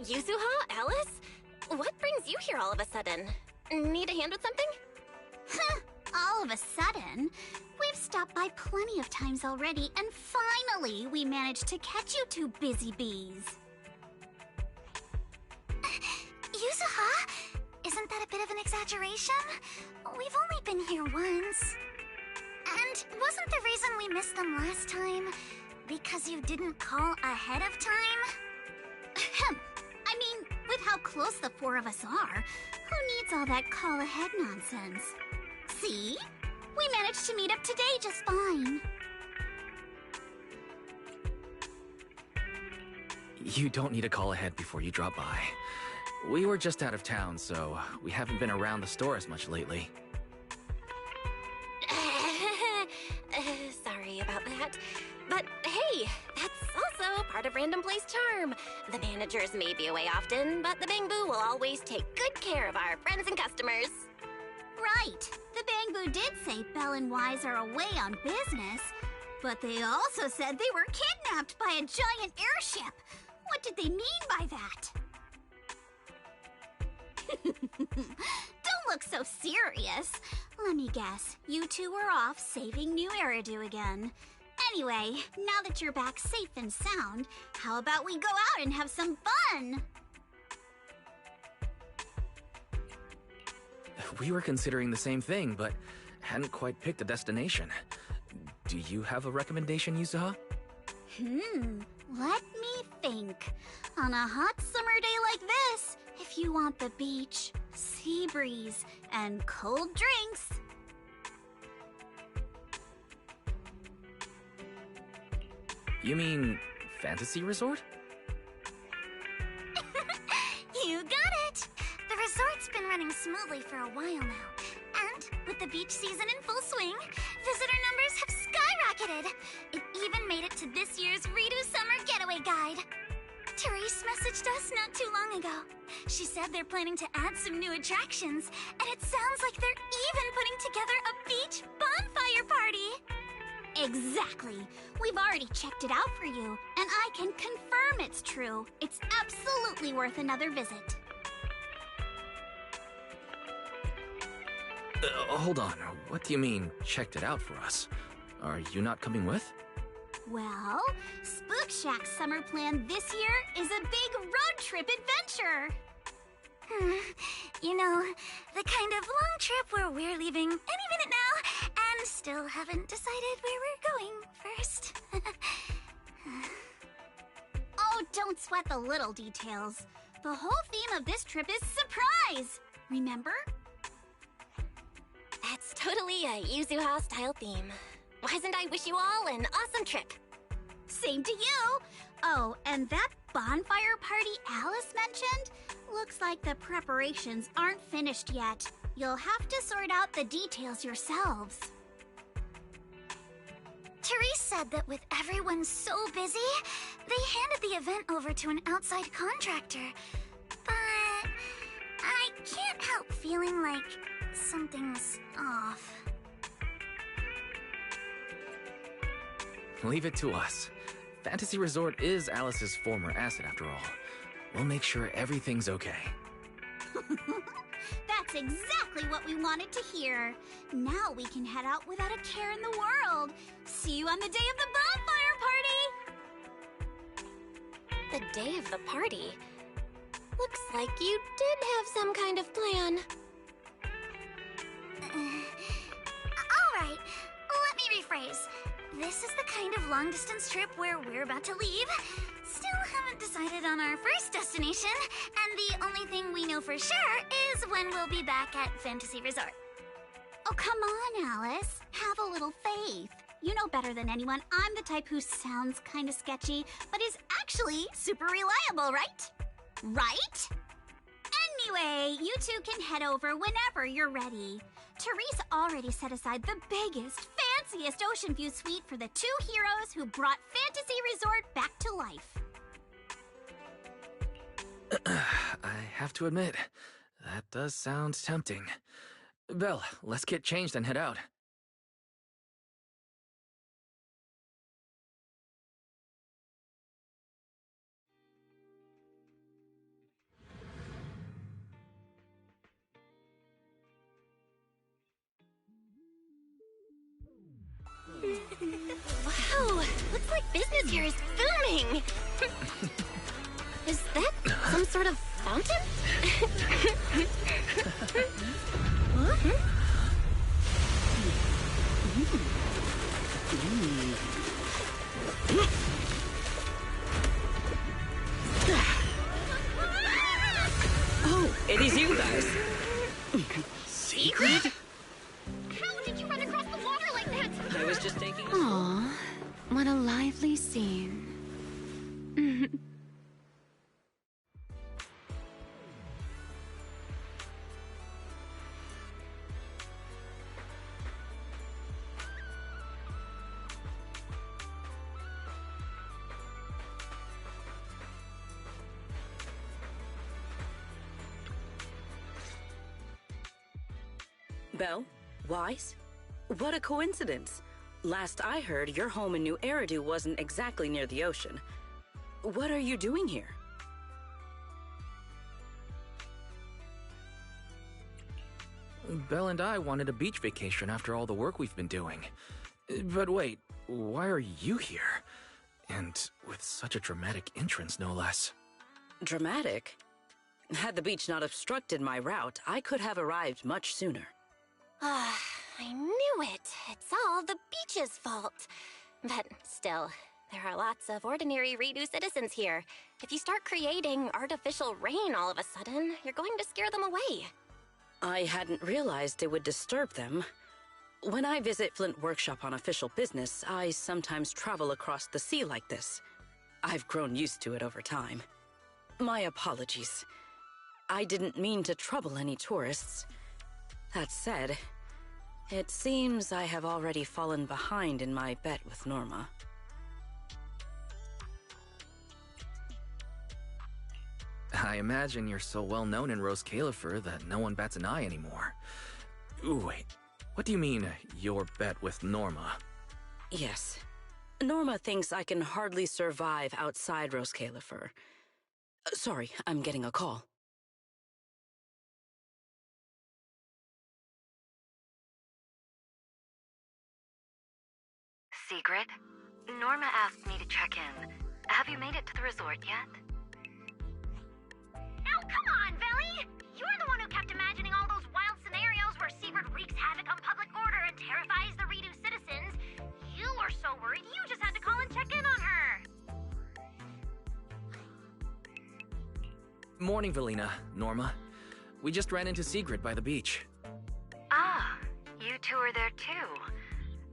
Yuzuha? Alice? What brings you here all of a sudden? Need a hand with something? All of a sudden? We've stopped by plenty of times already, and finally we managed to catch you two busy bees. Yuzuha? Isn't that a bit of an exaggeration? We've only been here once. And wasn't the reason we missed them last time because you didn't call ahead of time? I mean, with how close the four of us are, who needs all that call ahead nonsense? See? We managed to meet up today just fine. You don't need a call ahead before you drop by. We were just out of town, so we haven't been around the store as much lately. Sorry about that. But hey, that's also part of Random Place charm. The managers may be away often, but the Bangbu will always take good care of our friends and customers. Right. The Bangbu did say Belle and Wise are away on business, but they also said they were kidnapped by a giant airship. What did they mean by that? Don't look so serious. Let me guess, you two were off saving New Eridu again. Anyway, now that you're back safe and sound, how about we go out and have some fun? We were considering the same thing, but hadn't quite picked a destination. Do you have a recommendation, Yuzuha? Let me think. On a hot summer day like this, if you want the beach, sea breeze, and cold drinks... You mean Fantasy Resort? You got it! The resort's been running smoothly for a while now. And with the beach season in full swing, visitor numbers have skyrocketed. It even made it to this year's Redo Summer Getaway Guide. Therese messaged us not too long ago. She said they're planning to add some new attractions, and it sounds like they're even putting together a beach bonfire party. Exactly. We've already checked it out for you, and I can confirm it's true. It's absolutely worth another visit. Hold on. What do you mean, checked it out for us? Are you not coming with? Well, Spook Shack's summer plan this year is a big road trip adventure. You know, the kind of long trip where we're leaving any minute now and still haven't decided where we're going first. Oh, don't sweat the little details. The whole theme of this trip is surprise, remember? That's totally a Yuzuha-style theme. Why don't I wish you all an awesome trip? Same to you! Oh, and that bonfire party Alice mentioned? Looks like the preparations aren't finished yet. You'll have to sort out the details yourselves. Therese said that with everyone so busy, they handed the event over to an outside contractor. But I can't help feeling like something's off. Leave it to us. Fantasy Resort is Alice's former asset, after all. We'll make sure everything's okay. That's exactly what we wanted to hear. Now we can head out without a care in the world. See you on the day of the bonfire party! The day of the party? Looks like you did have some kind of plan. Alright, let me rephrase. This is the kind of long-distance trip where we're about to leave. Still haven't decided on our first destination, and the only thing we know for sure is when we'll be back at Fantasy Resort. Oh, come on, Alice. Have a little faith. You know better than anyone I'm the type who sounds kind of sketchy, but is actually super reliable, right? Right? Anyway, you two can head over whenever you're ready. Therese already set aside the biggest, fanciest ocean view suite for the two heroes who brought Fantasy Resort back to life. I have to admit, that does sound tempting. Belle, let's get changed and head out. Looks like business here is booming. Is that some sort of fountain? Huh? Oh, it is you guys. Secret? How did you run across the water like that? I was just taking a Aw, what a lively scene. Belle? Wise? What a coincidence. Last I heard, your home in New Eridu wasn't exactly near the ocean. What are you doing here? Belle and I wanted a beach vacation after all the work we've been doing. But wait, why are you here? And with such a dramatic entrance, no less. Dramatic? Had the beach not obstructed my route, I could have arrived much sooner. Ah, I knew it. It's all the beach's fault. But still, there are lots of ordinary Redo citizens here. If you start creating artificial rain all of a sudden, you're going to scare them away. I hadn't realized it would disturb them. When I visit Flint Workshop on official business, I sometimes travel across the sea like this. I've grown used to it over time. My apologies. I didn't mean to trouble any tourists. That said, it seems I have already fallen behind in my bet with Norma. I imagine you're so well known in Rose Califer that no one bats an eye anymore. Ooh, wait, what do you mean, your bet with Norma? Yes. Norma thinks I can hardly survive outside Rose Califer. Sorry, I'm getting a call. Sigrid? Norma asked me to check in. Have you made it to the resort yet? Oh, come on, Velly! You're the one who kept imagining all those wild scenarios where Sigrid wreaks havoc on public order and terrifies the Redo citizens. You were so worried you just had to call and check in on her. Morning, Velina, Norma. We just ran into Sigrid by the beach. Ah, you two are there too.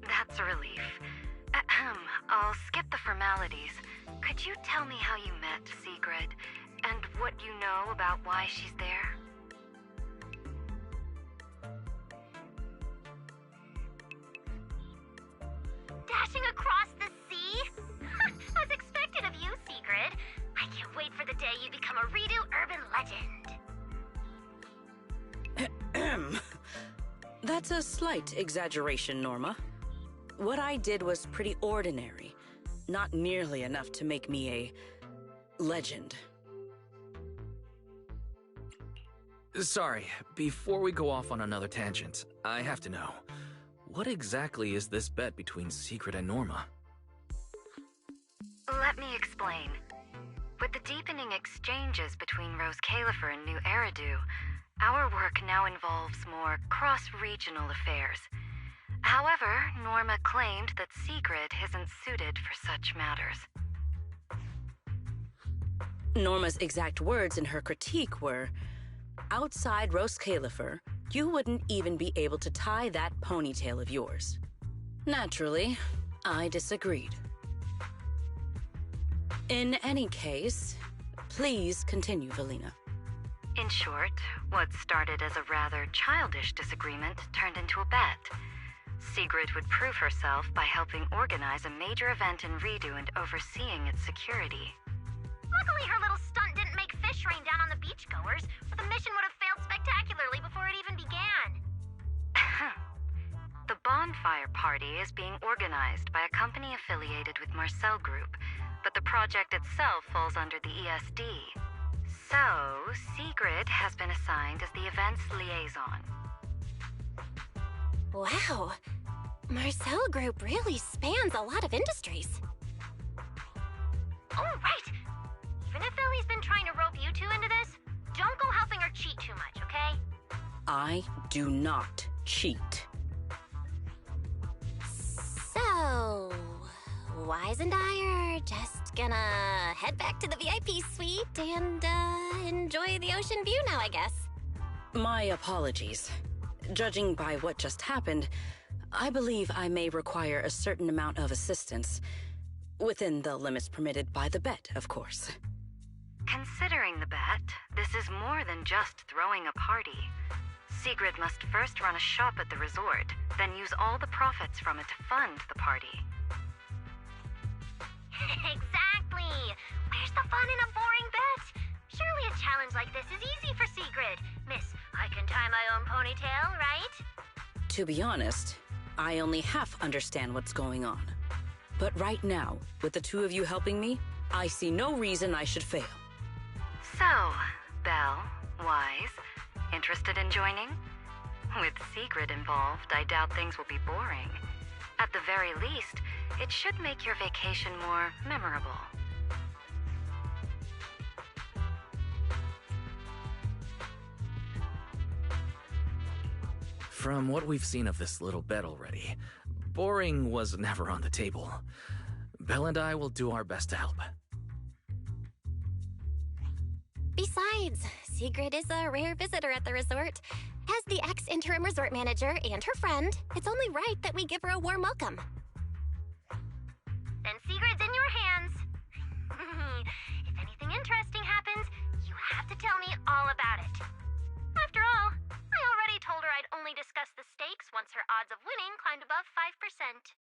That's a relief. Ahem, I'll skip the formalities. Could you tell me how you met Sigrid, and what you know about why she's there? Dashing across the sea? As expected of you, Sigrid. I can't wait for the day you become a Redo urban legend. That's a slight exaggeration, Norma. What I did was pretty ordinary, not nearly enough to make me a legend. Sorry, before we go off on another tangent, I have to know. What exactly is this bet between Sigrid and Norma? Let me explain. With the deepening exchanges between Rose Califer and New Eridu, our work now involves more cross-regional affairs. However, Norma claimed that Sigrid isn't suited for such matters. Norma's exact words in her critique were, outside Rose Califer, you wouldn't even be able to tie that ponytail of yours. Naturally, I disagreed. In any case, please continue, Velina. In short, what started as a rather childish disagreement turned into a bet. Sigrid would prove herself by helping organize a major event in Redo and overseeing its security. Luckily, her little stunt didn't make fish rain down on the beachgoers, or the mission would have failed spectacularly before it even began. The bonfire party is being organized by a company affiliated with Marcel Group, but the project itself falls under the ESD. So, Sigrid has been assigned as the event's liaison. Wow. Marcel Group really spans a lot of industries. Oh, right! Even if Ellie's been trying to rope you two into this, don't go helping her cheat too much, okay? I do not cheat. So, Wise and I are just gonna head back to the VIP suite and enjoy the ocean view now, I guess. My apologies. Judging by what just happened, I believe I may require a certain amount of assistance. Within the limits permitted by the bet, of course. Considering the bet, this is more than just throwing a party. Sigrid must first run a shop at the resort, then use all the profits from it to fund the party. Exactly! Where's the fun in a boring bet? Surely a challenge like this is easy for Sigrid. Miss, I can tie my own ponytail, right? To be honest, I only half understand what's going on. But right now, with the two of you helping me, I see no reason I should fail. So, Belle, Wise, interested in joining? With Sigrid involved, I doubt things will be boring. At the very least, it should make your vacation more memorable. From what we've seen of this little bet already, boring was never on the table. Belle and I will do our best to help. Besides, Sigrid is a rare visitor at the resort. As the ex-interim resort manager and her friend, it's only right that we give her a warm welcome. Then Sigrid's in your hands. If anything interesting happens, you have to tell me all about it. After all, I already told her I'd only discuss the stakes once her odds of winning climbed above 5%.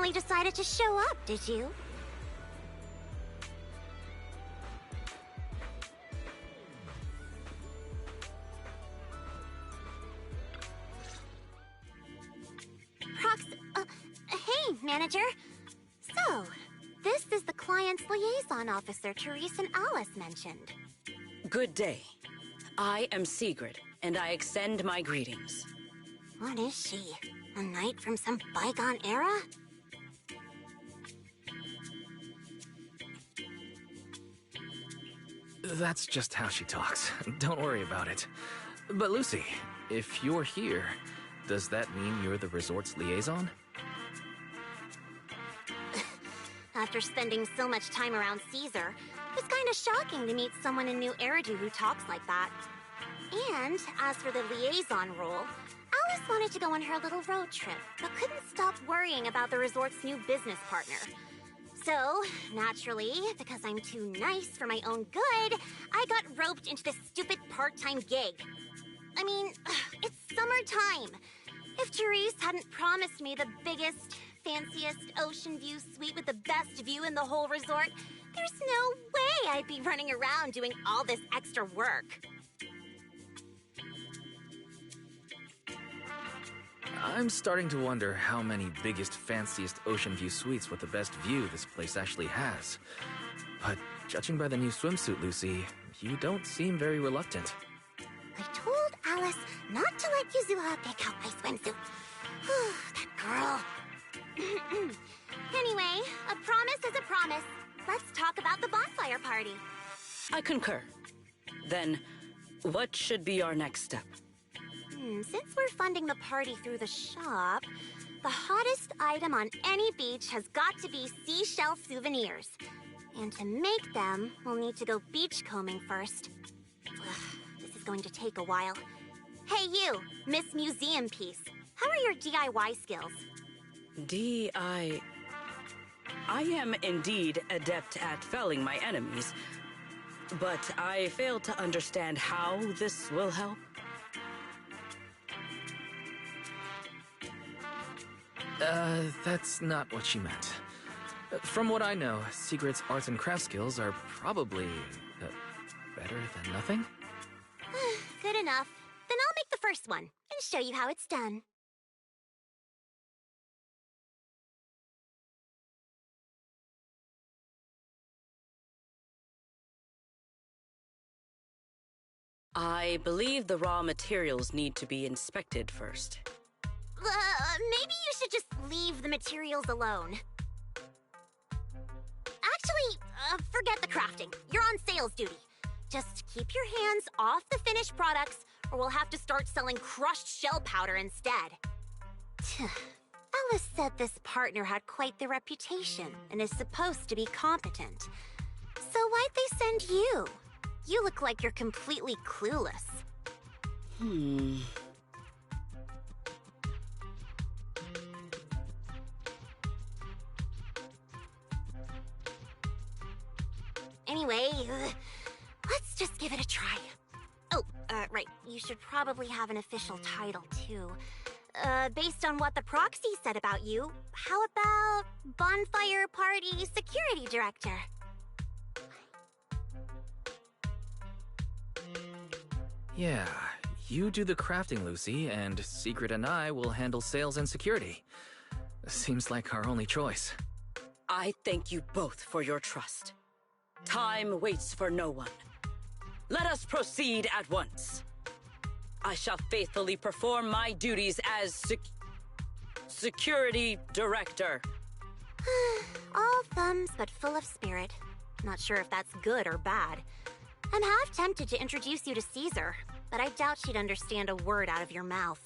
finally decided to show up, did you? Hey, manager. So, this is the client's liaison officer Therese and Alice mentioned. Good day. I am Sigrid, and I extend my greetings. What is she? A knight from some bygone era? That's just how she talks. Don't worry about it. But Lucy, if you're here, does that mean you're the resort's liaison? After spending so much time around Caesar, it's kind of shocking to meet someone in New Eridu who talks like that. And as for the liaison role, Alice wanted to go on her little road trip, but couldn't stop worrying about the resort's new business partner. So, naturally, because I'm too nice for my own good, I got roped into this stupid part-time gig. I mean, it's summertime. If Therese hadn't promised me the biggest, fanciest ocean view suite with the best view in the whole resort, there's no way I'd be running around doing all this extra work. I'm starting to wonder how many biggest, fanciest ocean view suites with the best view this place actually has. But judging by the new swimsuit, Lucy, you don't seem very reluctant. I told Alice not to let Yuzuha pick out my swimsuit. That girl. Anyway, a promise is a promise. Let's talk about the bonfire party. I concur. Then, what should be our next step? Since we're funding the party through the shop, the hottest item on any beach has got to be seashell souvenirs. And to make them, we'll need to go beachcombing first. This is going to take a while. Hey you, Miss Museum Piece. How are your DIY skills? I am indeed adept at felling my enemies, but I fail to understand how this will help. That's not what she meant. From what I know, Sigrid's arts and craft skills are probably better than nothing. Good enough. Then I'll make the first one and show you how it's done. I believe the raw materials need to be inspected first. Maybe you should just leave the materials alone. Actually, forget the crafting. You're on sales duty. Just keep your hands off the finished products, or we'll have to start selling crushed shell powder instead. Alice said this partner had quite the reputation and is supposed to be competent. So why'd they send you? You look like you're completely clueless. Anyway, let's just give it a try. Oh, right. You should probably have an official title, too. Based on what the proxy said about you, how about Bonfire Party Security Director? Yeah, you do the crafting, Lucy, and Sigrid and I will handle sales and security. Seems like our only choice. I thank you both for your trust. Time waits for no one. Let us proceed at once. I shall faithfully perform my duties as security director. All thumbs but full of spirit. Not sure if that's good or bad. I'm half tempted to introduce you to Caesar, but I doubt she'd understand a word out of your mouth.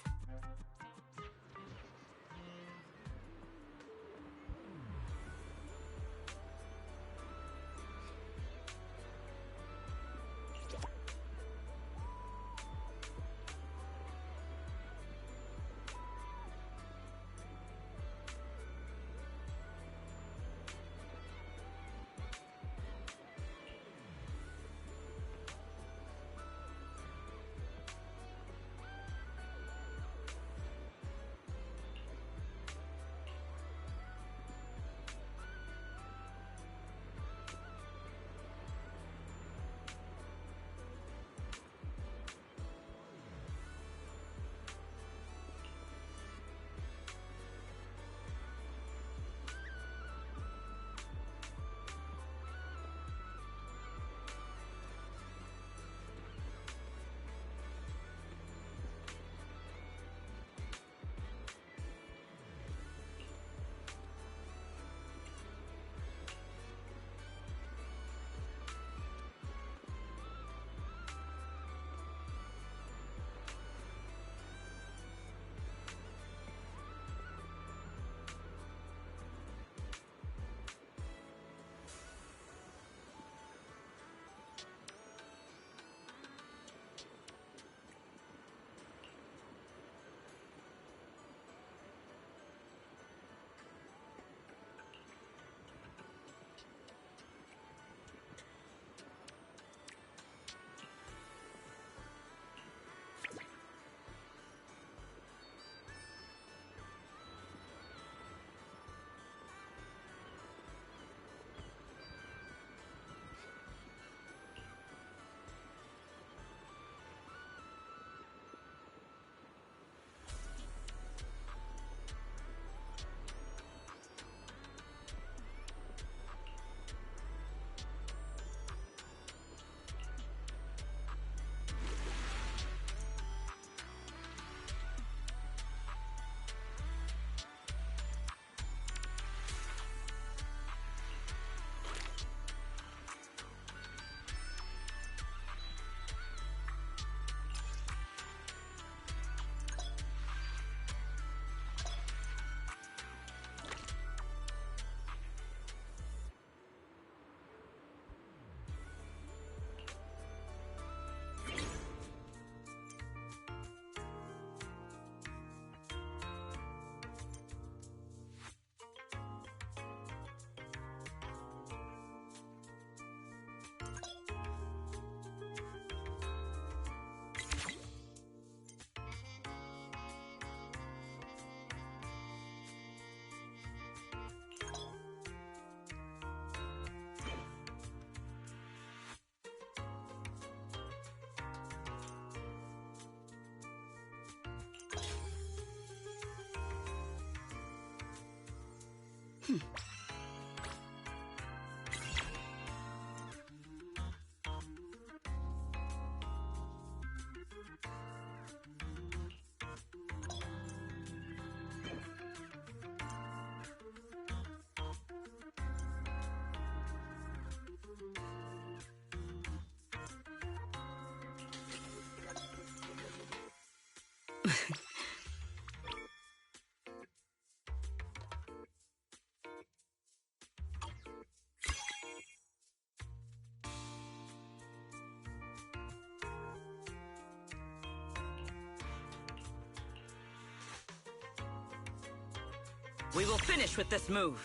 We will finish with this move.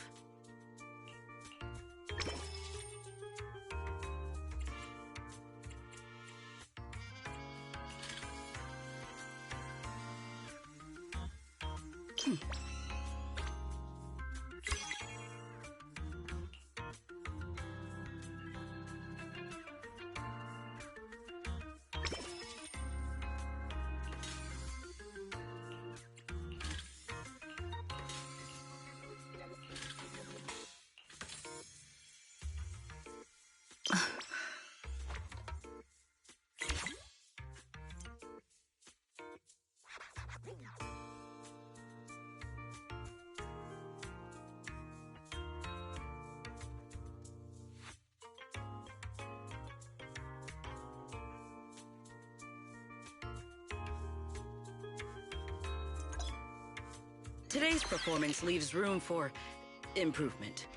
Today's performance leaves room for improvement.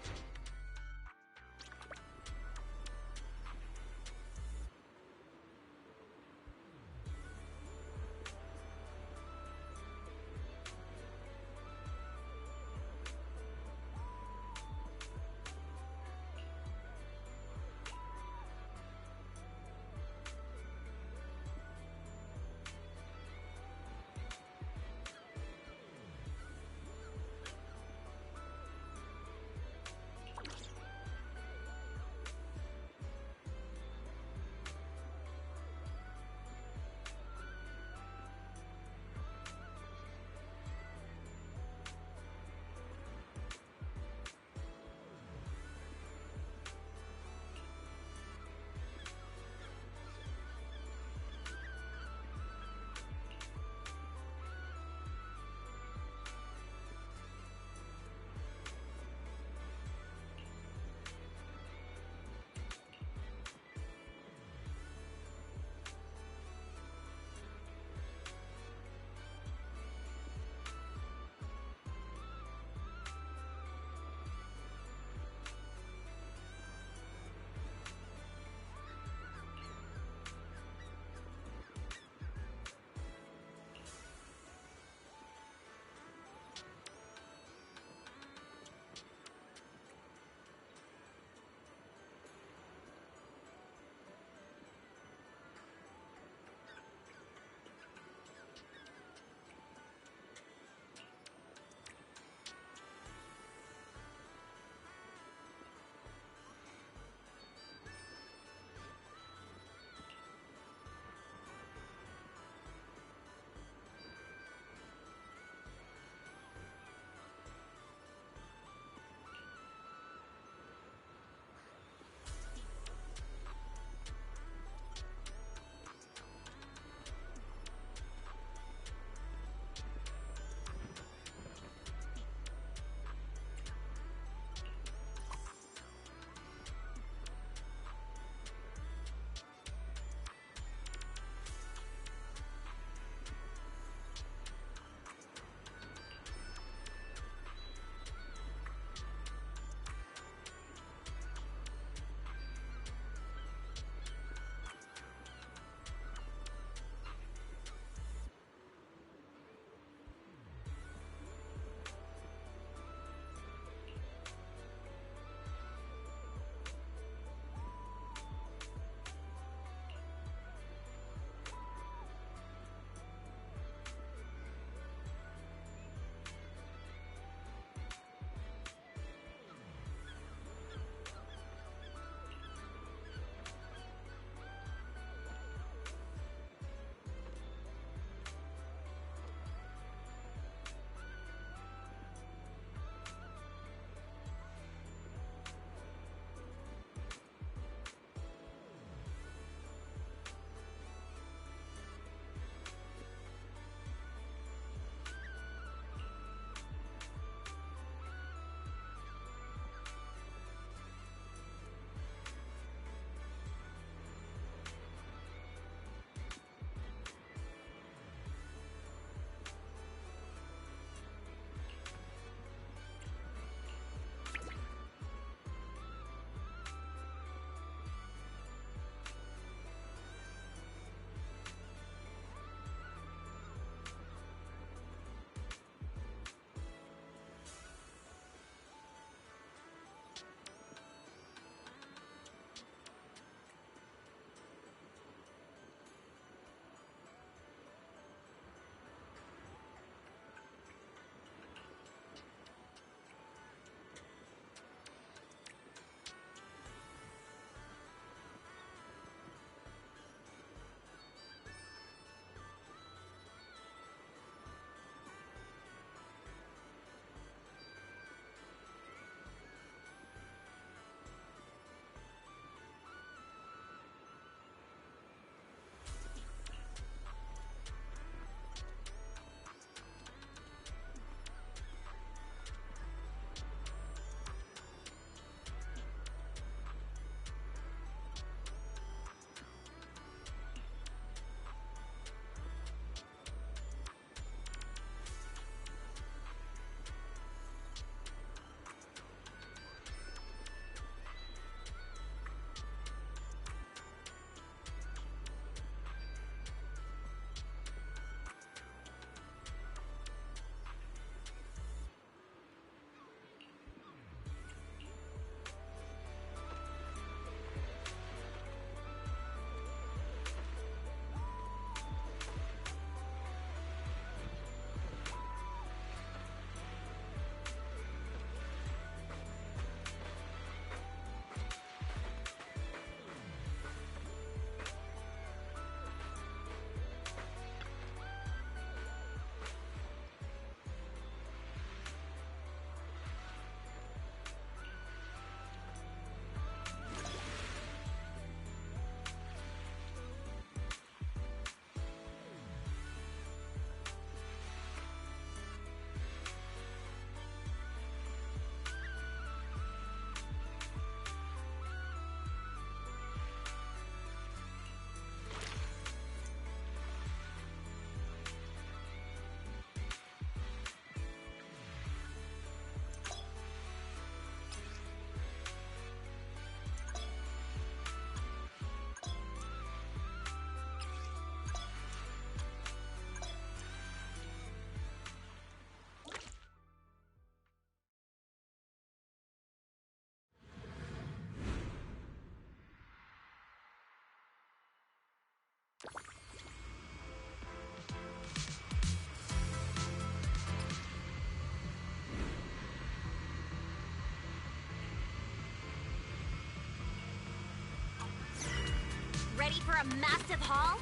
a massive haul?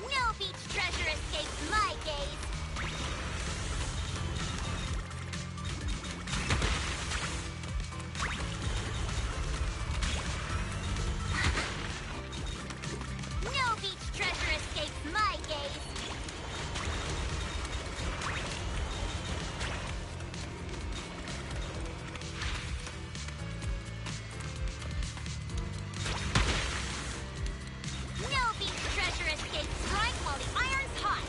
No beach treasure escapes my gaze. No beach treasure escapes my gaze. No beach treasure escapes strike while the iron's hot.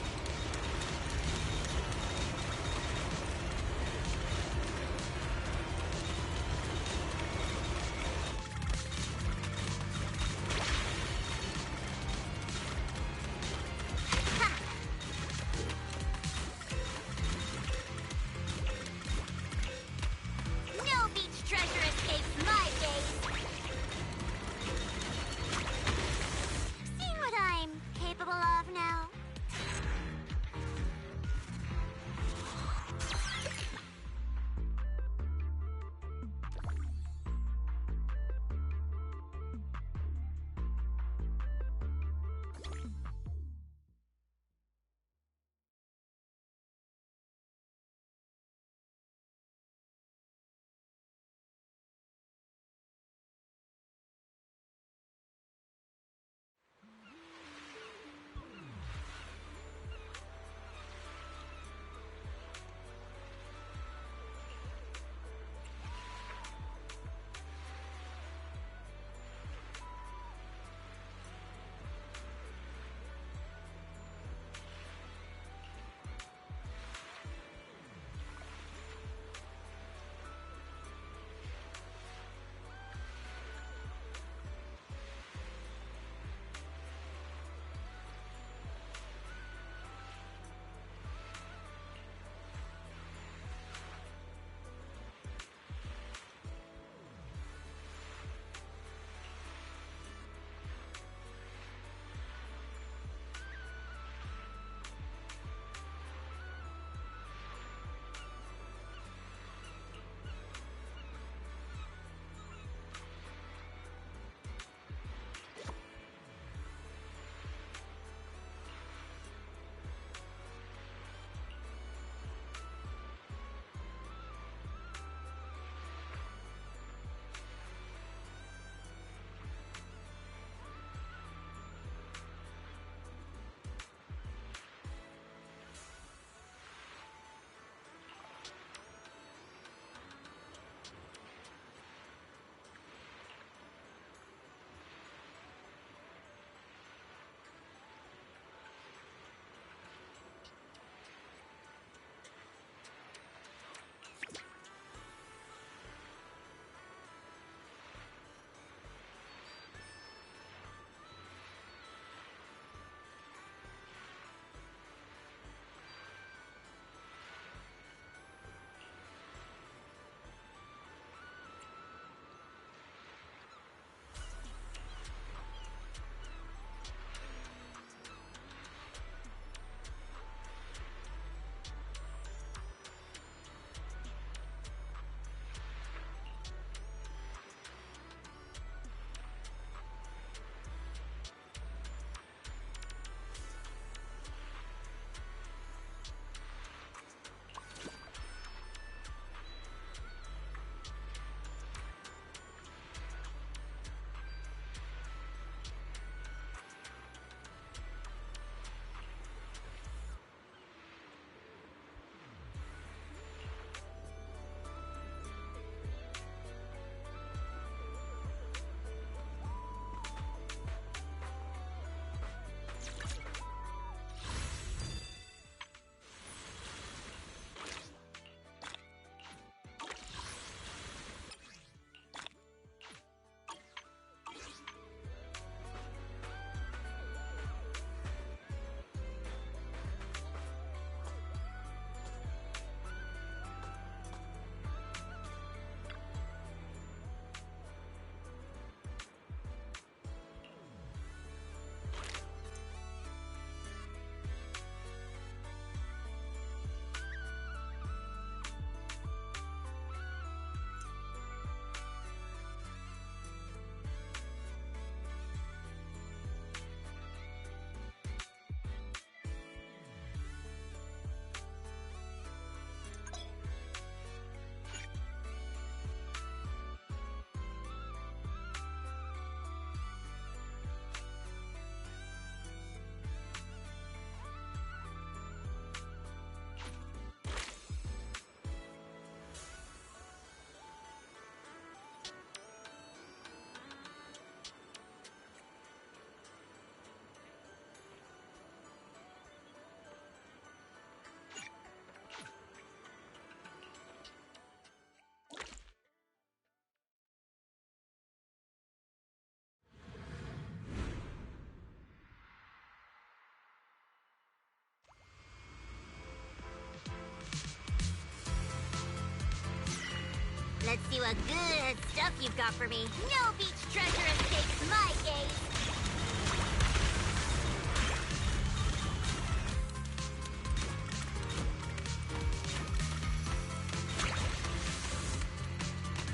see what good stuff you've got for me. No beach treasure escapes my gaze.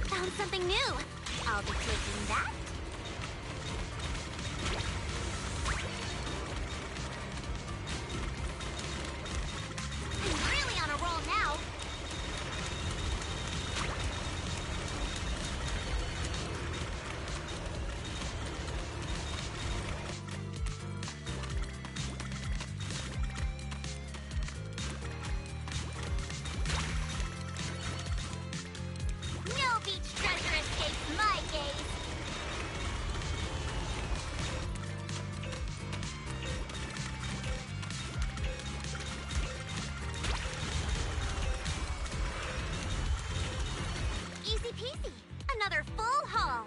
Found something new. I'll be taking that. I'm really on a roll now. No beach treasure escapes my gaze. Easy peasy. Another full haul.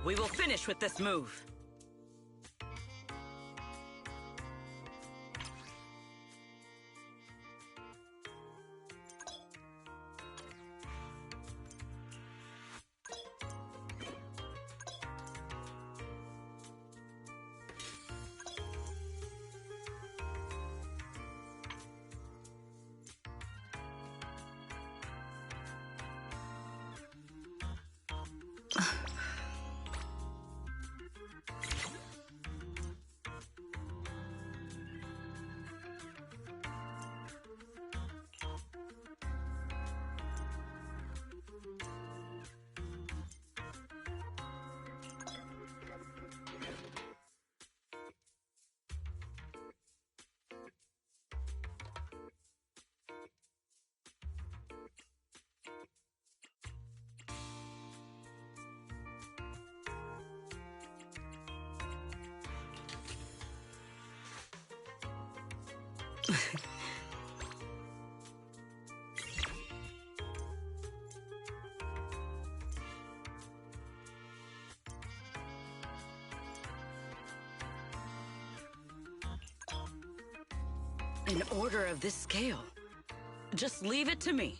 We will finish with this move. An order of this scale. Just leave it to me.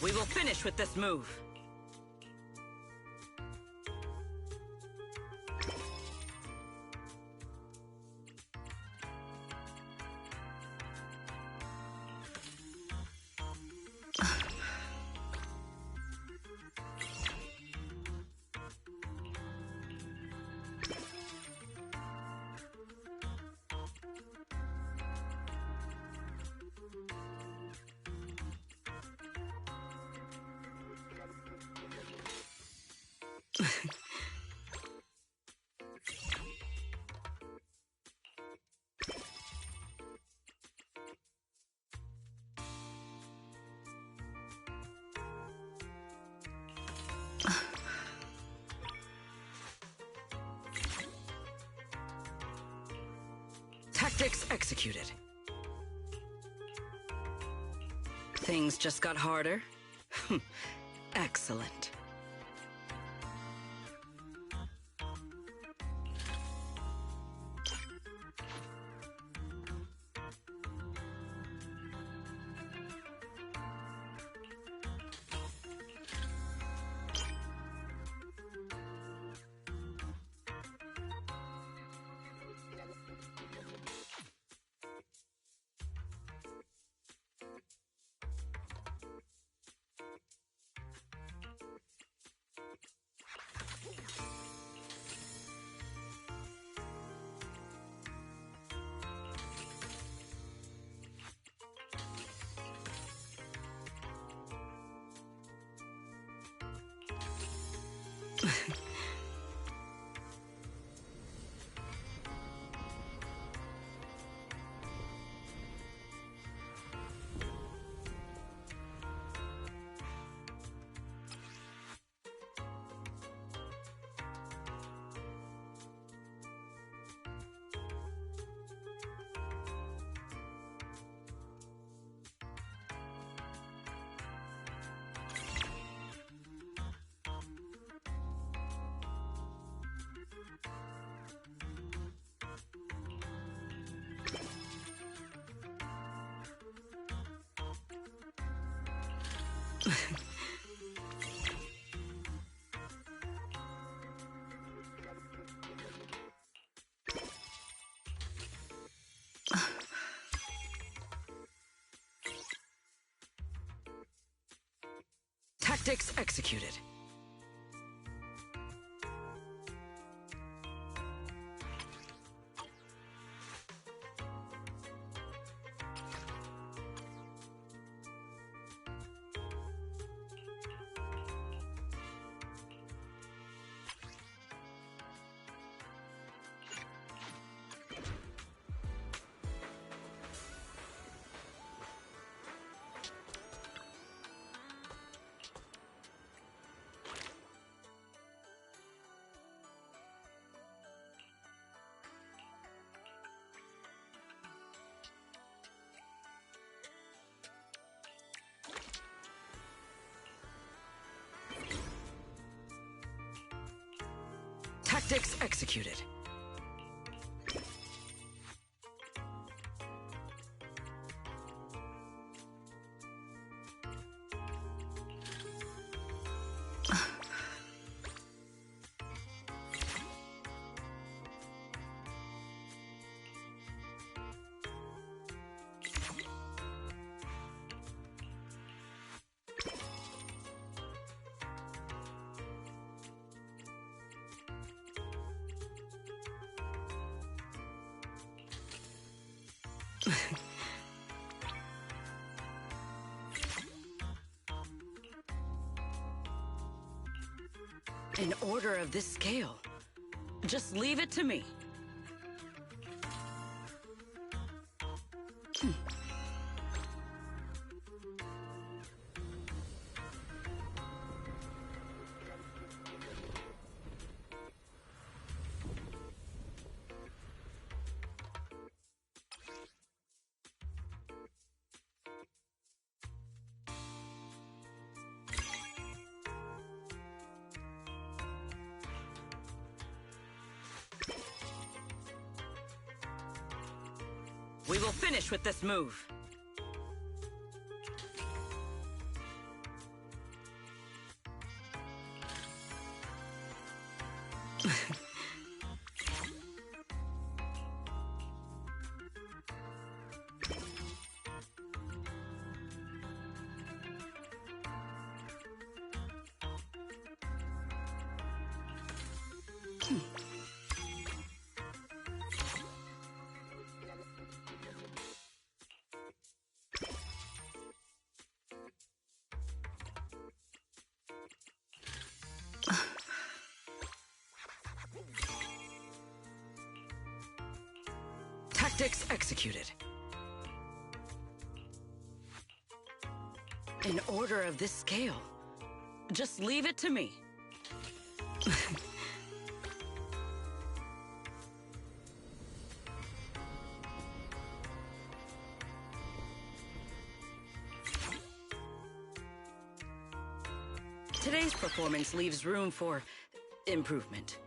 We will finish with this move. Tactics executed. Things just got harder? Excellent. Tactics executed. Tactics executed. An order of this scale. Just leave it to me. We will finish with this move. Tactics executed. In order of this scale. Just leave it to me. Today's performance leaves room for improvement.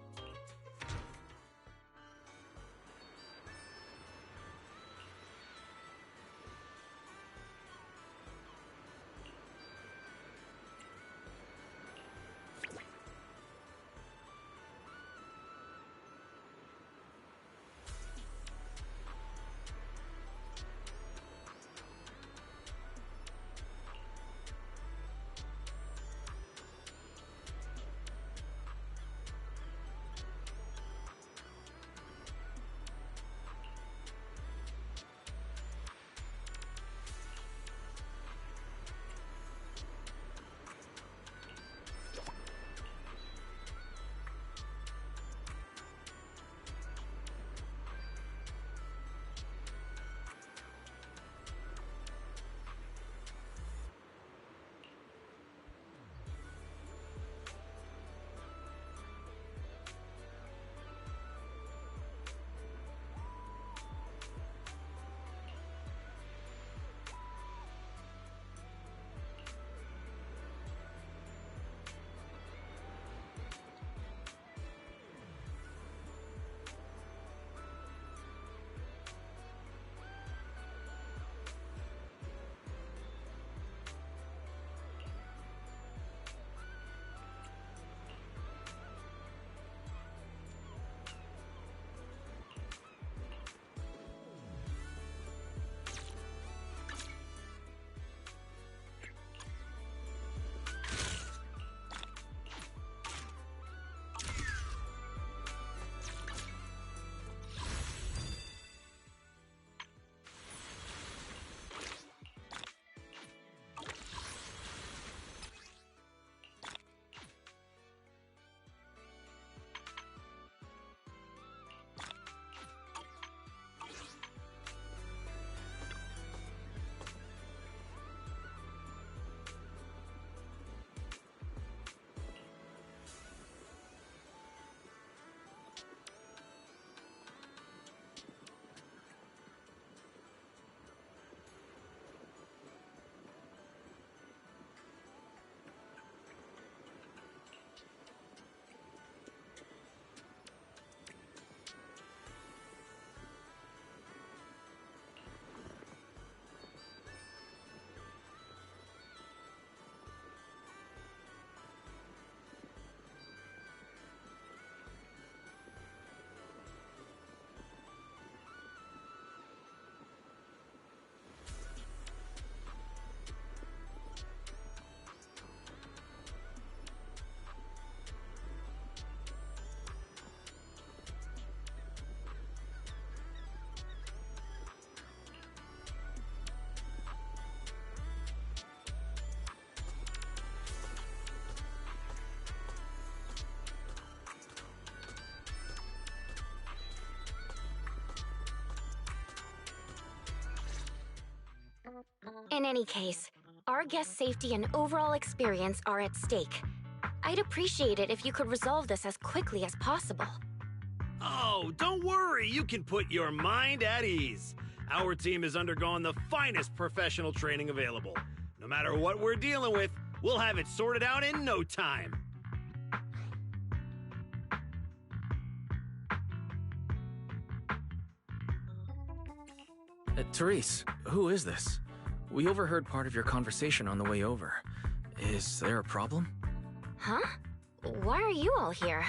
In any case, our guest safety and overall experience are at stake. I'd appreciate it if you could resolve this as quickly as possible. Oh, don't worry. You can put your mind at ease. Our team has undergone the finest professional training available. No matter what we're dealing with, we'll have it sorted out in no time. Therese, who is this? We overheard part of your conversation on the way over. Is there a problem? Huh? Why are you all here?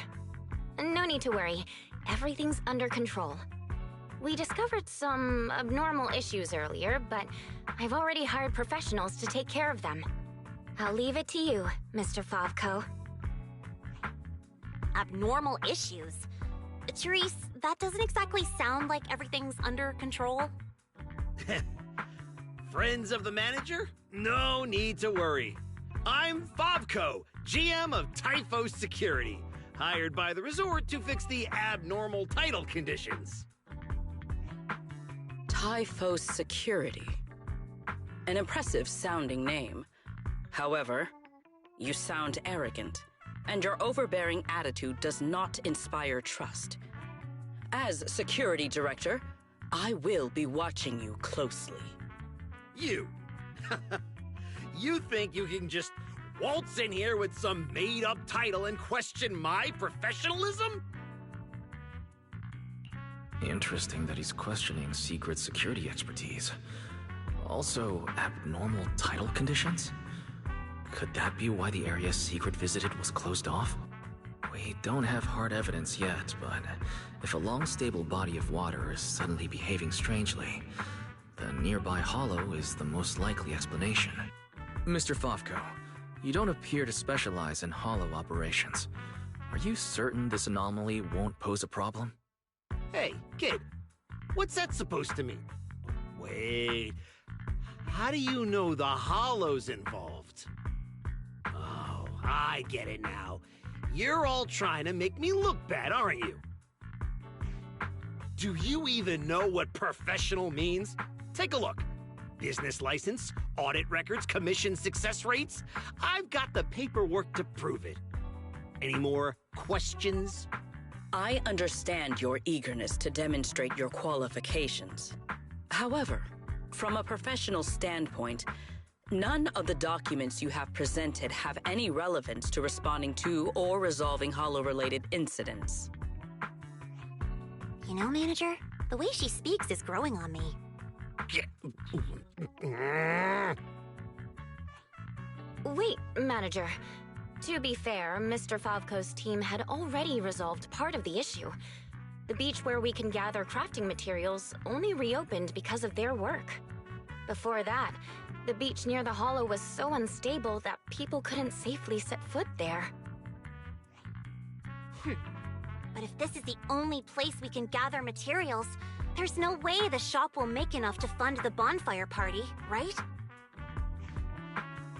No need to worry. Everything's under control. We discovered some abnormal issues earlier, but I've already hired professionals to take care of them. I'll leave it to you, Mr. Favko. Abnormal issues? Therese, that doesn't exactly sound like everything's under control. Friends of the manager? No need to worry. I'm Favko, GM of Typhos Security, hired by the resort to fix the abnormal title conditions. Typhos Security. An impressive sounding name. However, you sound arrogant, and your overbearing attitude does not inspire trust. As security director, I will be watching you closely. You! You think you can just waltz in here with some made-up title and question my professionalism? Interesting that he's questioning secret security expertise. Also, abnormal title conditions? Could that be why the area Secret visited was closed off? We don't have hard evidence yet, but if a long, stable body of water is suddenly behaving strangely, the nearby hollow is the most likely explanation. Mr. Fofko, you don't appear to specialize in hollow operations. Are you certain this anomaly won't pose a problem? Hey, kid, what's that supposed to mean? Wait, how do you know the hollow's involved? Oh, I get it now. You're all trying to make me look bad, aren't you? Do you even know what professional means? Take a look. Business license, audit records, commission success rates. I've got the paperwork to prove it. Any more questions? I understand your eagerness to demonstrate your qualifications. However, from a professional standpoint, none of the documents you have presented have any relevance to responding to or resolving hollow-related incidents. You know, Manager, the way she speaks is growing on me. Wait, Manager. To be fair, Mr. Favko's team had already resolved part of the issue. The beach where we can gather crafting materials only reopened because of their work. Before that, the beach near the hollow was so unstable that people couldn't safely set foot there. But if this is the only place we can gather materials, there's no way the shop will make enough to fund the bonfire party, right?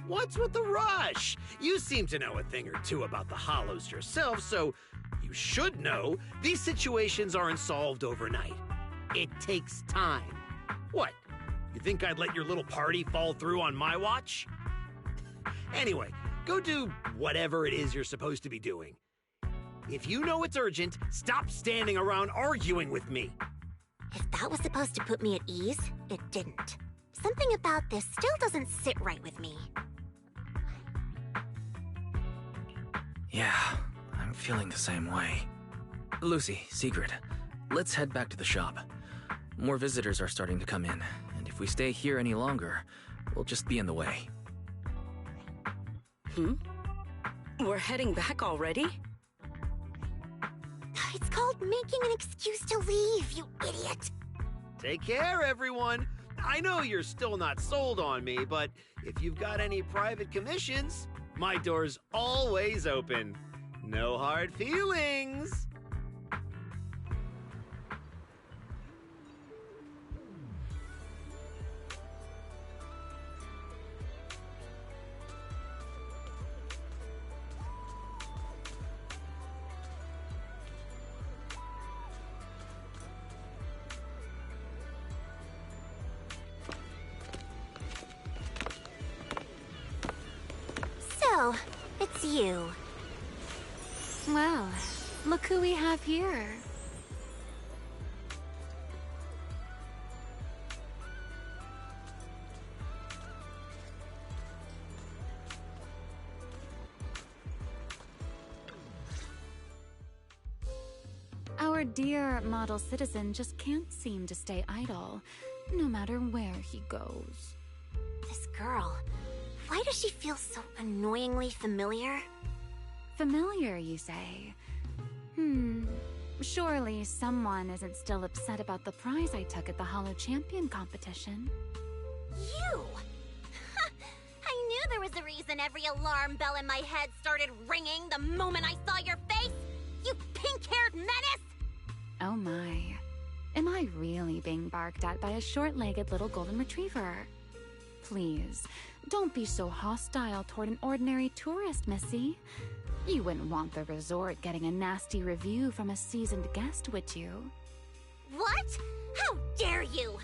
What's with the rush? You seem to know a thing or two about the hollows yourself, so you should know these situations aren't solved overnight. It takes time. What? You think I'd let your little party fall through on my watch? Anyway, go do whatever it is you're supposed to be doing. If you know it's urgent, stop standing around arguing with me. If that was supposed to put me at ease, it didn't. Something about this still doesn't sit right with me. Yeah, I'm feeling the same way. Lucy, Secret, let's head back to the shop. More visitors are starting to come in, and if we stay here any longer, we'll just be in the way. We're heading back already? It's called making an excuse to leave, you idiot. Take care, everyone. I know you're still not sold on me, but if you've got any private commissions, my door's always open. No hard feelings. So, it's you. Well, look who we have here. Our dear model citizen just can't seem to stay idle, no matter where he goes. This girl, why does she feel so annoyingly familiar? Familiar, you say? Surely someone isn't still upset about the prize I took at the Hollow Champion competition. You! I knew there was a reason every alarm bell in my head started ringing the moment I saw your face! You pink-haired menace! Oh my. Am I really being barked at by a short-legged little golden retriever? Please, don't be so hostile toward an ordinary tourist, Missy. You wouldn't want the resort getting a nasty review from a seasoned guest, would you? What? How dare you!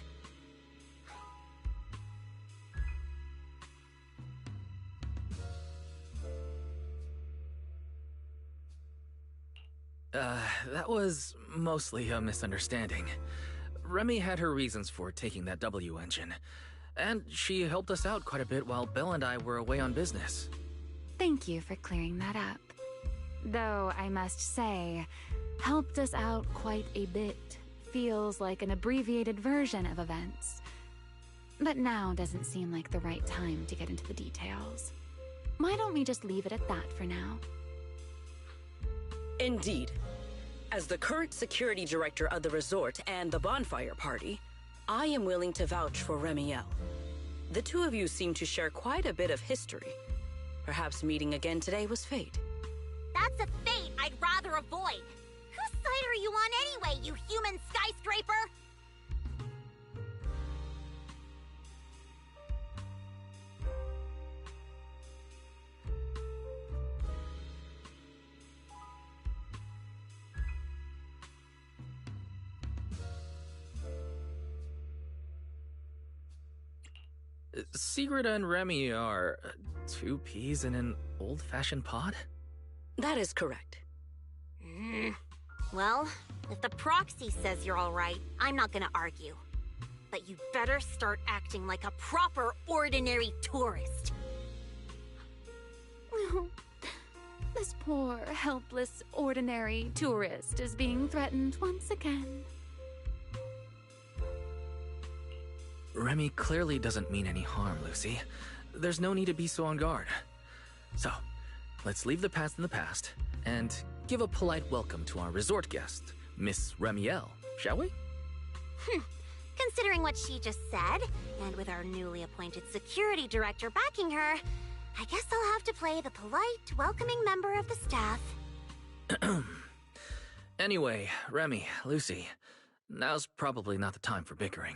That was mostly a misunderstanding. Remy had her reasons for taking that W engine, and she helped us out quite a bit while Belle and I were away on business. Thank you for clearing that up. Though, I must say, helped us out quite a bit feels like an abbreviated version of events. But now doesn't seem like the right time to get into the details. Why don't we just leave it at that for now? Indeed. As the current security director of the resort and the bonfire party, I am willing to vouch for Remiel. The two of you seem to share quite a bit of history. Perhaps meeting again today was fate. That's a fate I'd rather avoid. Whose side are you on anyway, you human skyscraper? Sigrid and Remy are two peas in an old-fashioned pod? That is correct. Well, if the proxy says you're all right, I'm not gonna argue. But you better start acting like a proper, ordinary tourist. This poor, helpless, ordinary tourist is being threatened once again. Remy clearly doesn't mean any harm, Lucy. There's no need to be so on guard. So, let's leave the past in the past and give a polite welcome to our resort guest, Miss Remiel, shall we? Considering what she just said, and with our newly appointed security director backing her, I guess I'll have to play the polite, welcoming member of the staff. Anyway, Remy, Lucy, now's probably not the time for bickering.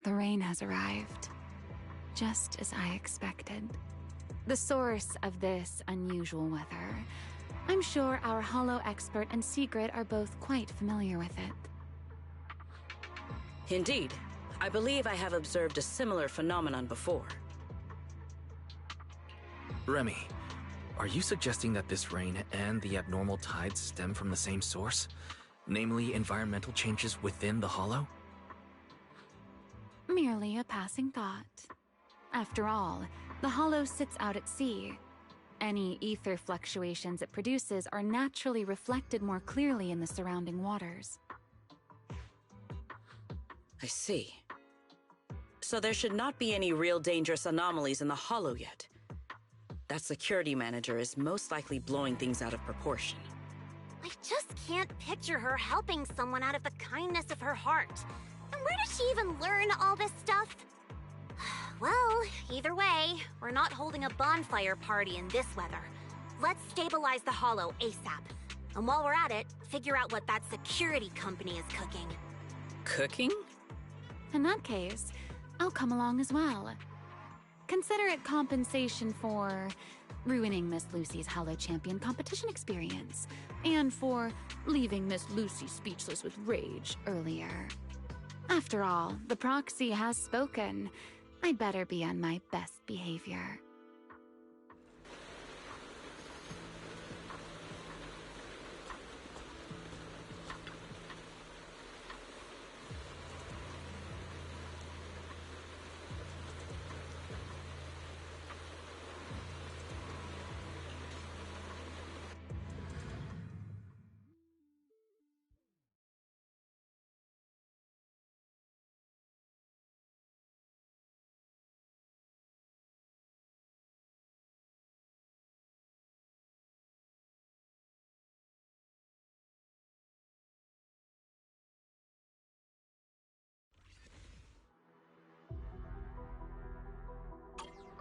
The rain has arrived, just as I expected. The source of this unusual weather. I'm sure our Hollow expert and Sigrid are both quite familiar with it. Indeed. I believe I have observed a similar phenomenon before. Remy, are you suggesting that this rain and the abnormal tides stem from the same source? Namely, environmental changes within the Hollow? Merely a passing thought. After all, the Hollow sits out at sea. Any ether fluctuations it produces are naturally reflected more clearly in the surrounding waters. I see. So there should not be any real dangerous anomalies in the Hollow yet. That security manager is most likely blowing things out of proportion. I just can't picture her helping someone out of the kindness of her heart. And where does she even learn all this stuff? Well, either way, we're not holding a bonfire party in this weather. Let's stabilize the Hollow ASAP. And while we're at it, figure out what that security company is cooking. Cooking? In that case, I'll come along as well. Consider it compensation for ruining Miss Lucy's Hollow Champion competition experience, and for leaving Miss Lucy speechless with rage earlier. After all, the proxy has spoken. I'd better be on my best behavior.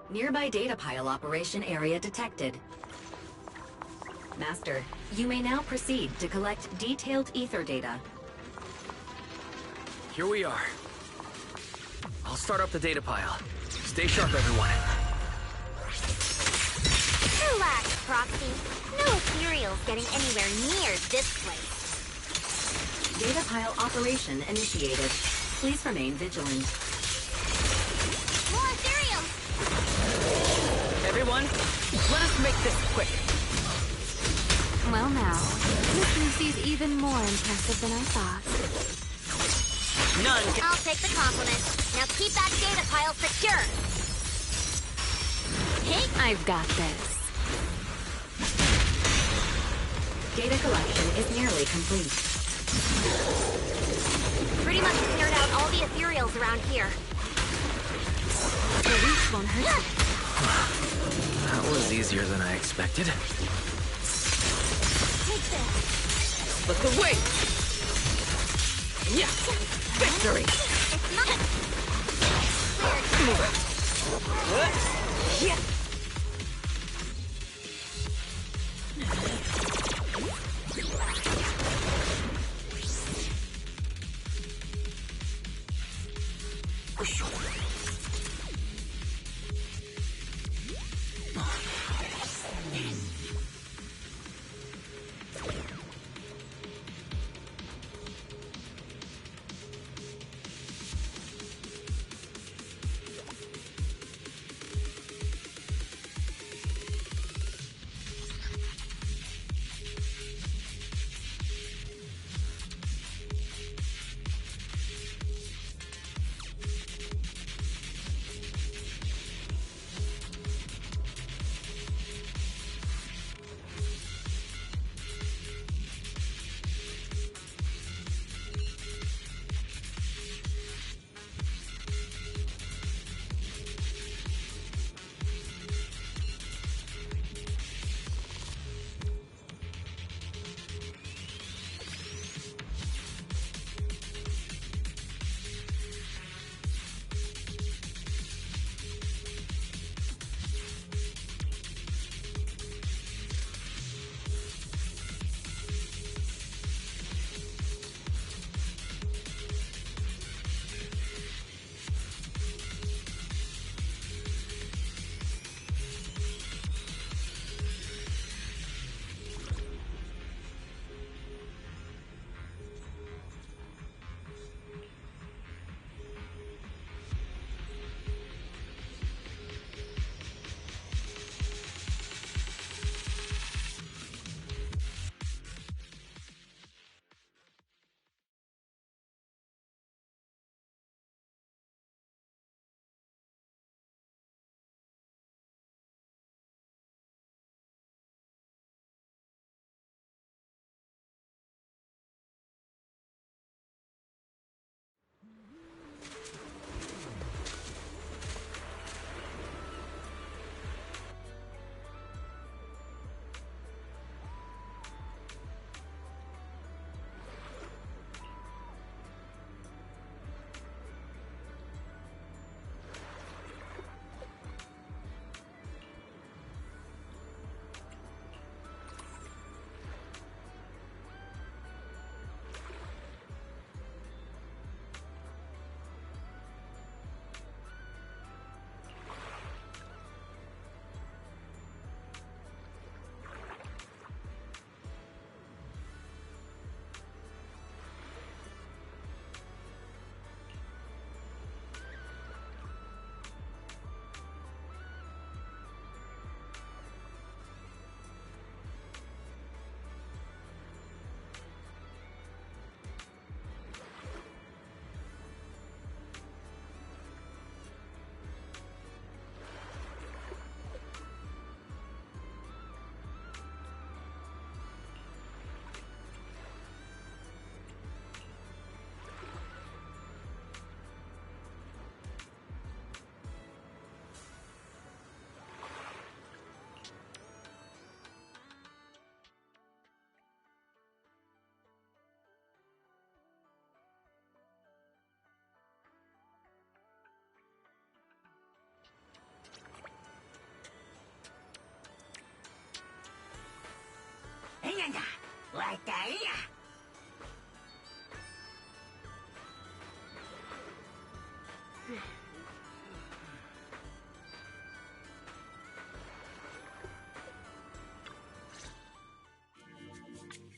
Nearby data pile operation area detected. Master, you may now proceed to collect detailed ether data. Here we are. I'll start up the data pile. Stay sharp, everyone. Relax, Proxy. No ethereal's getting anywhere near this place. Data pile operation initiated. Please remain vigilant. More ethereal! Everyone, let us make this quick. Well now, this Lucy's even more impressive than I thought. None can... I'll take the compliment. Now keep that data pile secure. Hey, I've got this. Data collection is nearly complete. Pretty much cleared out all the ethereals around here. The reach won't hurt you. That was easier than I expected. Take this. Look away! Yeah! Victory! It's not... Yeah!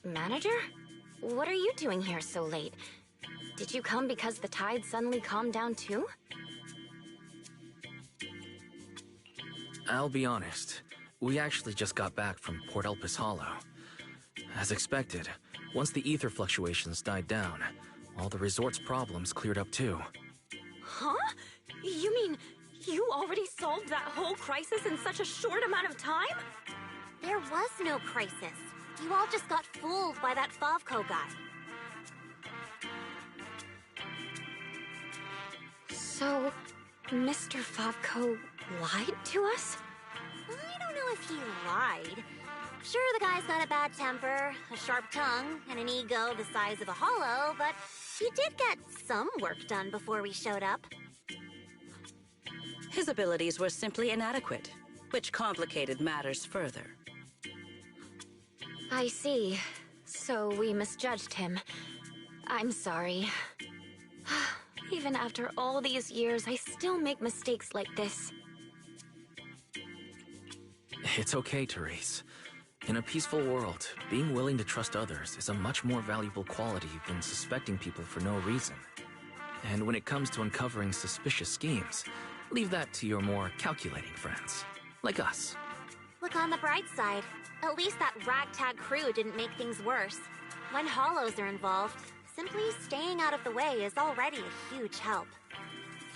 Manager? what are you doing here so late? Did you come because the tide suddenly calmed down too? I'll be honest. We actually just got back from Port Elpis Hollow. As expected, once the ether fluctuations died down, all the resort's problems cleared up too. Huh? You mean you already solved that whole crisis in such a short amount of time? There was no crisis. You all just got fooled by that Favco guy. So, Mr. Favco lied to us? I don't know if he lied. Sure, the guy's got a bad temper, a sharp tongue, and an ego the size of a hollow, but he did get some work done before we showed up. His abilities were simply inadequate, which complicated matters further. I see. So we misjudged him. I'm sorry. Even after all these years, I still make mistakes like this. It's okay, Therese. In a peaceful world, being willing to trust others is a much more valuable quality than suspecting people for no reason. And when it comes to uncovering suspicious schemes, leave that to your more calculating friends, like us. Look on the bright side. At least that ragtag crew didn't make things worse. When hollows are involved, simply staying out of the way is already a huge help.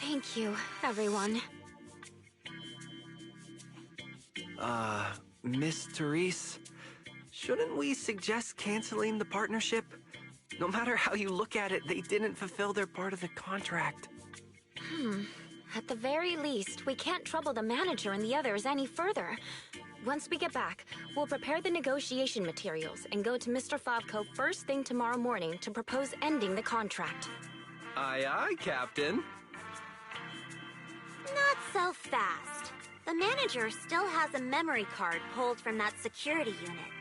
Thank you, everyone. Miss Therese, shouldn't we suggest canceling the partnership? No matter how you look at it, they didn't fulfill their part of the contract. At the very least, we can't trouble the manager and the others any further. Once we get back, we'll prepare the negotiation materials and go to Mr. Favco first thing tomorrow morning to propose ending the contract. Aye, aye, Captain. Not so fast. The manager still has a memory card pulled from that security unit.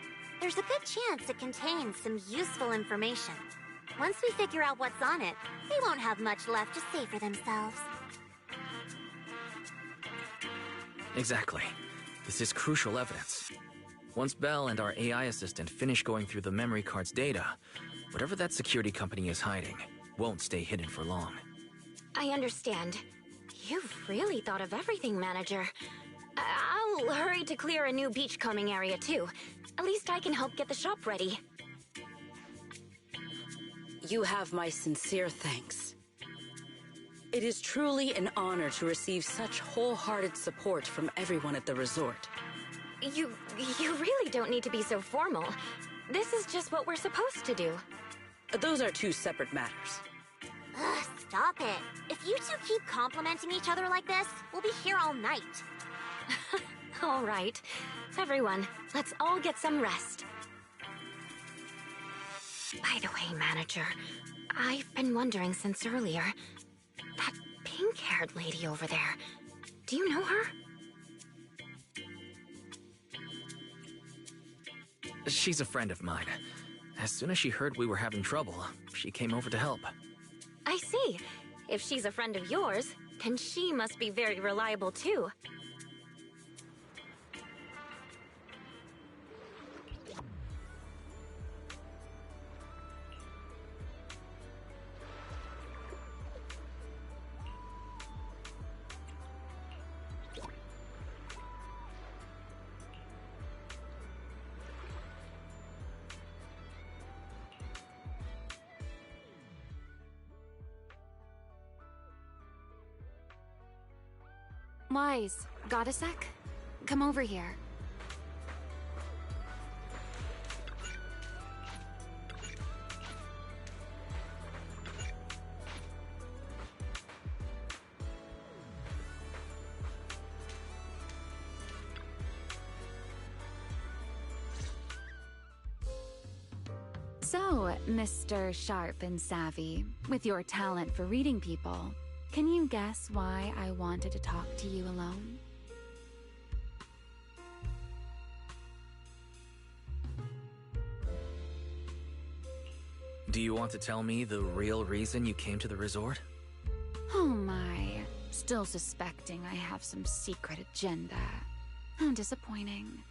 There's a good chance it contains some useful information. Once we figure out what's on it, they won't have much left to say for themselves. Exactly. This is crucial evidence. Once Belle and our AI assistant finish going through the memory card's data, whatever that security company is hiding won't stay hidden for long. I understand. You've really thought of everything, Manager. I'll hurry to clear a new beachcombing area, too. At least I can help get the shop ready. You have my sincere thanks. It is truly an honor to receive such wholehearted support from everyone at the resort. You really don't need to be so formal. This is just what we're supposed to do. Those are two separate matters. Ugh, stop it. If you two keep complimenting each other like this, we'll be here all night. All right. Everyone, let's all get some rest. By the way, Manager, I've been wondering since earlier. That pink-haired lady over there, do you know her? She's a friend of mine. As soon as she heard we were having trouble, she came over to help. I see. If she's a friend of yours, then she must be very reliable too. Wise, got a sec? Come over here. So, Mr. Sharp and Savvy, with your talent for reading people, can you guess why I wanted to talk to you alone? Do you want to tell me the real reason you came to the resort? Oh my, still suspecting I have some secret agenda. How disappointing.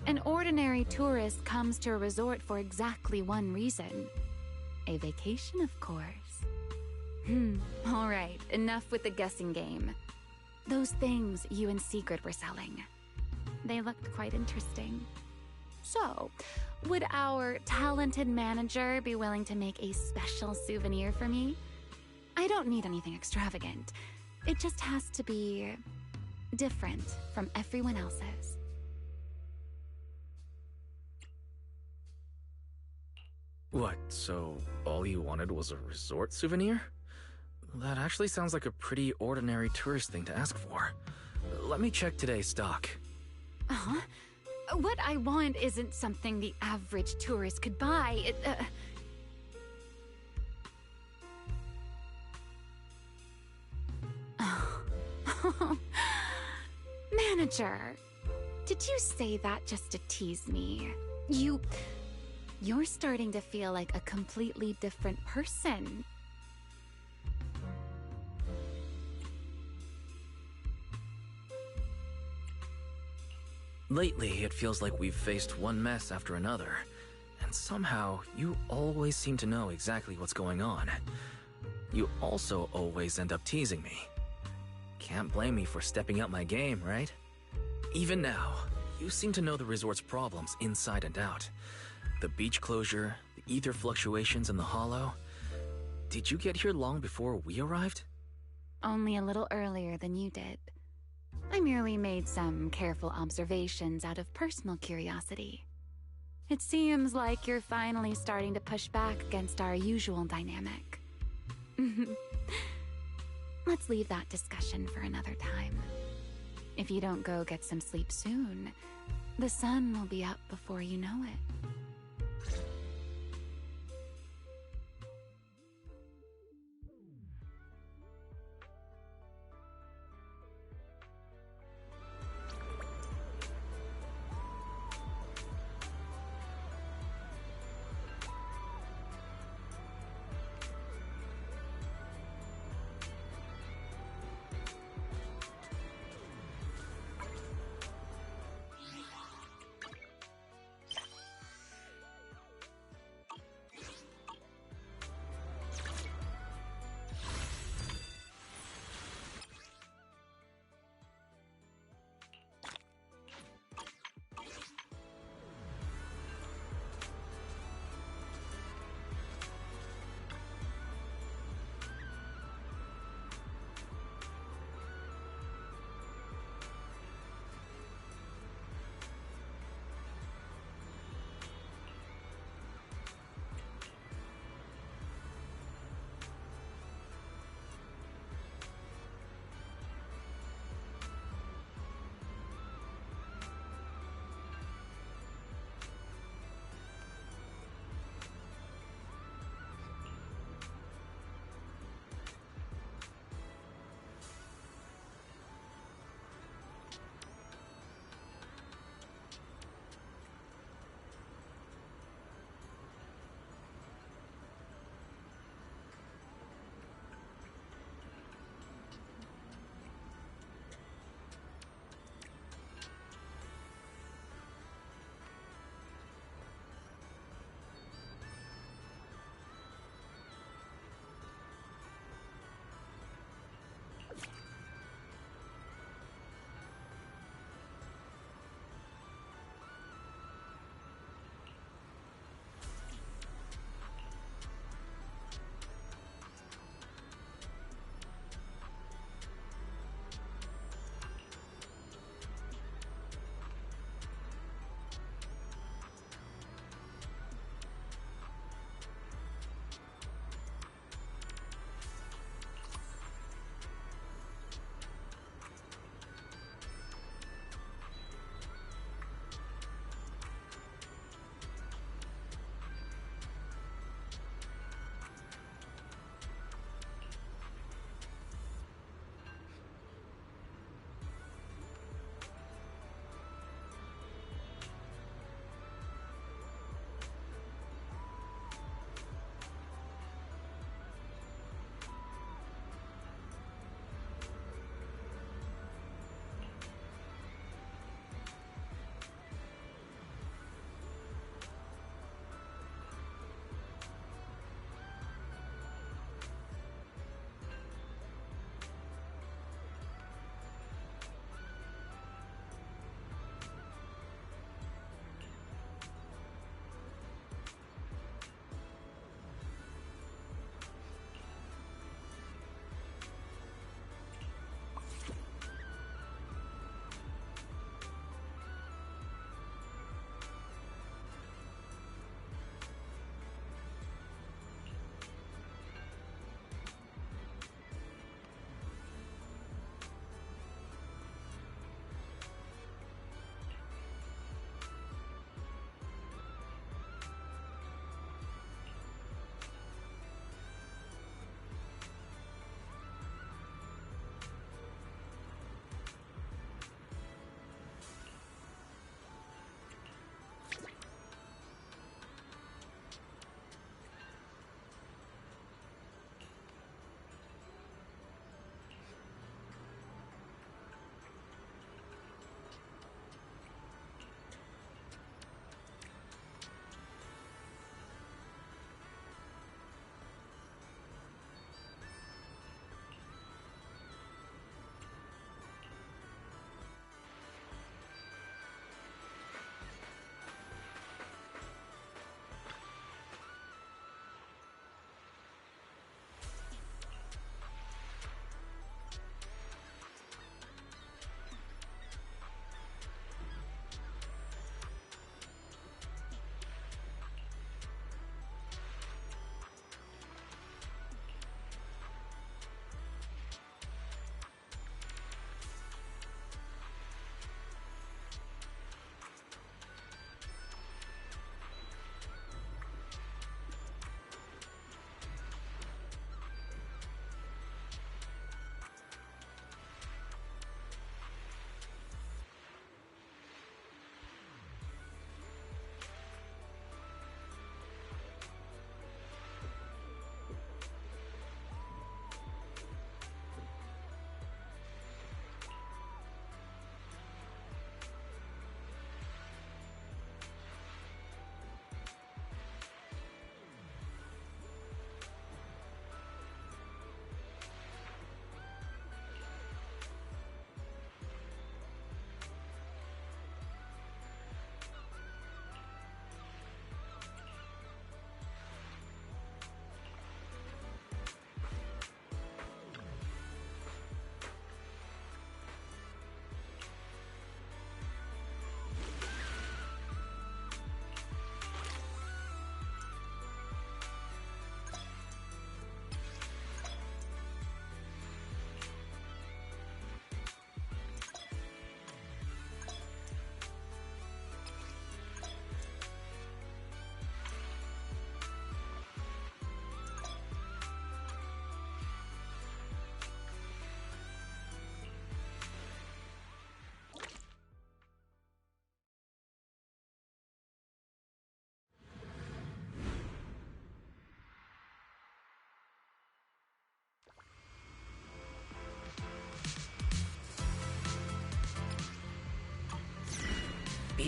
An ordinary tourist comes to a resort for exactly one reason. A vacation, of course. All right, enough with the guessing game. Those things you and Secret were selling. They looked quite interesting. So, would our talented manager be willing to make a special souvenir for me? I don't need anything extravagant. It just has to be different from everyone else's. What, so all you wanted was a resort souvenir? That actually sounds like a pretty ordinary tourist thing to ask for. Let me check today's stock. Uh-huh. What I want isn't something the average tourist could buy. Manager, did you say that just to tease me? You're starting to feel like a completely different person. Lately, it feels like we've faced one mess after another, and somehow you always seem to know exactly what's going on. You also always end up teasing me. Can't blame me for stepping up my game, right? Even now, you seem to know the resort's problems inside and out. The beach closure, the ether fluctuations in the hollow. Did you get here long before we arrived? Only a little earlier than you did. I merely made some careful observations out of personal curiosity. It seems like you're finally starting to push back against our usual dynamic. Let's leave that discussion for another time. If you don't go get some sleep soon, the sun will be up before you know it.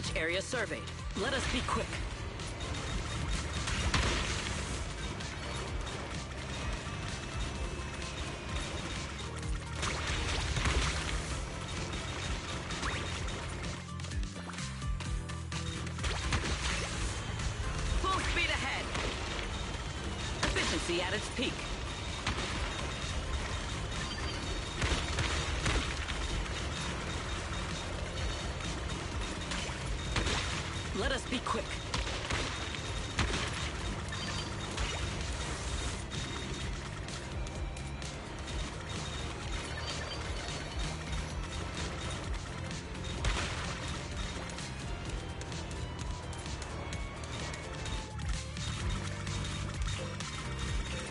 Beach area surveyed. Let us be quick. Full speed ahead. Efficiency at its peak. Let us be quick.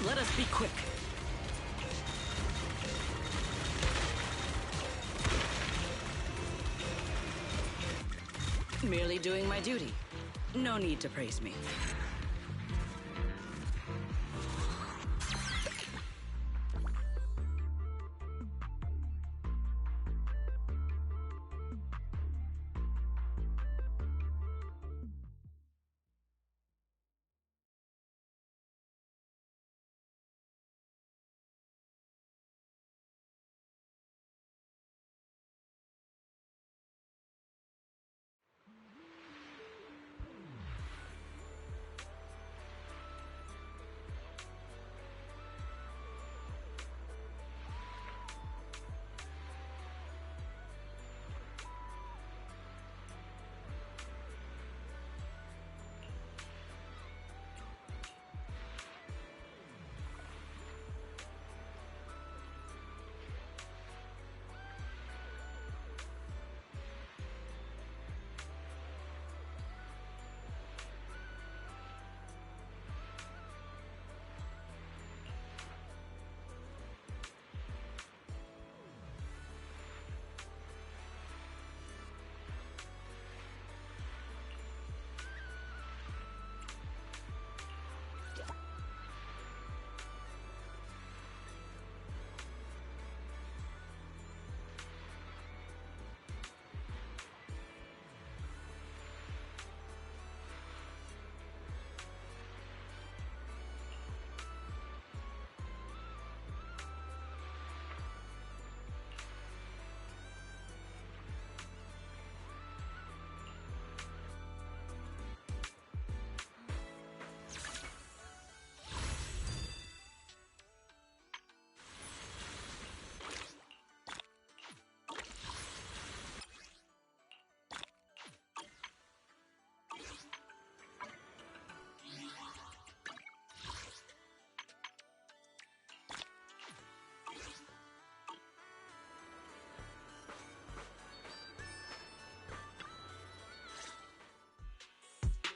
Let us be quick. Merely doing my duty. No need to praise me.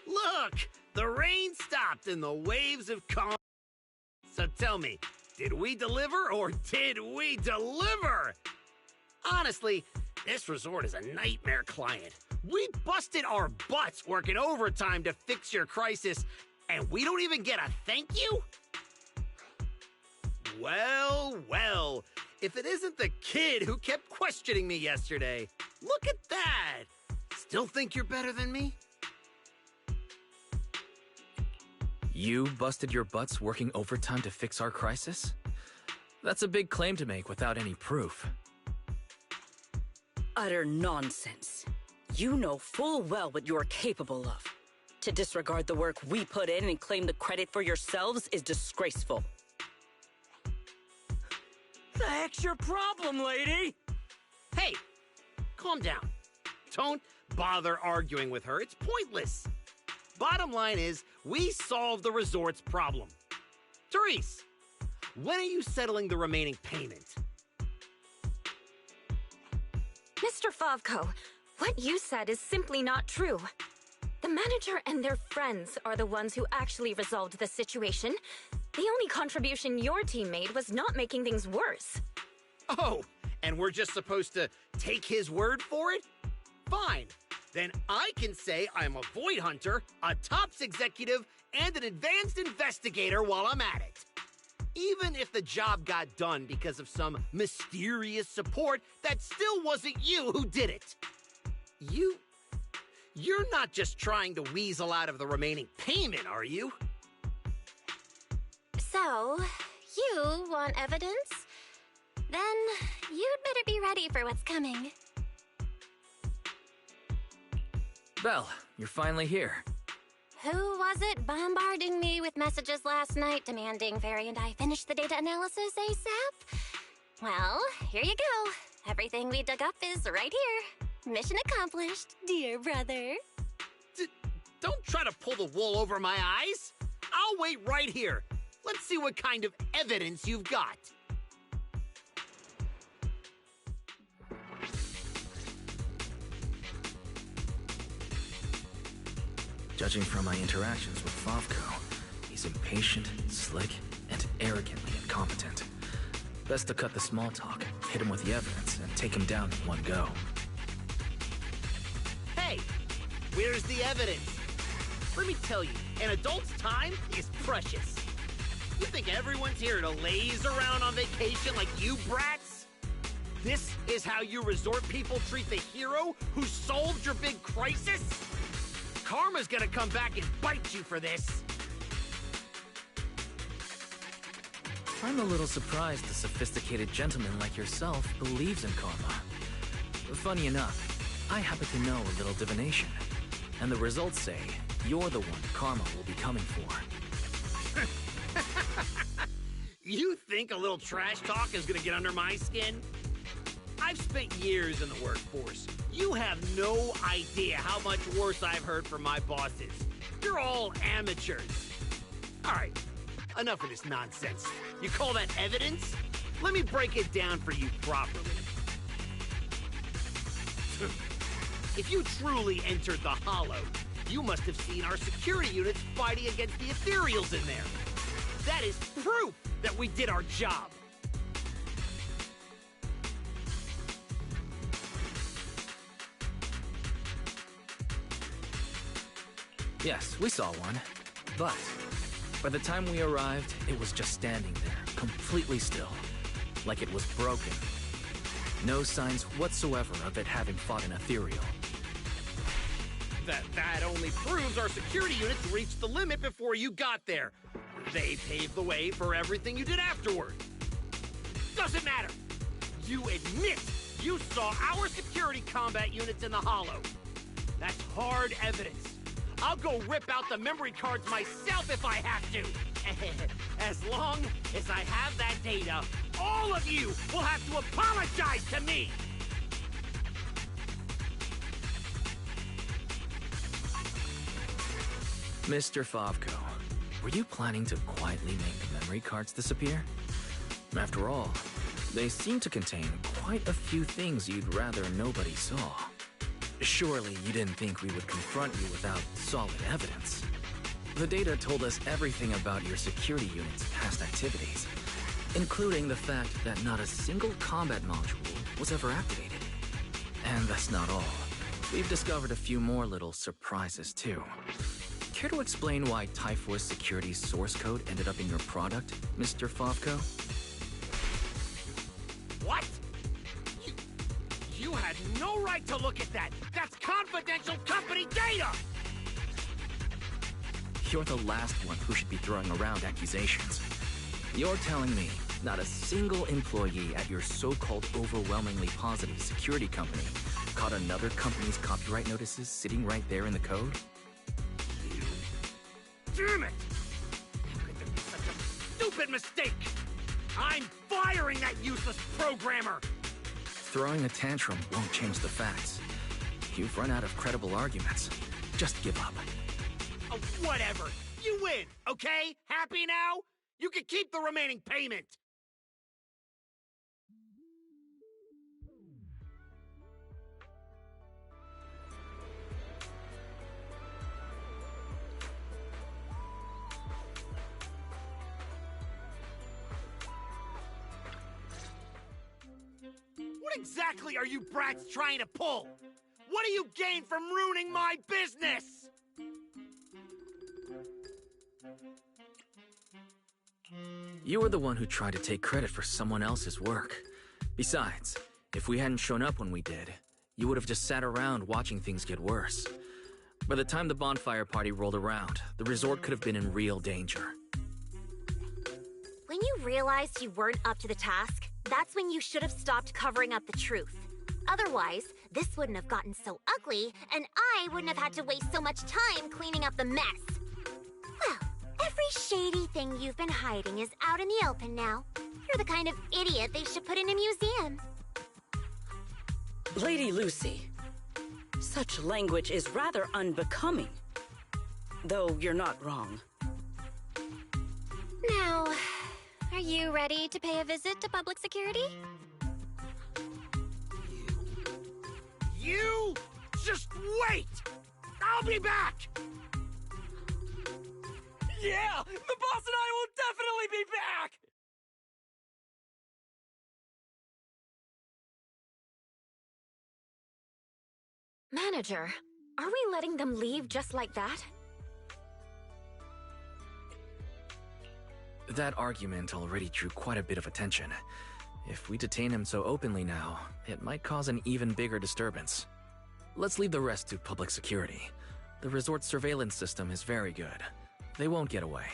Look! The rain stopped and the waves have calmed. So tell me, did we deliver or did we deliver? Honestly, this resort is a nightmare client. We busted our butts working overtime to fix your crisis, and we don't even get a thank you? Well, well, if it isn't the kid who kept questioning me yesterday. Look at that! Still think you're better than me? You busted your butts working overtime to fix our crisis? That's a big claim to make without any proof. Utter nonsense. You know full well what you're capable of. To disregard the work we put in and claim the credit for yourselves is disgraceful. The heck's your problem, lady? Hey, calm down. Don't bother arguing with her. It's pointless. Bottom line is, we solved the resort's problem. Therese, when are you settling the remaining payment? Mr. Favko, what you said is simply not true. The manager and their friends are the ones who actually resolved the situation. The only contribution your team made was not making things worse. Oh, and we're just supposed to take his word for it? Fine. Then I can say I'm a void hunter, a TOPS executive, and an advanced investigator while I'm at it. Even if the job got done because of some mysterious support, that still wasn't you who did it. You're not just trying to weasel out of the remaining payment, are you? So, you want evidence? Then you'd better be ready for what's coming. Belle, you're finally here. Who was it bombarding me with messages last night demanding Fairy and I finish the data analysis ASAP? Well, here you go. Everything we dug up is right here. Mission accomplished, dear brother. Don't try to pull the wool over my eyes. I'll wait right here. Let's see what kind of evidence you've got. Judging from my interactions with Favko, he's impatient, slick, and arrogantly incompetent. Best to cut the small talk, hit him with the evidence, and take him down in one go. Hey, where's the evidence? Let me tell you, an adult's time is precious. You think everyone's here to laze around on vacation like you brats? This is how you resort people treat the hero who solved your big crisis? Karma's gonna come back and bite you for this. I'm a little surprised a sophisticated gentleman like yourself believes in karma. Funny enough, I happen to know a little divination, and the results say you're the one karma will be coming for. You think a little trash talk is gonna get under my skin? I've spent years in the workforce. You have no idea how much worse I've heard from my bosses. You're all amateurs. All right, enough of this nonsense. You call that evidence? Let me break it down for you properly. If you truly entered the Hollow, you must have seen our security units fighting against the ethereals in there. That is proof that we did our job. Yes, we saw one. But by the time we arrived, it was just standing there, completely still, like it was broken. No signs whatsoever of it having fought an ethereal. That only proves our security units reached the limit before you got there. They paved the way for everything you did afterward. Doesn't matter. You admit you saw our security combat units in the Hollow. That's hard evidence. I'll go rip out the memory cards myself if I have to. As long as I have that data, all of you will have to apologize to me. Mr. Favko, were you planning to quietly make the memory cards disappear? After all, they seem to contain quite a few things you'd rather nobody saw. Surely you didn't think we would confront you without solid evidence. The data told us everything about your security unit's past activities, including the fact that not a single combat module was ever activated. And that's not all. We've discovered a few more little surprises too. Care to explain why Typhus Security's source code ended up in your product, Mr. Favko? What? You had no right to look at that! That's confidential company data! You're the last one who should be throwing around accusations. You're telling me not a single employee at your so-called overwhelmingly positive security company caught another company's copyright notices sitting right there in the code? Damn it! How could there be such a stupid mistake? I'm firing that useless programmer! Throwing a tantrum won't change the facts. You've run out of credible arguments. Just give up. Oh, whatever. You win, okay? Happy now? You can keep the remaining payment. What exactly are you brats trying to pull? What do you gain from ruining my business? You were the one who tried to take credit for someone else's work. Besides, if we hadn't shown up when we did, you would have just sat around watching things get worse. By the time the bonfire party rolled around, the resort could have been in real danger. When you realized you weren't up to the task, that's when you should have stopped covering up the truth. Otherwise, this wouldn't have gotten so ugly, and I wouldn't have had to waste so much time cleaning up the mess. Well, every shady thing you've been hiding is out in the open now. You're the kind of idiot they should put in a museum. Lady Lucy, such language is rather unbecoming. Though you're not wrong. Now, are you ready to pay a visit to public security? You just wait! I'll be back! Yeah! The boss and I will definitely be back! Manager, are we letting them leave just like that? That argument already drew quite a bit of attention. If we detain him so openly now, it might cause an even bigger disturbance. Let's leave the rest to public security. The resort's surveillance system is very good. They won't get away.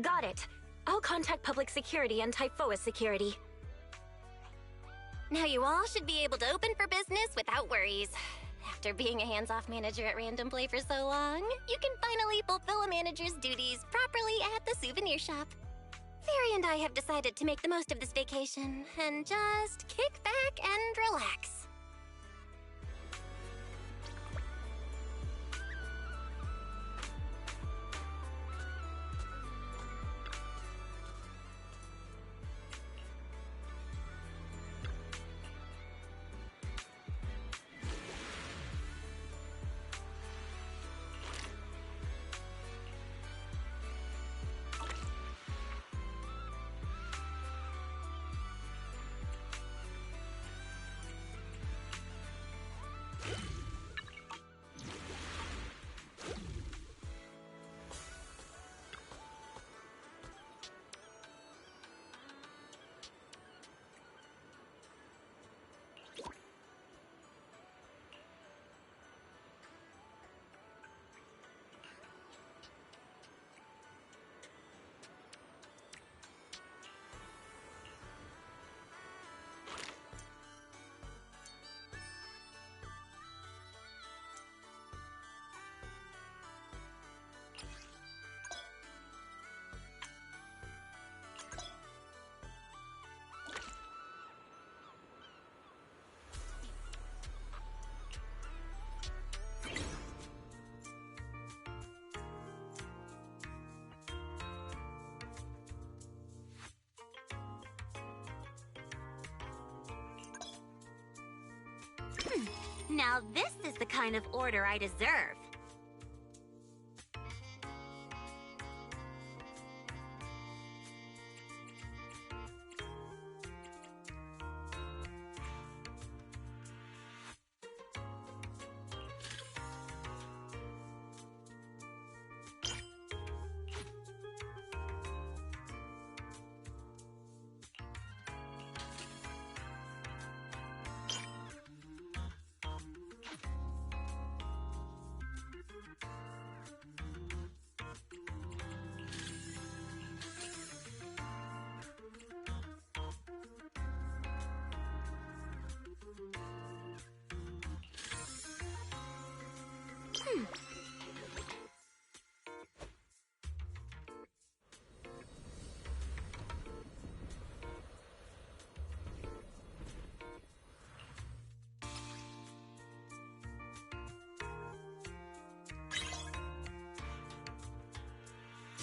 Got it. I'll contact public security and Typhoa security. Now you all should be able to open for business without worries. After being a hands-off manager at Random Play for so long, you can finally fulfill a manager's duties properly at the souvenir shop. Fairy and I have decided to make the most of this vacation and just kick back and relax. Now this is the kind of order I deserve.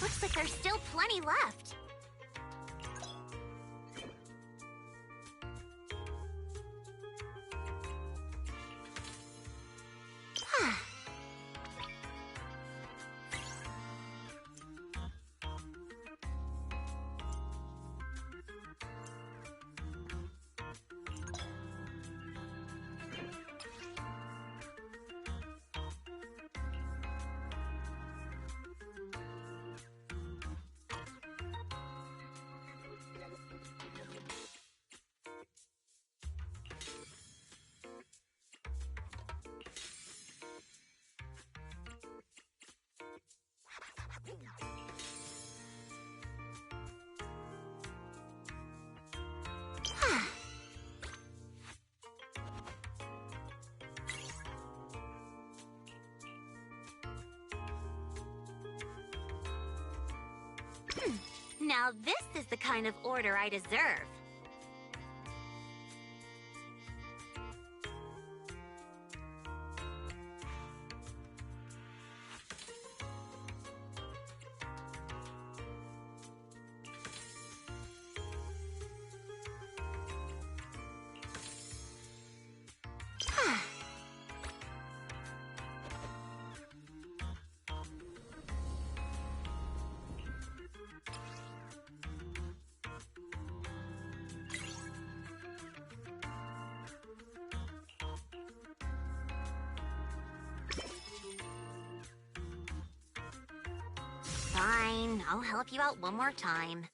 Looks like there's still plenty left. Now this is the kind of order I deserve. Fine, I'll help you out one more time.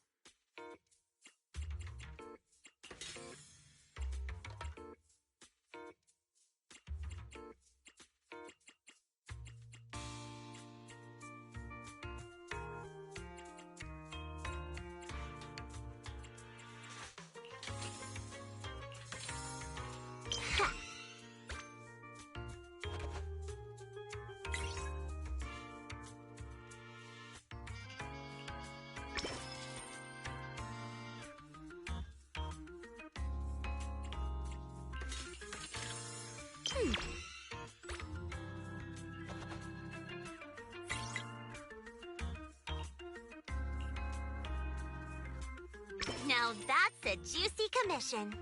Now that's a juicy commission.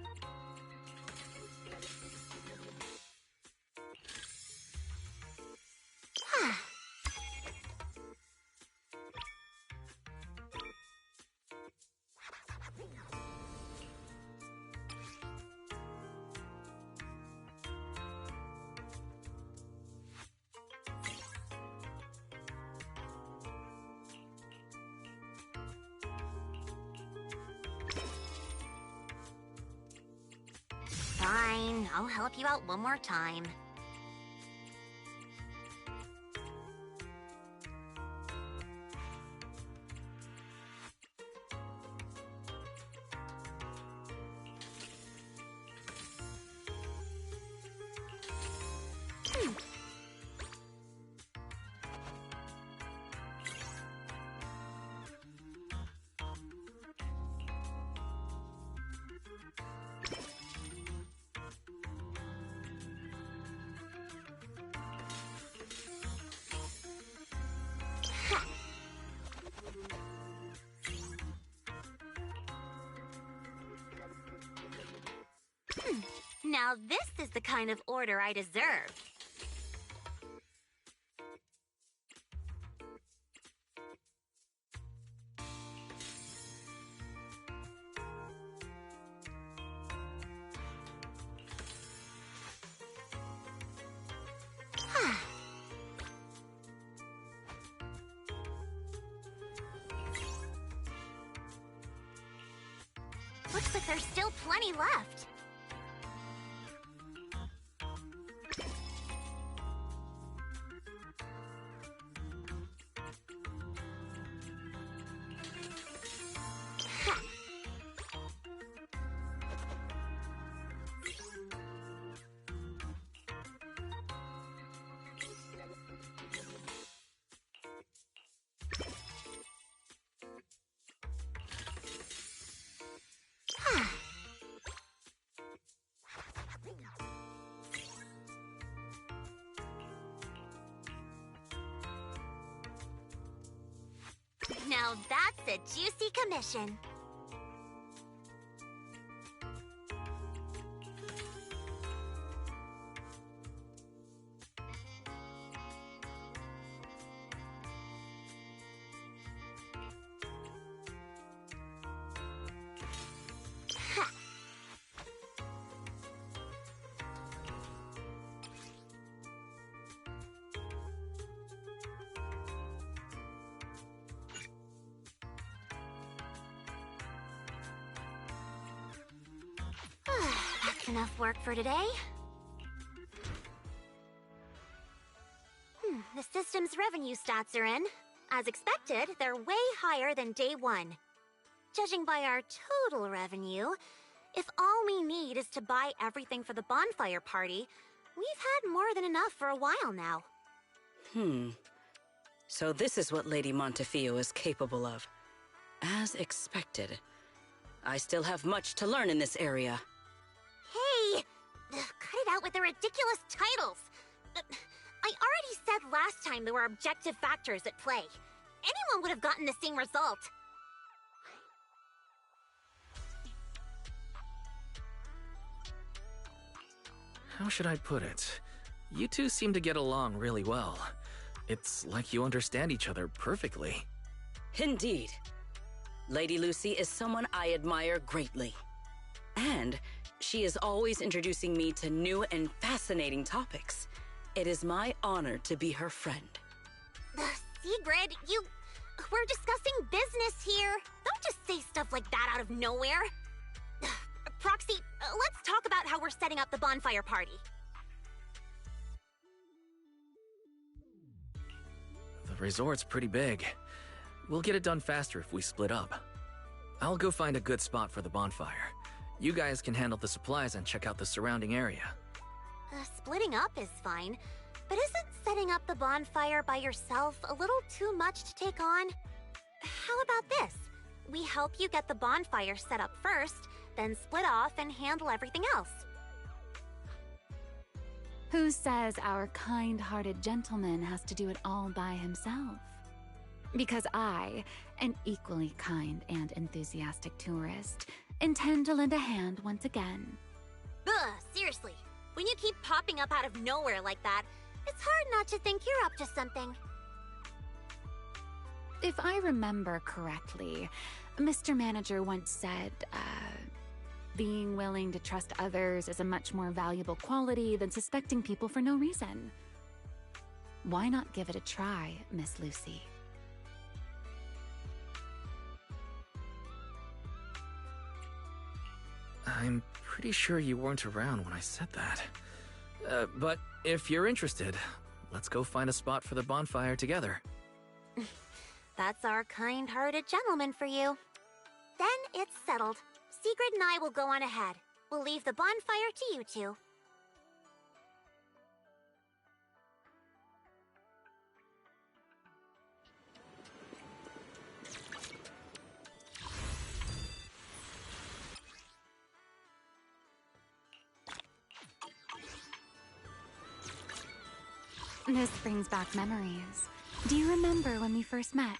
Fine, I'll help you out one more time. Now this is the kind of order I deserve. Looks like there's still plenty left. Now that's a juicy commission. That's enough work for today. The system's revenue stats are in. As expected, they're way higher than day one. Judging by our total revenue, if all we need is to buy everything for the bonfire party, we've had more than enough for a while now. So this is what Lady Montefiore is capable of. As expected. I still have much to learn in this area. Hey! Cut it out with the ridiculous titles! I already said last time there were objective factors at play. Anyone would have gotten the same result. How should I put it? You two seem to get along really well. It's like you understand each other perfectly. Indeed. Lady Lucy is someone I admire greatly. And she is always introducing me to new and fascinating topics. It is my honor to be her friend. Sigrid, we're discussing business here. Don't just say stuff like that out of nowhere. Proxy, let's talk about how we're setting up the bonfire party. The resort's pretty big. We'll get it done faster if we split up. I'll go find a good spot for the bonfire. You guys can handle the supplies and check out the surrounding area. Splitting up is fine, but isn't setting up the bonfire by yourself a little too much to take on? How about this? We help you get the bonfire set up first, then split off and handle everything else. Who says our kind-hearted gentleman has to do it all by himself? Because I, an equally kind and enthusiastic tourist, intend to lend a hand once again. Ugh, seriously. When you keep popping up out of nowhere like that, it's hard not to think you're up to something. If I remember correctly, Mr. Manager once said, being willing to trust others is a much more valuable quality than suspecting people for no reason. Why not give it a try, Miss Lucy? I'm pretty sure you weren't around when I said that. But if you're interested, let's go find a spot for the bonfire together. That's our kind-hearted gentleman for you. Then it's settled. Sigrid and I will go on ahead. We'll leave the bonfire to you two. This brings back memories. Do you remember when we first met?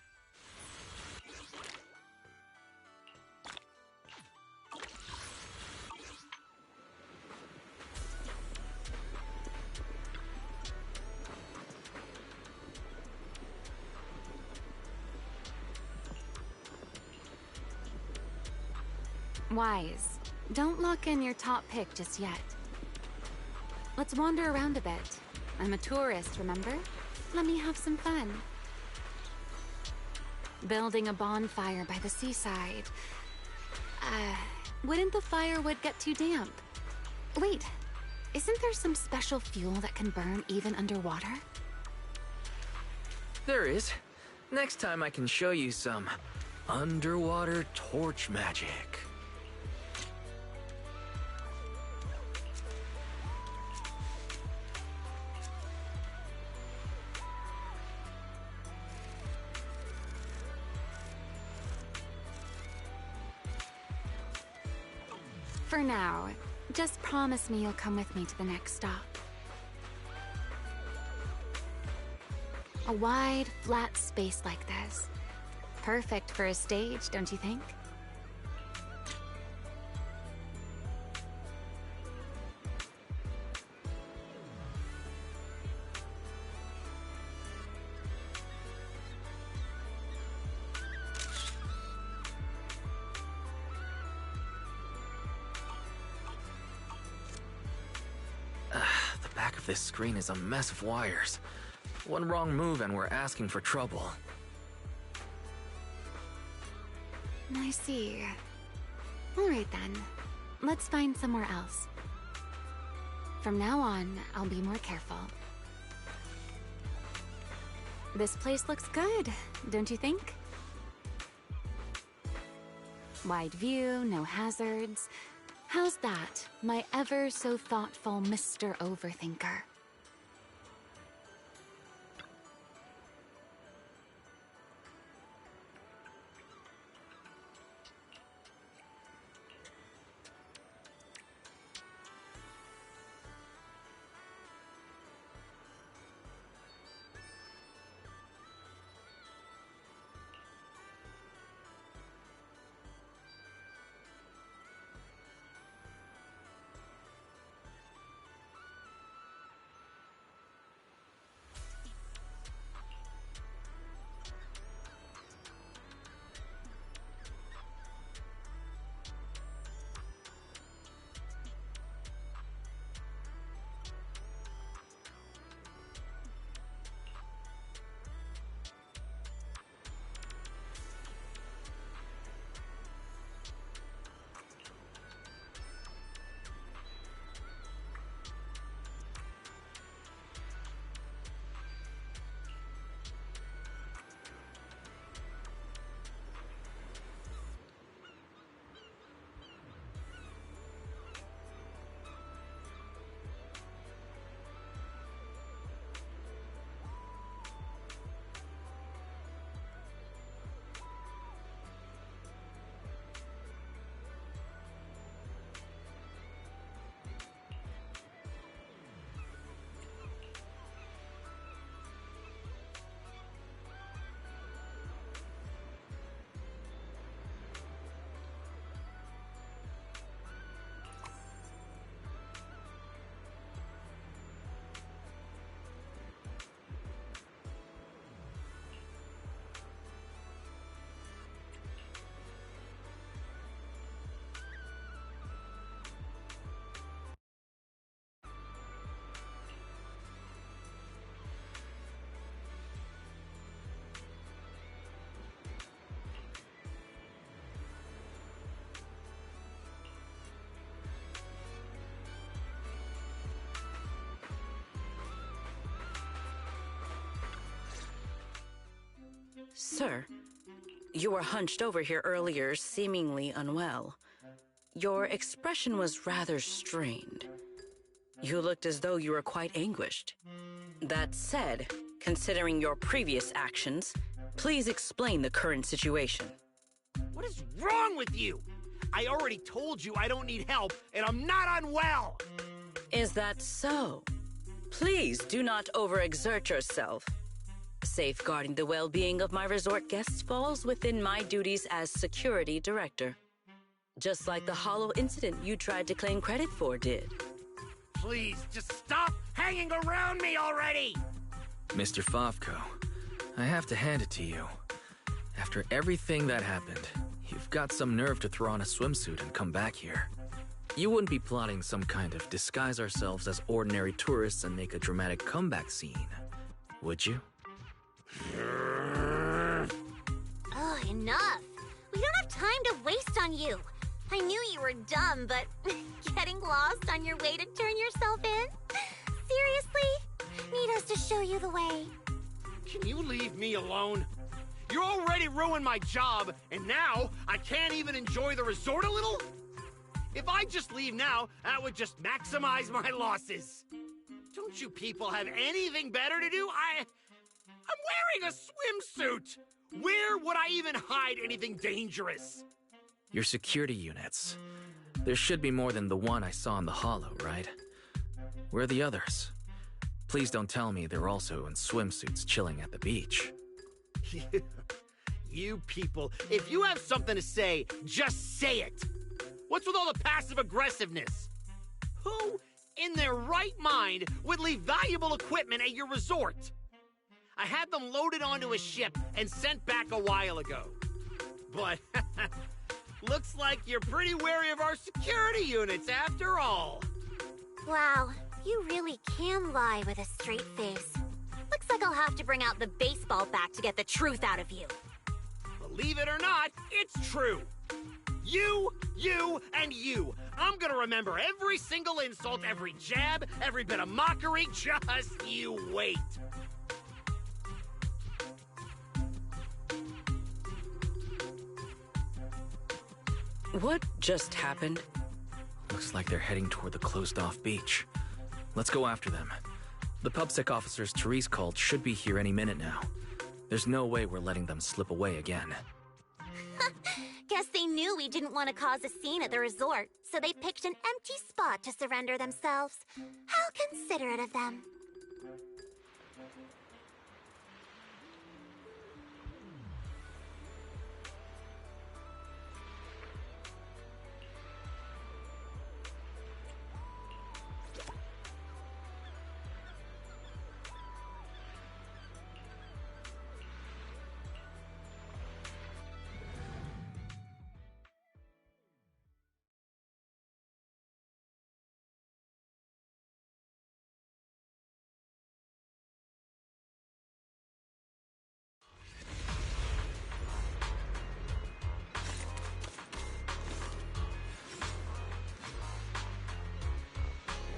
Wise, don't lock in your top pick just yet. Let's wander around a bit. I'm a tourist, remember? Let me have some fun. Building a bonfire by the seaside. Wouldn't the firewood get too damp? Wait, isn't there some special fuel that can burn even underwater? There is. Next time I can show you some underwater torch magic. For now, just promise me you'll come with me to the next stop. A wide, flat space like this. Perfect for a stage, don't you think? This screen is a mess of wires. One wrong move and we're asking for trouble. I see. Alright then. Let's find somewhere else. From now on, I'll be more careful. This place looks good, don't you think? Wide view, no hazards. How's that, my ever so thoughtful Mr. Overthinker? Sir, you were hunched over here earlier, seemingly unwell. Your expression was rather strained. You looked as though you were quite anguished. That said, considering your previous actions, please explain the current situation. What is wrong with you? I already told you I don't need help, and I'm not unwell! Is that so? Please do not overexert yourself. Safeguarding the well-being of my resort guests falls within my duties as security director. Just like the hollow incident you tried to claim credit for did. Please, just stop hanging around me already! Mr. Favko, I have to hand it to you. After everything that happened, you've got some nerve to throw on a swimsuit and come back here. You wouldn't be plotting some kind of disguise ourselves as ordinary tourists and make a dramatic comeback scene, would you? Oh, enough. We don't have time to waste on you. I knew you were dumb, but getting lost on your way to turn yourself in? Seriously? Need us to show you the way? Can you leave me alone? You already ruined my job, and now I can't even enjoy the resort a little? If I just leave now, that would just maximize my losses. Don't you people have anything better to do? I'm wearing a swimsuit! Where would I even hide anything dangerous? Your security units. There should be more than the one I saw in the hollow, right? Where are the others? Please don't tell me they're also in swimsuits chilling at the beach. You people, if you have something to say, just say it. What's with all the passive aggressiveness? Who in their right mind would leave valuable equipment at your resort? I had them loaded onto a ship and sent back a while ago. But looks like you're pretty wary of our security units after all. Wow, you really can lie with a straight face. Looks like I'll have to bring out the baseball bat to get the truth out of you. Believe it or not, it's true. You, and you. I'm gonna remember every single insult, every jab, every bit of mockery. Just you wait. What just happened? Looks like they're heading toward the closed-off beach. Let's go after them. The PubSec officers Therese called should be here any minute now. There's no way we're letting them slip away again. Guess they knew we didn't want to cause a scene at the resort, so they picked an empty spot to surrender themselves. How considerate of them.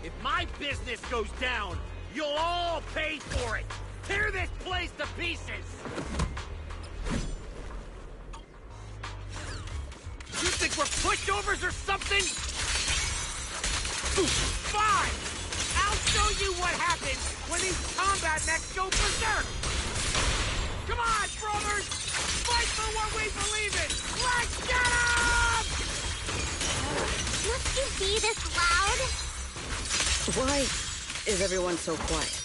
If my business goes down, you'll all pay for it! Tear this place to pieces! You think we're pushovers or something? Fine! I'll show you what happens when these combat mechs go berserk! Come on, brothers! Fight for what we believe in! Let's get 'em! Must you be this loud? Why is everyone so quiet?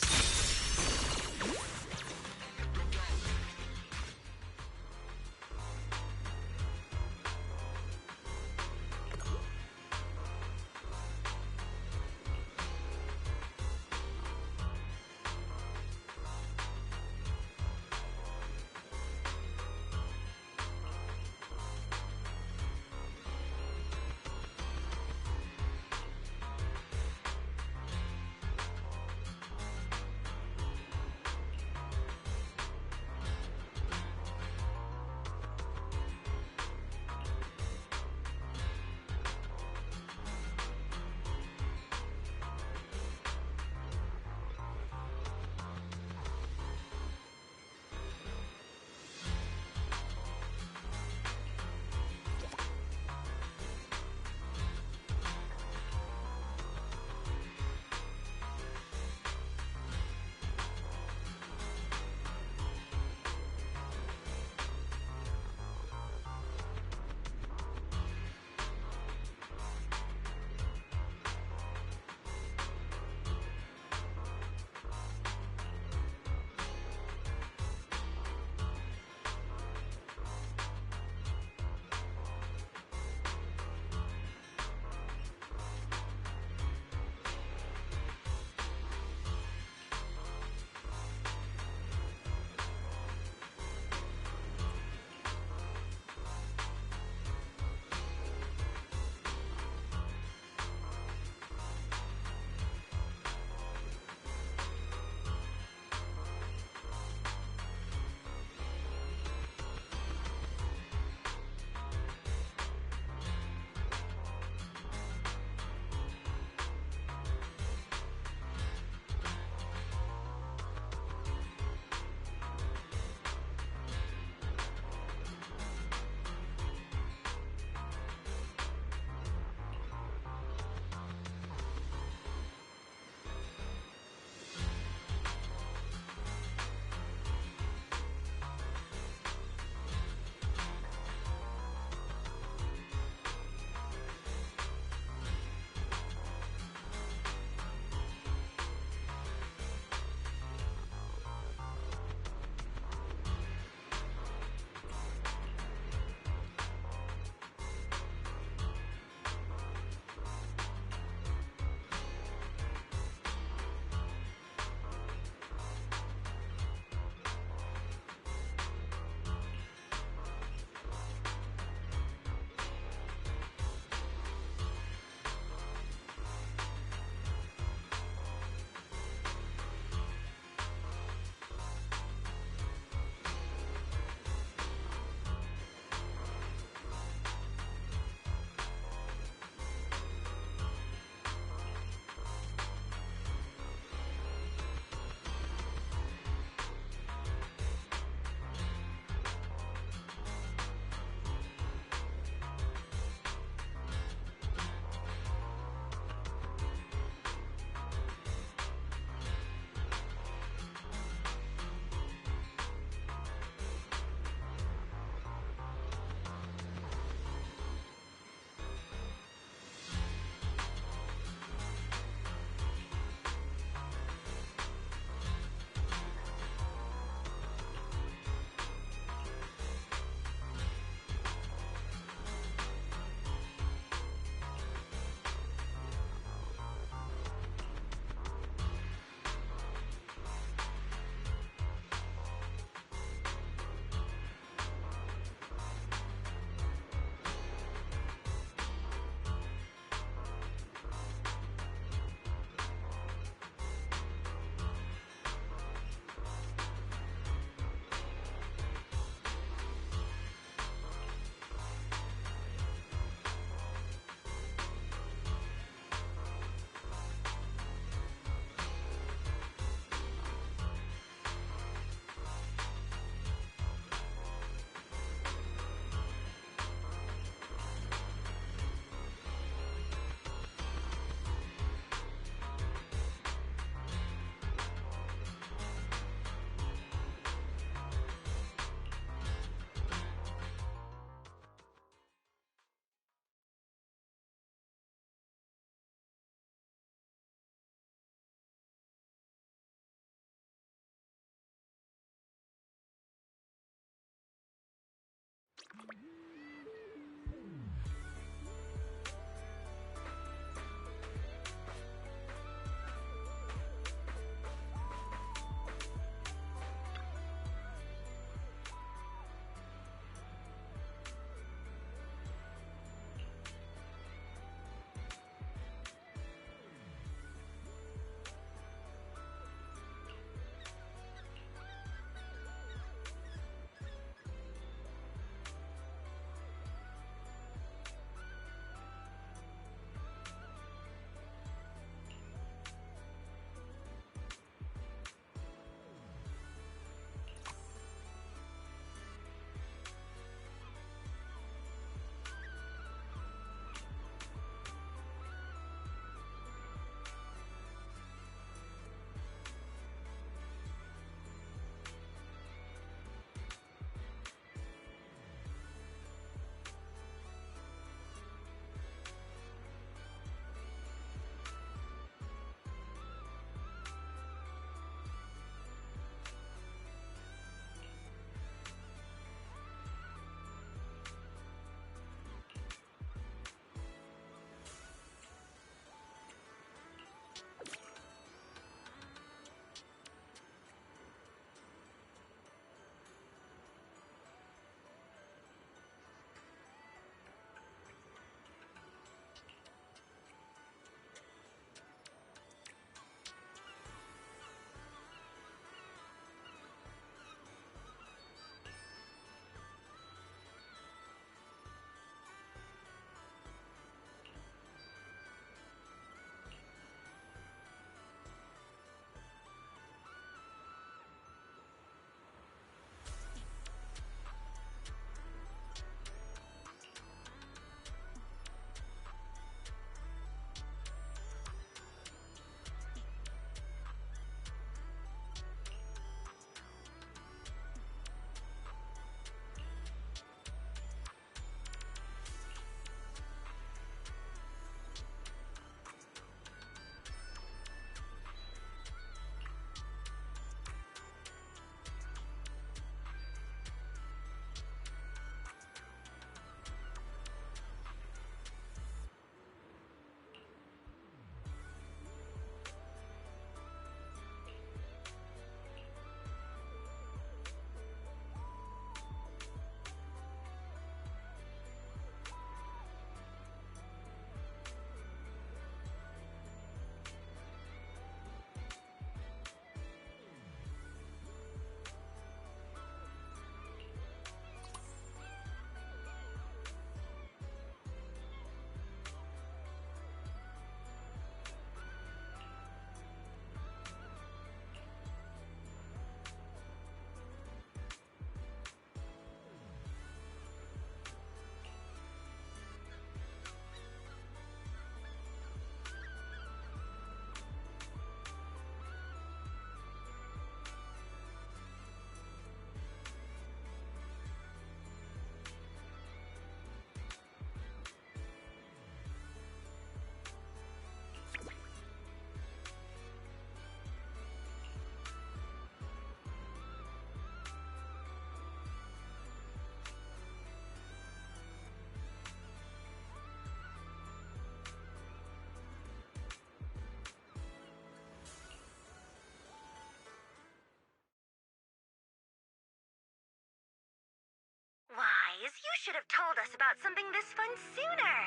Wise, you should have told us about something this fun sooner.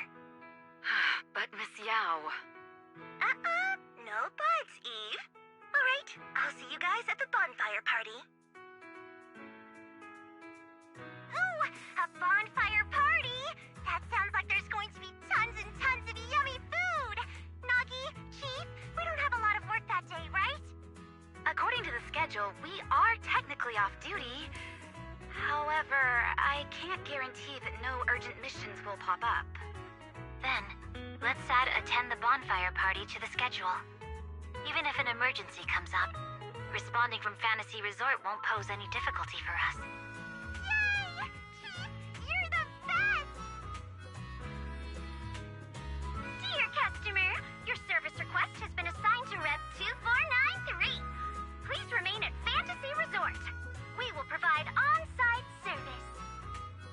But Miss Yao... No buts, Eve. All right, I'll see you guys at the bonfire party. Ooh, a bonfire party! That sounds like there's going to be tons and tons of yummy food! Nagi, Chief, we don't have a lot of work that day, right? According to the schedule, we are technically off duty. However, I can't guarantee that no urgent missions will pop up. Then, let's add attend the bonfire party to the schedule. Even if an emergency comes up, responding from Fantasy Resort won't pose any difficulty for us. Yay! Chief, you're the best! Dear customer, your service request has been assigned to Rep 2493. Please remain at Fantasy Resort. We will provide on-site service.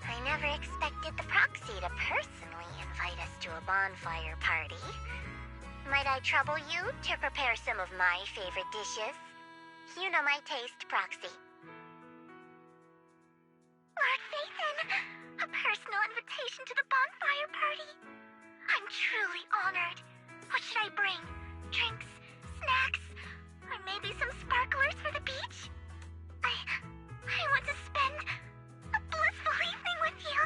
I never bonfire party. Might I trouble you to prepare some of my favorite dishes? You know my taste, Proxy. Lord Phaethon, a personal invitation to the bonfire party. I'm truly honored. What should I bring? Drinks, snacks, or maybe some sparklers for the beach? I want to spend a blissful evening with you.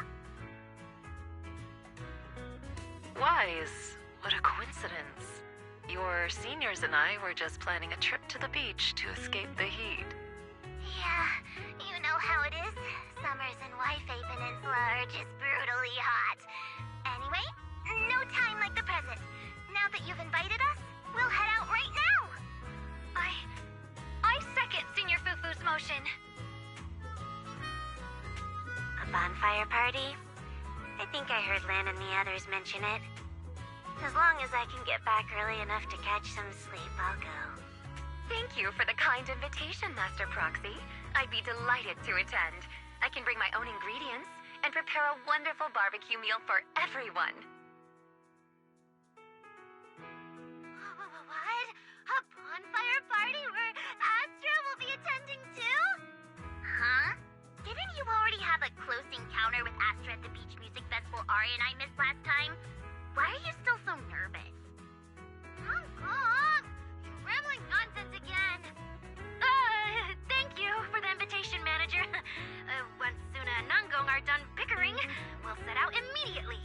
Wise, what a coincidence. Your seniors and I were just planning a trip to the beach to escape the heat. Yeah, you know how it is. Summers in Whitefay Peninsula are just brutally hot. Anyway, no time like the present. Now that you've invited us, we'll head out right now. I second Senior Fufu's motion. A bonfire party? I think I heard Lan and the others mention it. As long as I can get back early enough to catch some sleep, I'll go. Thank you for the kind invitation, Master Proxy. I'd be delighted to attend. I can bring my own ingredients and prepare a wonderful barbecue meal for everyone. What? A bonfire party where Astra will be attending too? Huh? Didn't you already have a close encounter with Astra at the Beach Music Festival Ari and I missed last time? Why are you still so nervous? Hong Kong! You're rambling nonsense again! Thank you for the invitation, Manager. Once Suna and Nangong are done bickering, we'll set out immediately.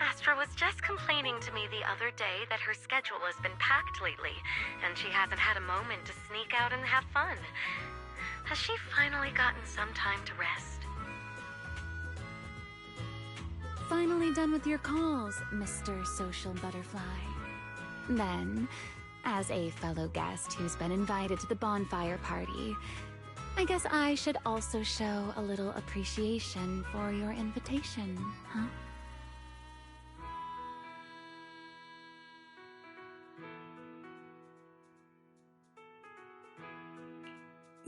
Astra was just complaining to me the other day that her schedule has been packed lately, and she hasn't had a moment to sneak out and have fun. Has she finally gotten some time to rest? Finally done with your calls, Mr. Social Butterfly. Then, as a fellow guest who's been invited to the bonfire party, I guess I should also show a little appreciation for your invitation, huh?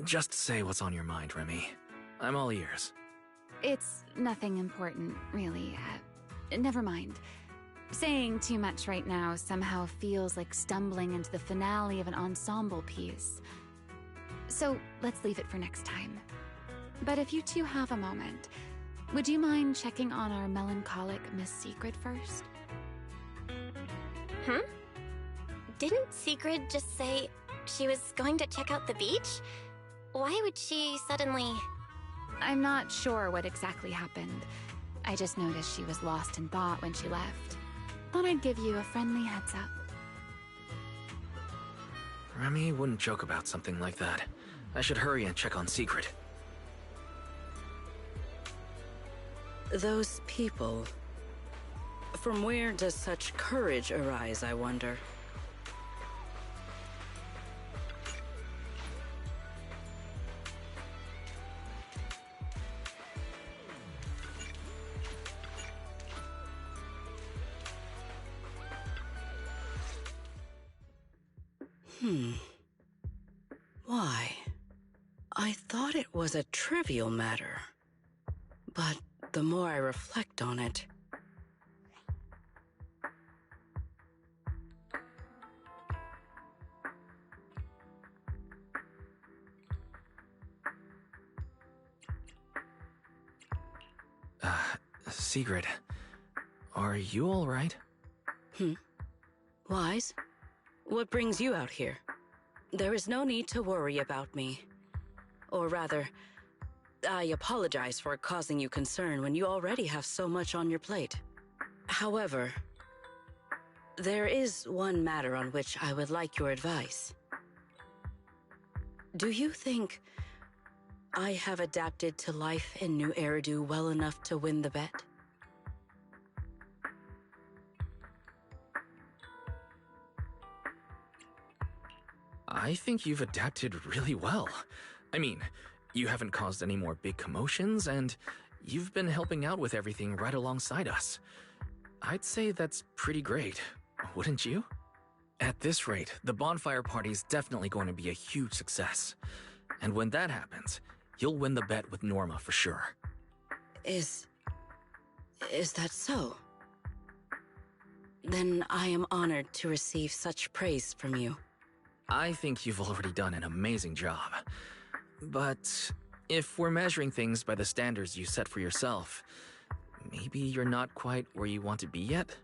Just say what's on your mind, Remy. I'm all ears. It's nothing important, really. Never mind. Saying too much right now somehow feels like stumbling into the finale of an ensemble piece. So let's leave it for next time. But if you two have a moment, would you mind checking on our melancholic Miss Secret first? Didn't Sigrid just say she was going to check out the beach? Why would she suddenly... I'm not sure what exactly happened. I just noticed she was lost in thought when she left. Thought I'd give you a friendly heads up. Remy wouldn't joke about something like that. I should hurry and check on Secret. Those people... From where does such courage arise, I wonder? Why? I thought it was a trivial matter. But the more I reflect on it... Sigrid, are you all right? Wise? What brings you out here? There is no need to worry about me. Or rather, I apologize for causing you concern when you already have so much on your plate. However, there is one matter on which I would like your advice. Do you think I have adapted to life in New Eridu well enough to win the bet? I think you've adapted really well. I mean, you haven't caused any more big commotions, and you've been helping out with everything right alongside us. I'd say that's pretty great, wouldn't you? At this rate, the bonfire party's definitely going to be a huge success. And when that happens, you'll win the bet with Norma for sure. Is Is that so? Then I am honored to receive such praise from you. I think you've already done an amazing job. But if we're measuring things by the standards you set for yourself, maybe you're not quite where you want to be yet?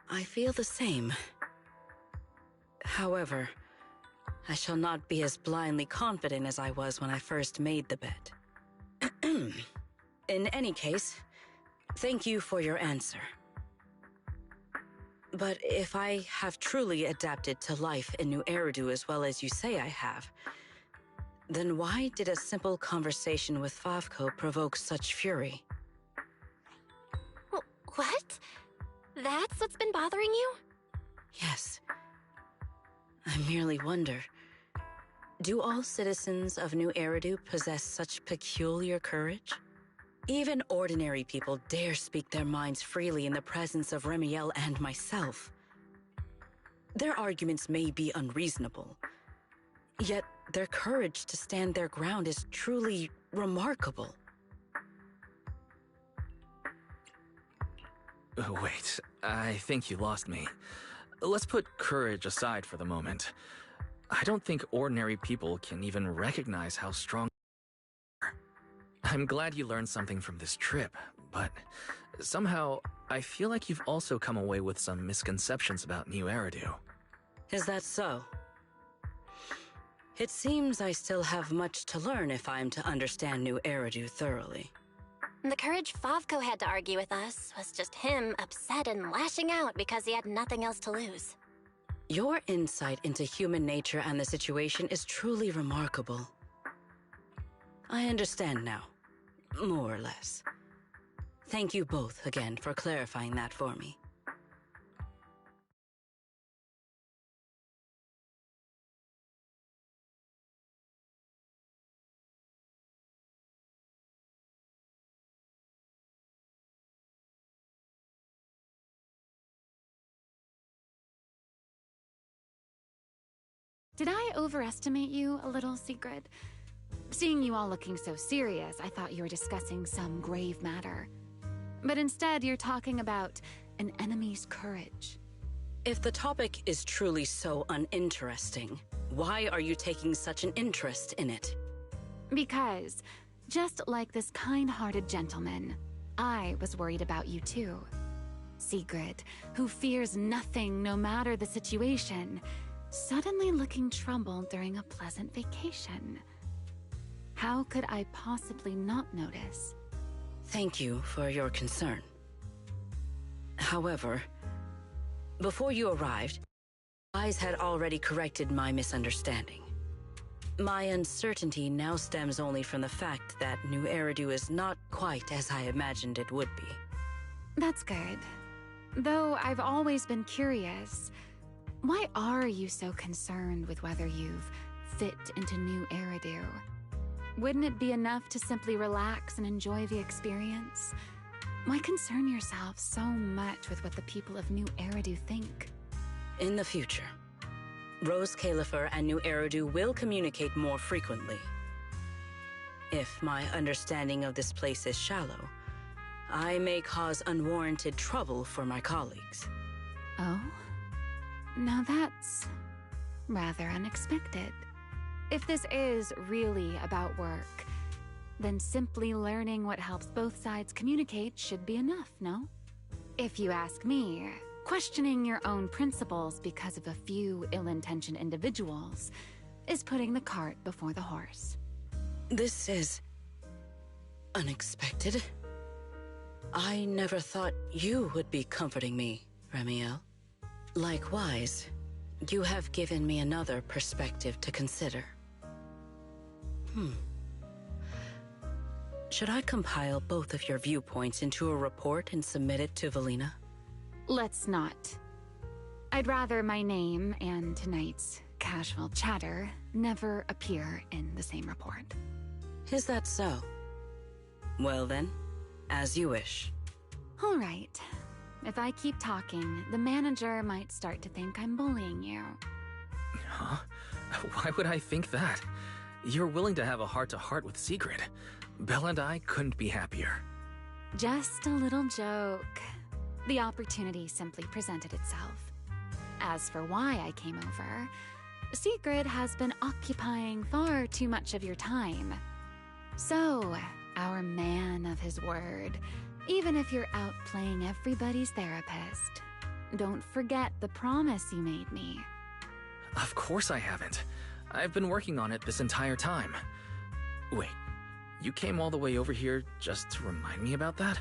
I feel the same. However, I shall not be as blindly confident as I was when I first made the bet. In any case, thank you for your answer. But if I have truly adapted to life in New Eridu as well as you say I have, then why did a simple conversation with Favko provoke such fury? What? That's what's been bothering you? Yes. I merely wonder, do all citizens of New Eridu possess such peculiar courage? Even ordinary people dare speak their minds freely in the presence of Remiel and myself. Their arguments may be unreasonable, yet their courage to stand their ground is truly remarkable. Wait, I think you lost me. Let's put courage aside for the moment. I don't think ordinary people can even recognize how strong you are. I'm glad you learned something from this trip, but somehow I feel like you've also come away with some misconceptions about New Eridu. Is that so? It seems I still have much to learn if I'm to understand New Eridu thoroughly. The courage Favko had to argue with us was just him upset and lashing out because he had nothing else to lose. Your insight into human nature and the situation is truly remarkable. I understand now, more or less. Thank you both again for clarifying that for me. Did I overestimate you a little, Sigrid? Seeing you all looking so serious, I thought you were discussing some grave matter. But instead, you're talking about an enemy's courage. If the topic is truly so uninteresting, why are you taking such an interest in it? Because, just like this kind-hearted gentleman, I was worried about you too. Sigrid, who fears nothing no matter the situation, suddenly looking troubled during a pleasant vacation. How could I possibly not notice? Thank you for your concern. However, before you arrived, eyes had already corrected my misunderstanding. My uncertainty now stems only from the fact that New Eridu is not quite as I imagined it would be. That's good. Though I've always been curious, why are you so concerned with whether you've fit into New Eridu? Wouldn't it be enough to simply relax and enjoy the experience? Why concern yourself so much with what the people of New Eridu think? In the future, Rose Califer and New Eridu will communicate more frequently. If my understanding of this place is shallow, I may cause unwarranted trouble for my colleagues. Oh? Now that's rather unexpected. If this is really about work, then simply learning what helps both sides communicate should be enough, no? If you ask me, questioning your own principles because of a few ill-intentioned individuals is putting the cart before the horse. This is unexpected. I never thought you would be comforting me, Remiel. Likewise, you have given me another perspective to consider. Should I compile both of your viewpoints into a report and submit it to Valina? Let's not. I'd rather my name and tonight's casual chatter never appear in the same report. Is that so? Well then, as you wish. All right. If I keep talking, the manager might start to think I'm bullying you. Huh? Why would I think that? You're willing to have a heart-to-heart with Sigrid. Belle and I couldn't be happier. Just a little joke. The opportunity simply presented itself. As for why I came over, Secret has been occupying far too much of your time. So, our man of his word, even if you're out playing everybody's therapist, don't forget the promise you made me. Of course I haven't. I've been working on it this entire time. Wait, you came all the way over here just to remind me about that?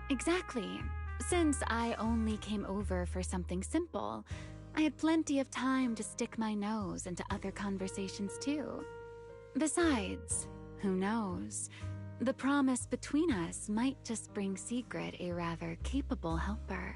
Exactly. Since I only came over for something simple, I had plenty of time to stick my nose into other conversations too. Besides, who knows? The promise between us might just bring Secret a rather capable helper.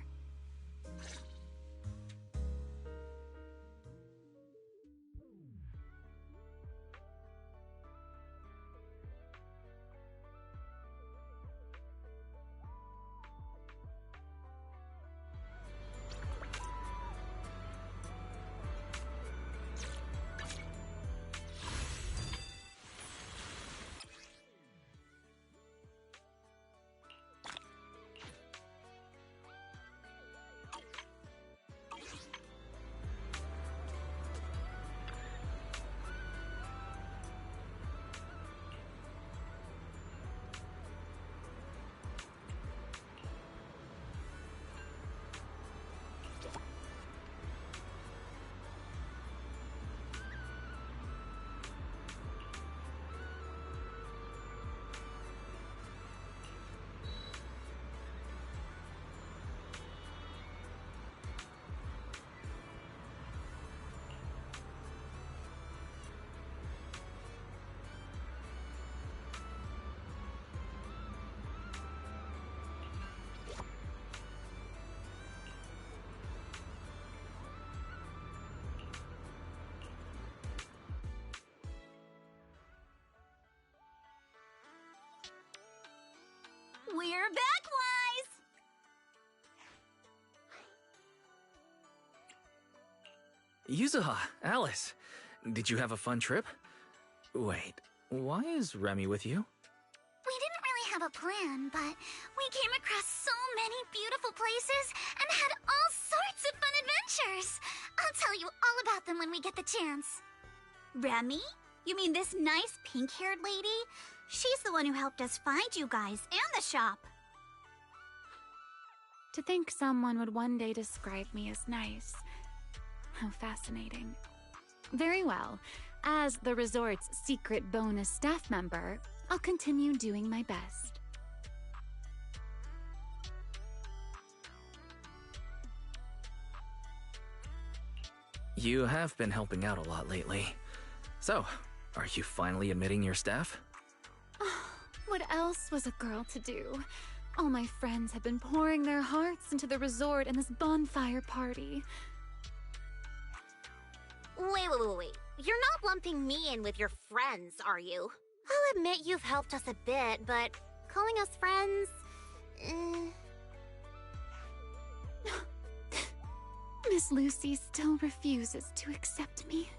We're back, Wise! Yuzuha, Alice, did you have a fun trip? Wait, why is Remy with you? We didn't really have a plan, but we came across so many beautiful places and had all sorts of fun adventures. I'll tell you all about them when we get the chance. Remy? You mean this nice pink-haired lady? She's the one who helped us find you guys and the shop. To think someone would one day describe me as nice. How fascinating. Very well. As the resort's secret bonus staff member, I'll continue doing my best. You have been helping out a lot lately. So, are you finally admitting your staff? What else was a girl to do? All my friends have been pouring their hearts into the resort and this bonfire party. Wait. You're not lumping me in with your friends, are you? I'll admit you've helped us a bit, but calling us friends... Miss Lucy still refuses to accept me.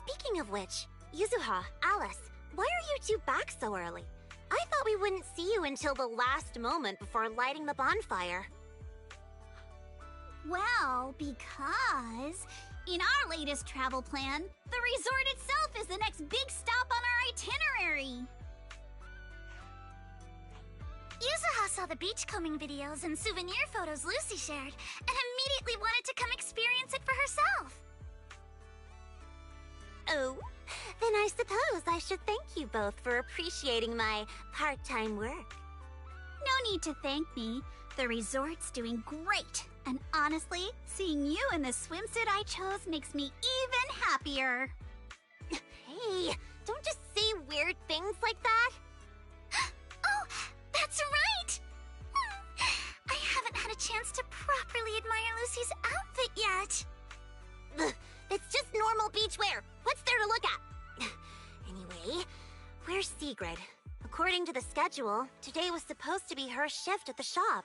Speaking of which, Yuzuha, Alice, why are you two back so early? I thought we wouldn't see you until the last moment before lighting the bonfire. Well, because in our latest travel plan, the resort itself is the next big stop on our itinerary. Yuzuha saw the beachcombing videos and souvenir photos Lucy shared and immediately wanted to come experience it for herself. Oh, then I suppose I should thank you both for appreciating my part-time work. No need to thank me. The resort's doing great. And honestly, seeing you in the swimsuit I chose makes me even happier. Hey, don't just say weird things like that. Oh, that's right! I haven't had a chance to properly admire Lucy's outfit yet. Ugh, it's just normal beachwear. What's there to look at? Anyway, where's Sigrid? According to the schedule, today was supposed to be her shift at the shop.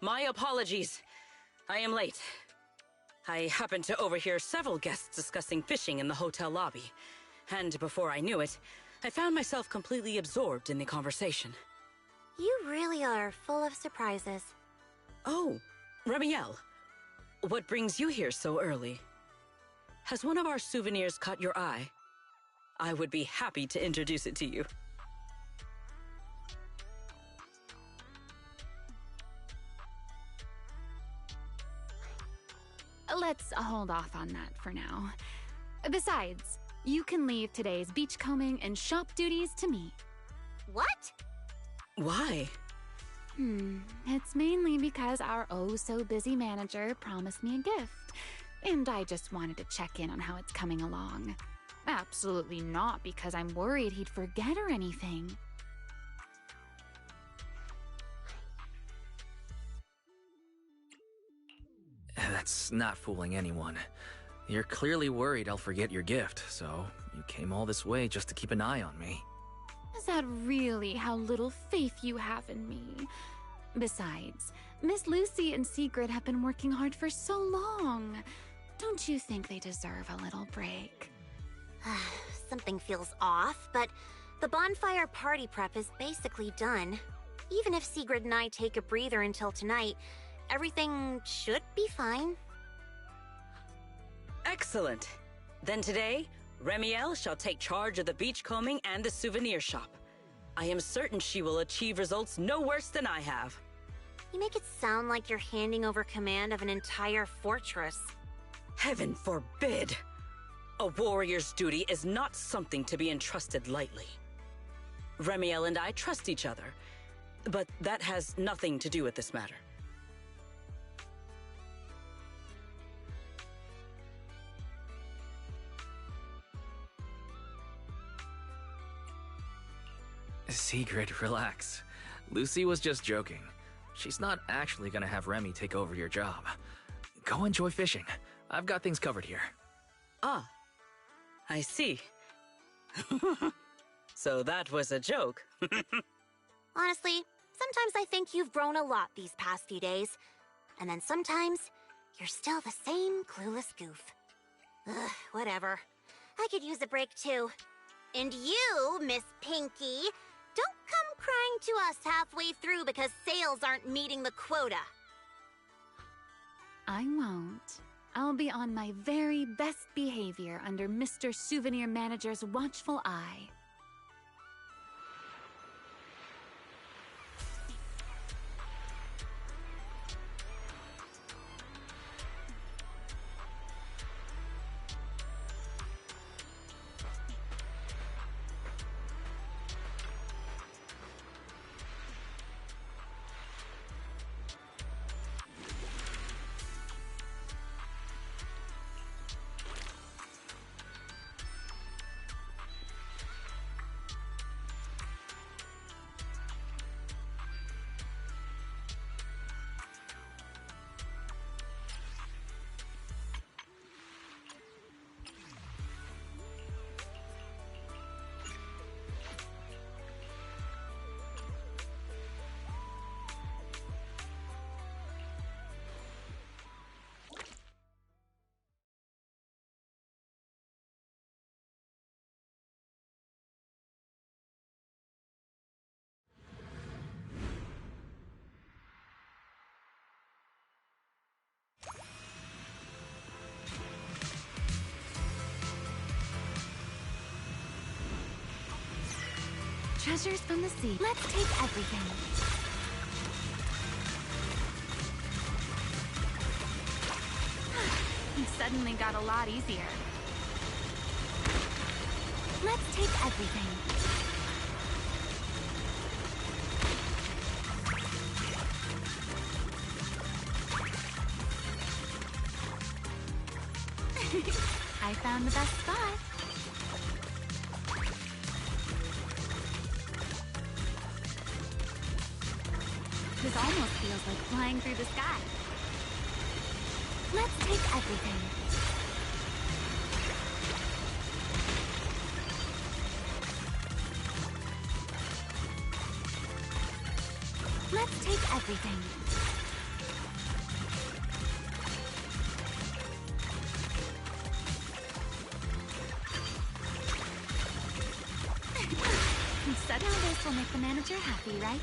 My apologies. I am late. I happened to overhear several guests discussing fishing in the hotel lobby. And before I knew it, I found myself completely absorbed in the conversation. You really are full of surprises. Oh, Remiel. What brings you here so early? Has one of our souvenirs caught your eye? I would be happy to introduce it to you. Let's hold off on that for now. Besides, you can leave today's beachcombing and shop duties to me. What? Why? It's mainly because our oh-so-busy manager promised me a gift, and I just wanted to check in on how it's coming along. Absolutely not because I'm worried he'd forget or anything. That's not fooling anyone. You're clearly worried I'll forget your gift, so you came all this way just to keep an eye on me. Is that really how little faith you have in me? Besides, Miss Lucy and Sigrid have been working hard for so long. Don't you think they deserve a little break? Something feels off, but the bonfire party prep is basically done. Even if Sigrid and I take a breather until tonight, everything should be fine. Excellent. Then today, Remiel shall take charge of the beachcombing and the souvenir shop. I am certain she will achieve results no worse than I have. You make it sound like you're handing over command of an entire fortress. Heaven forbid! A warrior's duty is not something to be entrusted lightly. Remiel and I trust each other, but that has nothing to do with this matter. Sigrid, relax. Lucy was just joking. She's not actually gonna have Remy take over your job. Go enjoy fishing. I've got things covered here. Ah, I see. So that was a joke. Honestly, sometimes I think you've grown a lot these past few days. And then sometimes, you're still the same clueless goof. Ugh, whatever. I could use a break too. And you, Miss Pinky, don't come crying to us halfway through because sales aren't meeting the quota. I won't. I'll be on my very best behavior under Mr. Souvenir Manager's watchful eye. Treasures from the sea. Let's take everything. It suddenly got a lot easier. Let's take everything. I found the best spot. This almost feels like flying through the sky. Let's take everything. Let's take everything. Now this will make the manager happy, right?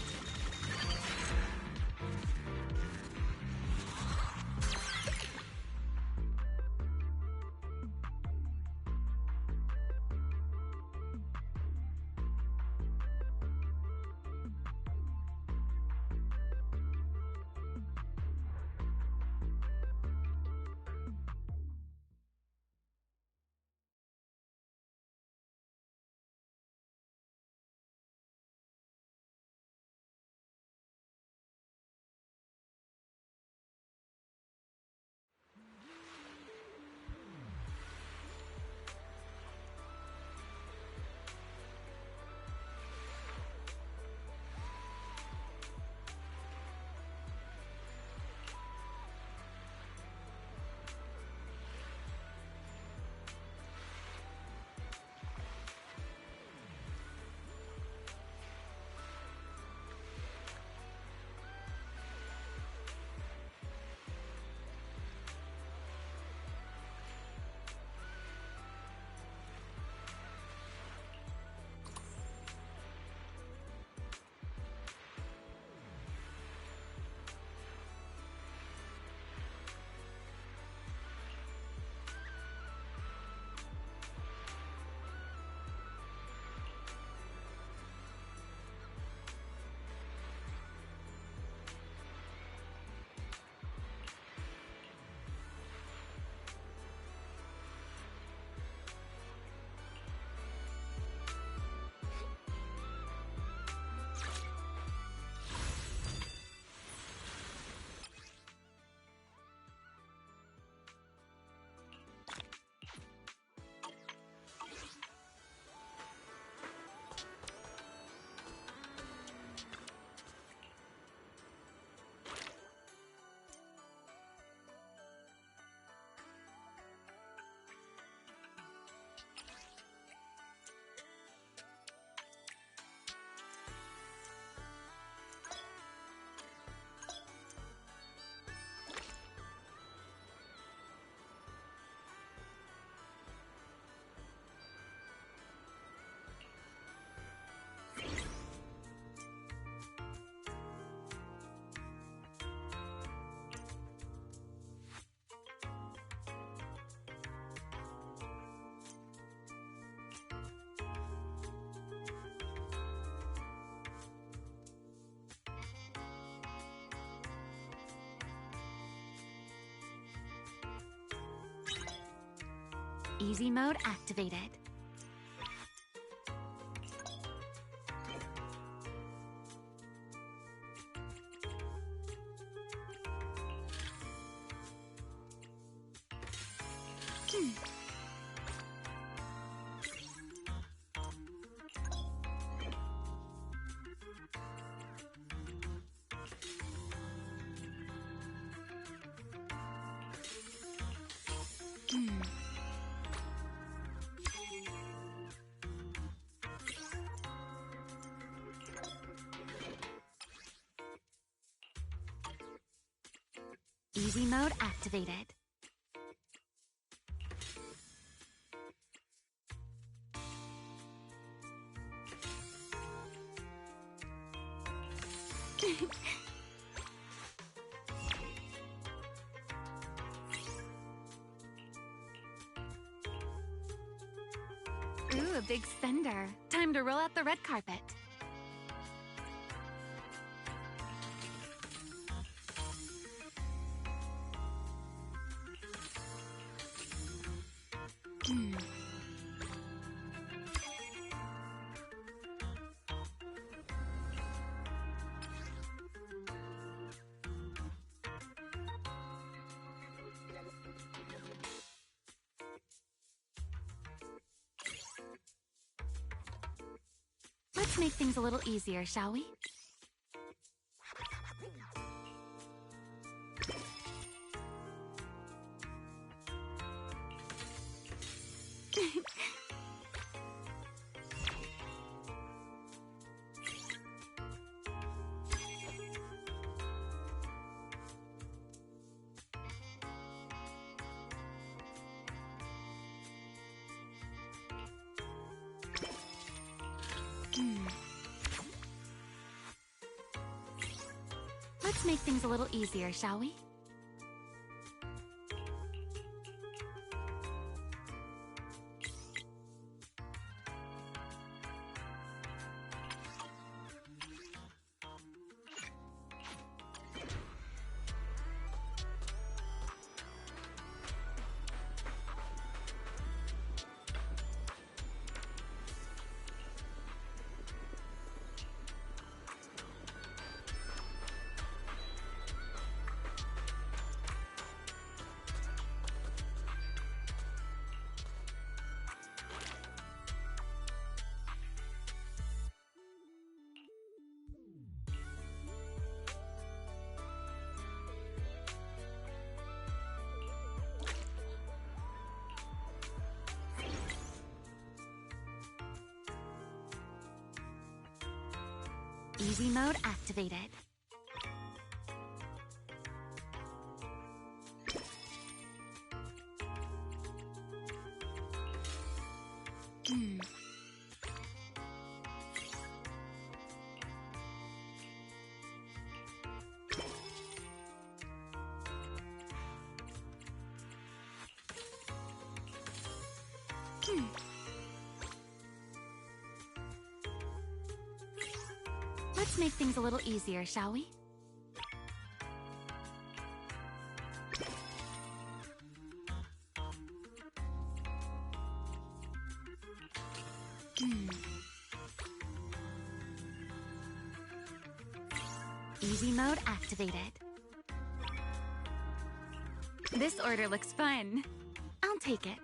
Easy mode activated. Easy mode activated. Ooh, a big spender. Time to roll out the red carpet. Let's make things a little easier, shall we? Let's make things a little easier, shall we? Easy mode activated. Let's make things a little easier, shall we? Easy mode activated. This order looks fun. I'll take it.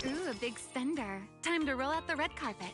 Ooh, a big spender. Time to roll out the red carpet.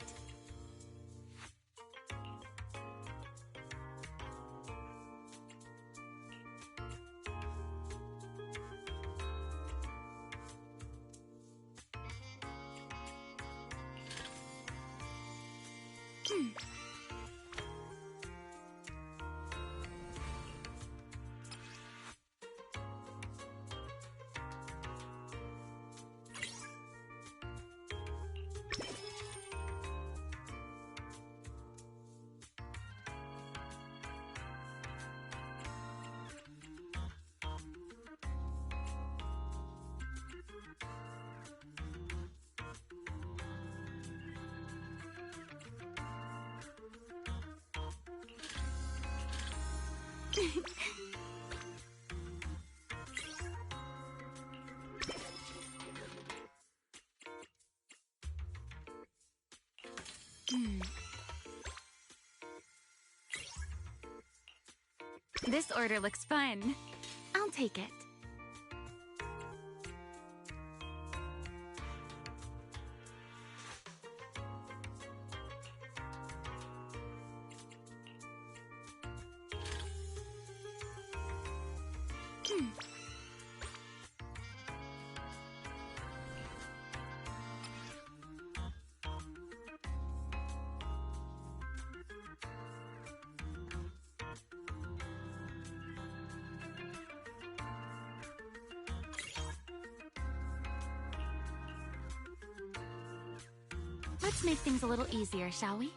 This order looks fun. I'll take it. Let's make things a little easier, shall we?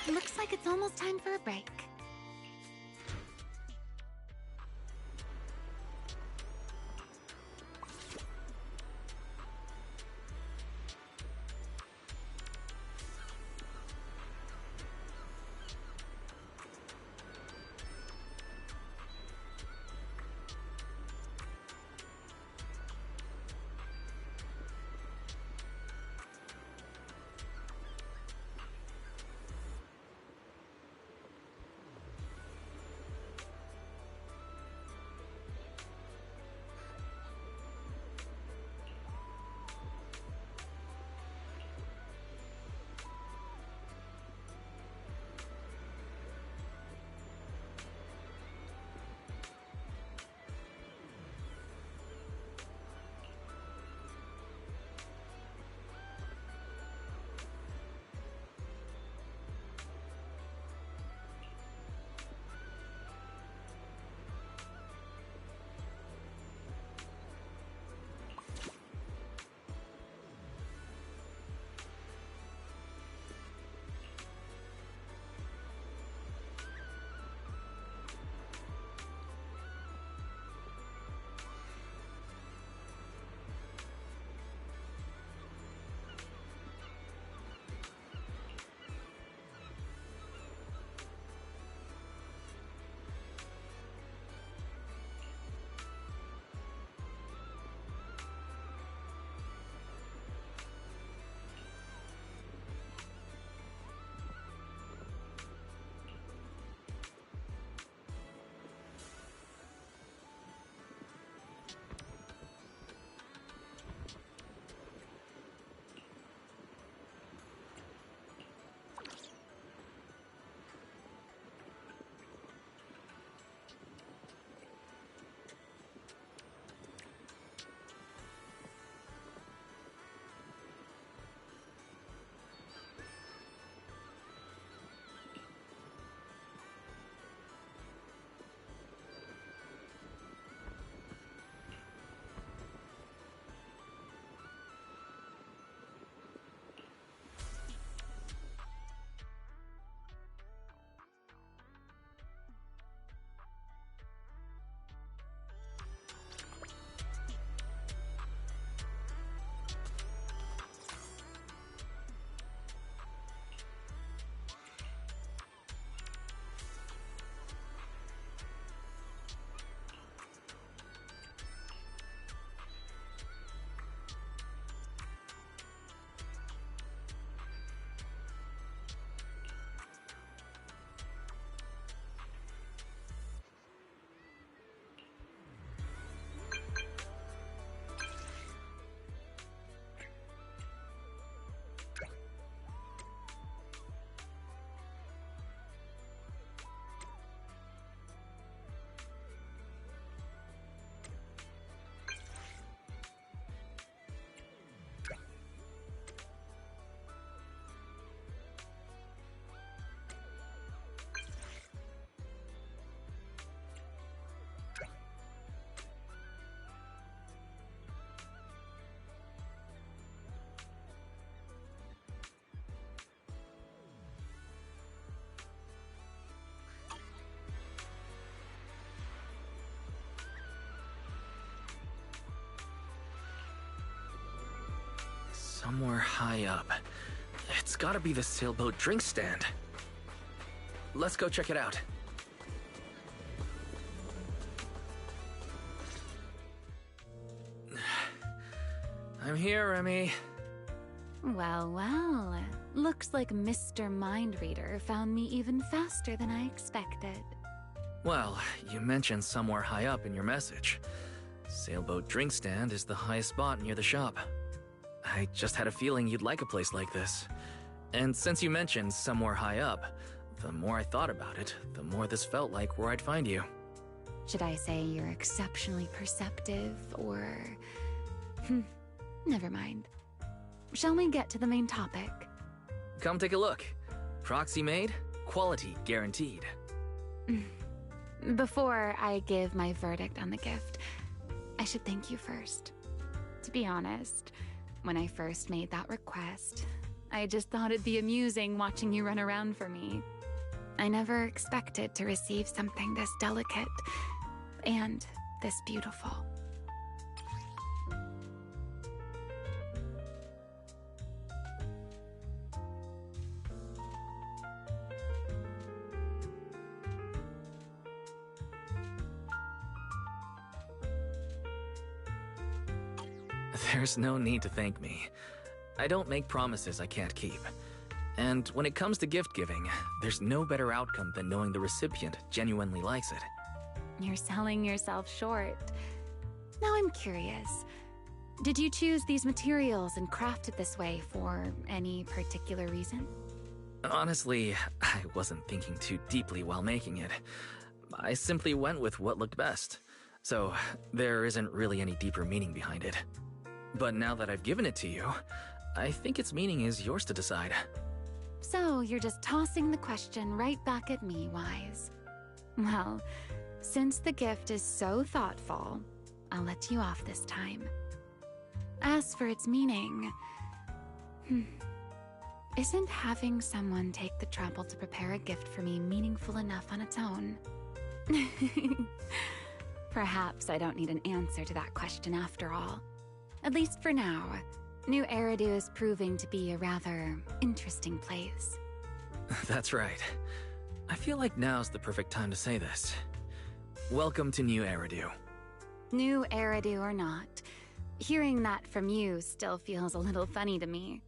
Looks like it's almost time for a break. Somewhere high up. It's gotta be the sailboat drink stand. Let's go check it out. I'm here, Remy. Well, well. Looks like Mr. Mind Reader found me even faster than I expected. Well, you mentioned somewhere high up in your message. Sailboat drink stand is the highest spot near the shop. I just had a feeling you'd like a place like this. And since you mentioned somewhere high up, the more I thought about it, the more this felt like where I'd find you. Should I say you're exceptionally perceptive, or... Never mind. Shall we get to the main topic? come take a look. Proxy made, quality guaranteed. Before I give my verdict on the gift, I should thank you first. To be honest, when I first made that request, I just thought it'd be amusing watching you run around for me. I never expected to receive something this delicate and this beautiful. There's no need to thank me. I don't make promises I can't keep. And when it comes to gift giving, there's no better outcome than knowing the recipient genuinely likes it. You're selling yourself short. Now I'm curious. Did you choose these materials and craft it this way for any particular reason? Honestly, I wasn't thinking too deeply while making it. I simply went with what looked best. So there isn't really any deeper meaning behind it. But now that I've given it to you, I think its meaning is yours to decide. So you're just tossing the question right back at me, Wise. Well, since the gift is so thoughtful, I'll let you off this time. As for its meaning, isn't having someone take the trouble to prepare a gift for me meaningful enough on its own? Perhaps I don't need an answer to that question after all. At least for now, New Eridu is proving to be a rather interesting place. That's right. I feel like now's the perfect time to say this. Welcome to New Eridu. New Eridu or not, hearing that from you still feels a little funny to me.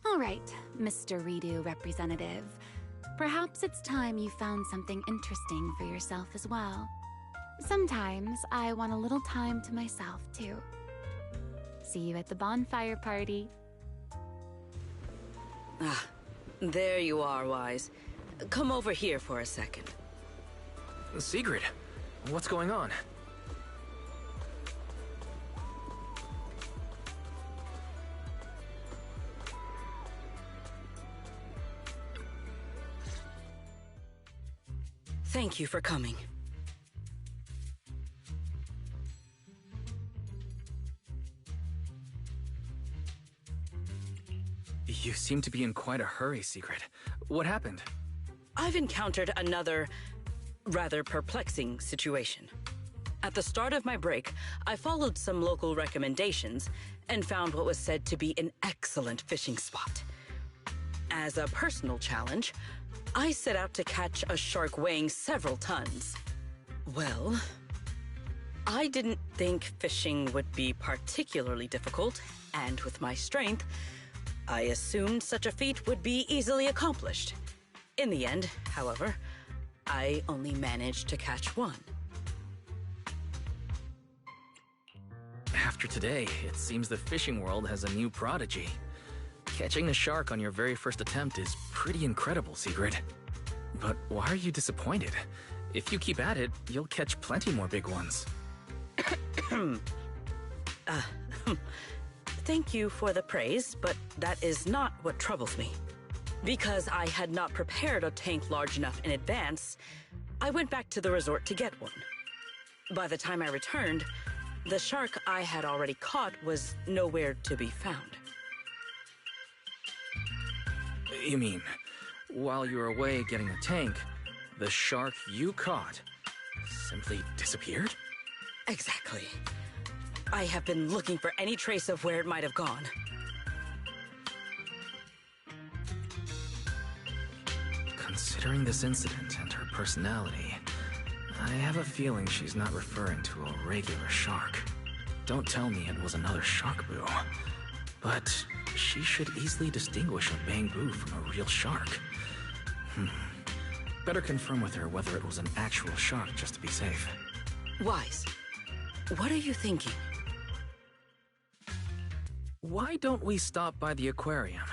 All right, Mr. Redo representative. Perhaps it's time you found something interesting for yourself as well. Sometimes I want a little time to myself, too. See you at the bonfire party. Ah, there you are, Wise. Come over here for a second. Sigrid, what's going on? Thank you for coming. You seem to be in quite a hurry, Sigrid. What happened? I've encountered another, rather perplexing situation. At the start of my break, I followed some local recommendations and found what was said to be an excellent fishing spot. As a personal challenge, I set out to catch a shark weighing several tons. Well, I didn't think fishing would be particularly difficult, and with my strength, I assumed such a feat would be easily accomplished. In the end, however, I only managed to catch one. After today, it seems the fishing world has a new prodigy. Catching a shark on your very first attempt is pretty incredible, Sigrid. But why are you disappointed? If you keep at it, you'll catch plenty more big ones. Thank you for the praise, but that is not what troubles me. Because I had not prepared a tank large enough in advance, I went back to the resort to get one. By the time I returned, the shark I had already caught was nowhere to be found. You mean, while you were away getting a tank, the shark you caught simply disappeared? Exactly. I have been looking for any trace of where it might have gone. Considering this incident and her personality, I have a feeling she's not referring to a regular shark. Don't tell me it was another shark boo. But she should easily distinguish a bamboo from a real shark. Better confirm with her whether it was an actual shark just to be safe. Wise, what are you thinking? Why don't we stop by the aquarium?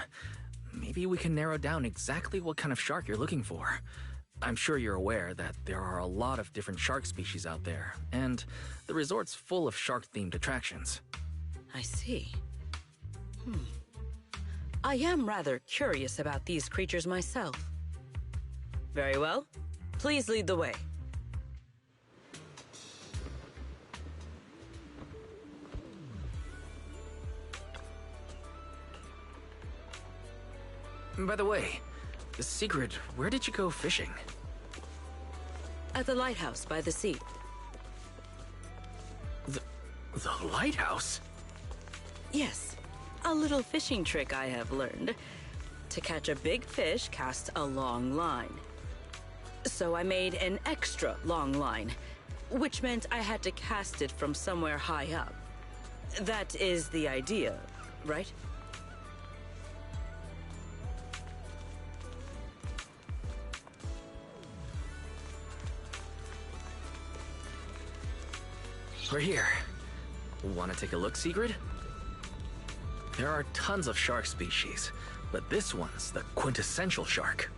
Maybe we can narrow down exactly what kind of shark you're looking for. I'm sure you're aware that there are a lot of different shark species out there, and the resort's full of shark-themed attractions. I see. I am rather curious about these creatures myself. Very well. Please lead the way. By the way, Sigrid, where did you go fishing? At the lighthouse by the sea. The lighthouse? Yes, a little fishing trick I have learned. To catch a big fish, cast a long line. So I made an extra long line, which meant I had to cast it from somewhere high up. That is the idea, right? We're here. Want to take a look, Sigrid? There are tons of shark species, but this one's the quintessential shark.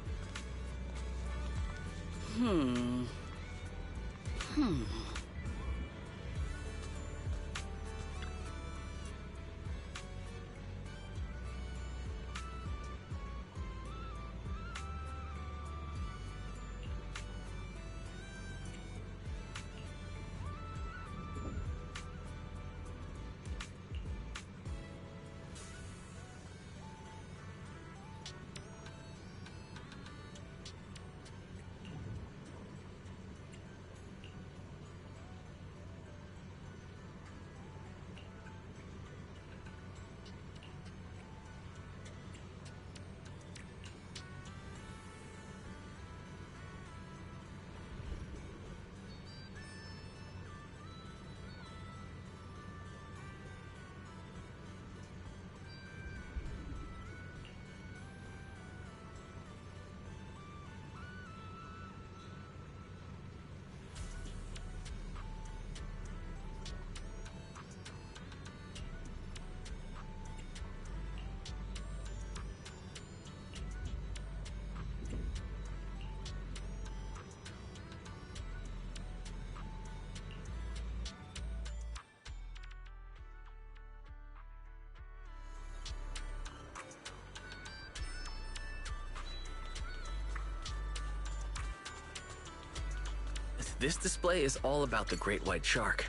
This display is all about the great white shark.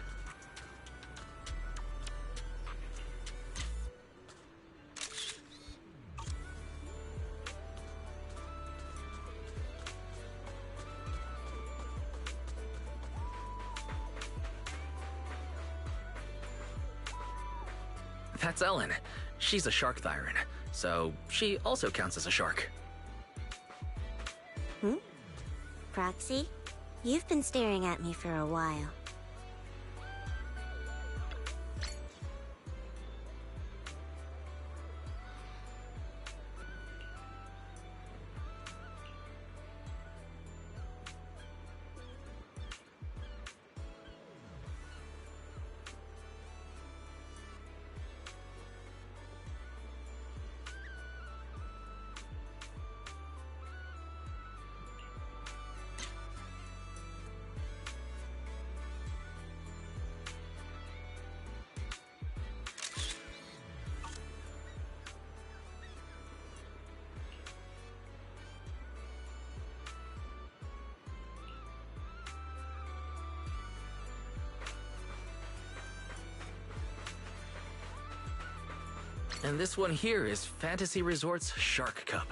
That's Ellen. She's a shark thyron, so she also counts as a shark. Proxy? You've been staring at me for a while. And this one here is Fantasy Resort's Shark Cub.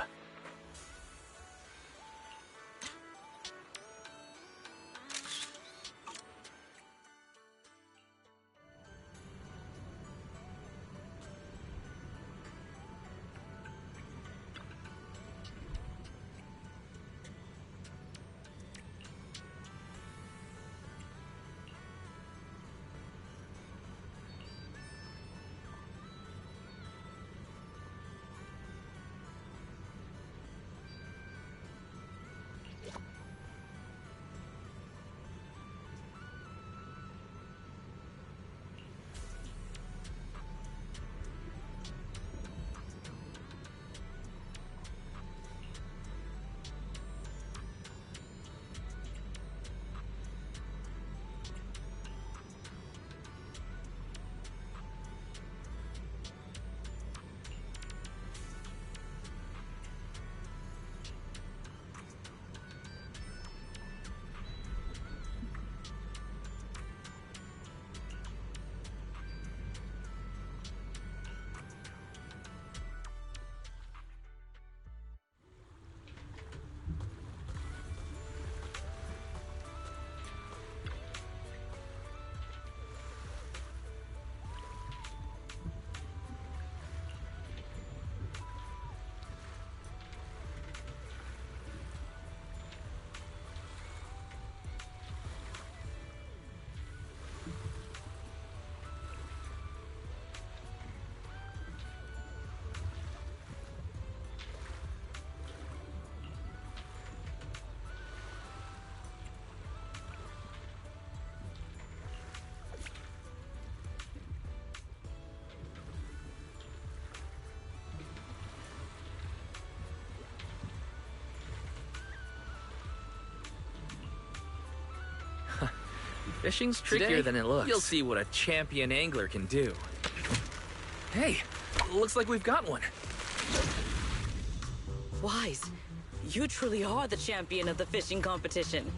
Fishing's trickier Today, than it looks. you'll see what a champion angler can do. Hey, looks like we've got one. Wise, you truly are the champion of the fishing competition.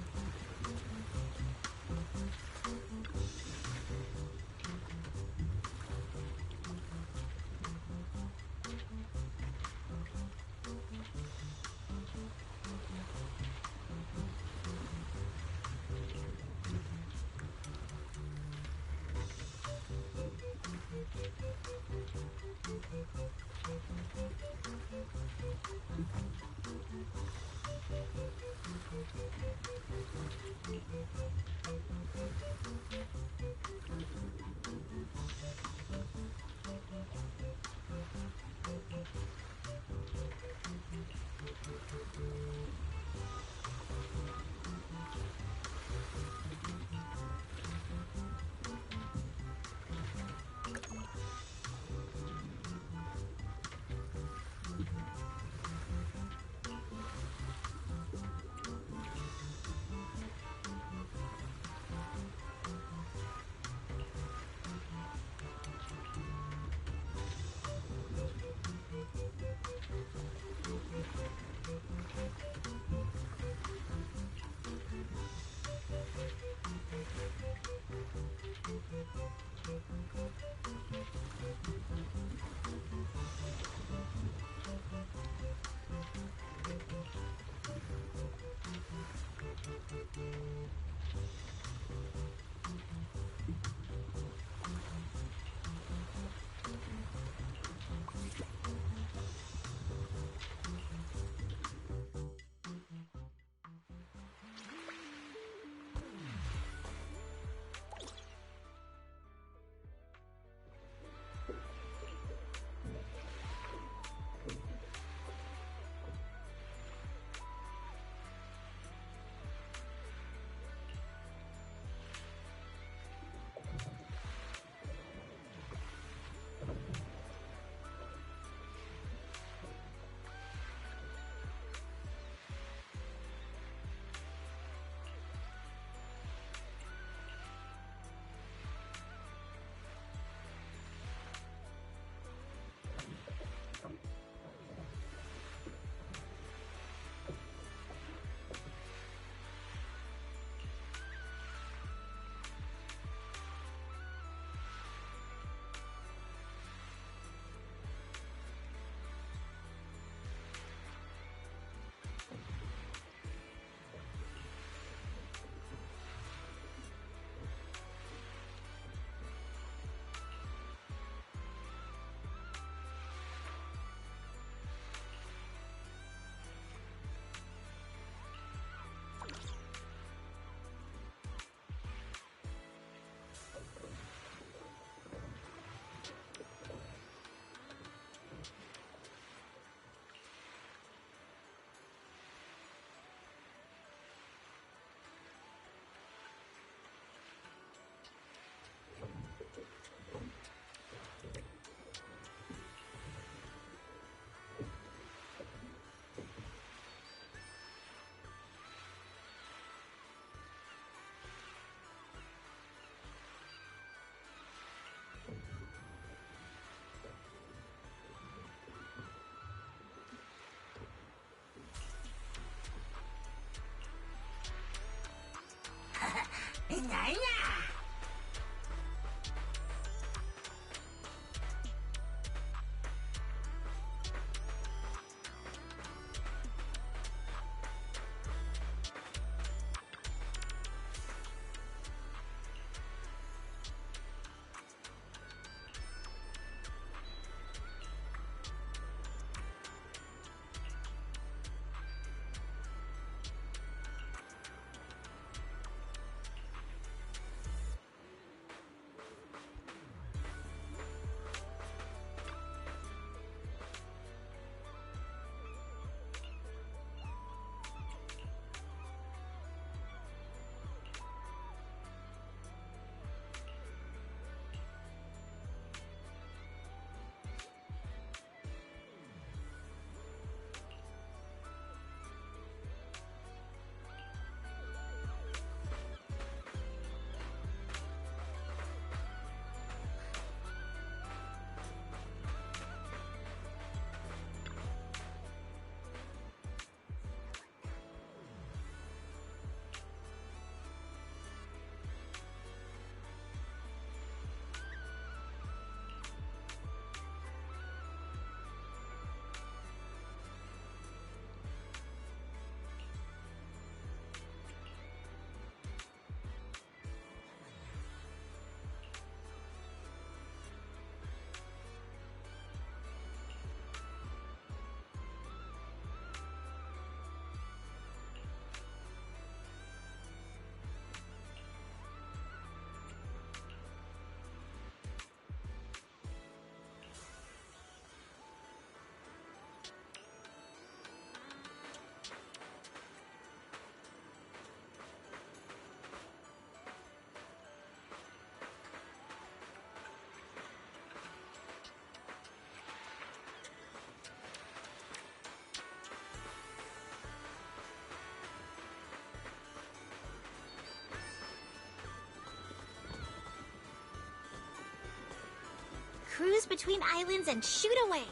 cruise between islands and shoot away.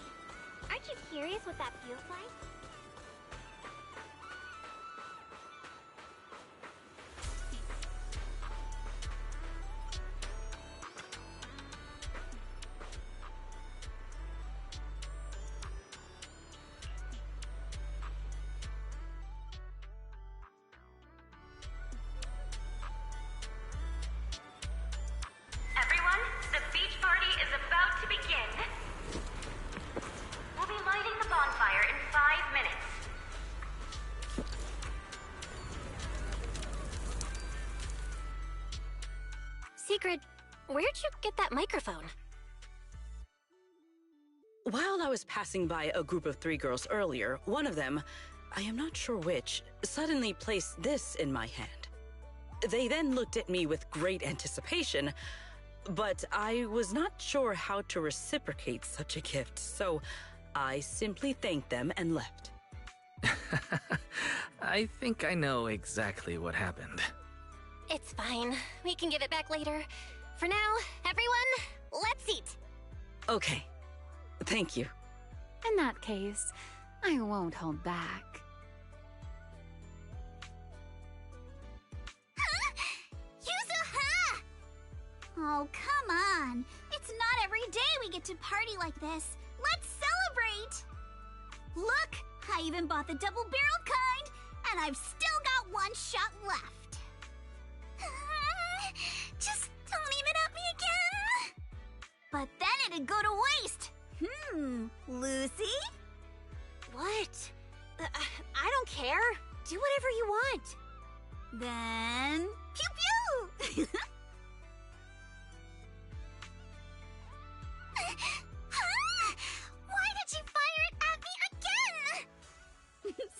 Aren't you curious what that feels like? Everyone, the beach party is about to begin. We'll be lighting the bonfire in 5 minutes. Sigrid, where'd you get that microphone? While I was passing by a group of 3 girls earlier, one of them, I am not sure which, suddenly placed this in my hand. They then looked at me with great anticipation, but I was not sure how to reciprocate such a gift, so I simply thanked them and left. I think I know exactly what happened. It's fine. We can give it back later. For now, everyone, let's eat. Okay. Thank you. In that case, I won't hold back. Yuzuha! Oh, come on. It's not every day we get to party like this. Let's celebrate! Look, I even bought the double-barreled kind, and I've still got 1 shot left. Just don't aim it at me again. But then it'd go to waste. Lucy? What? I don't care. Do whatever you want. Then, pew pew! Why did you fire it at me again?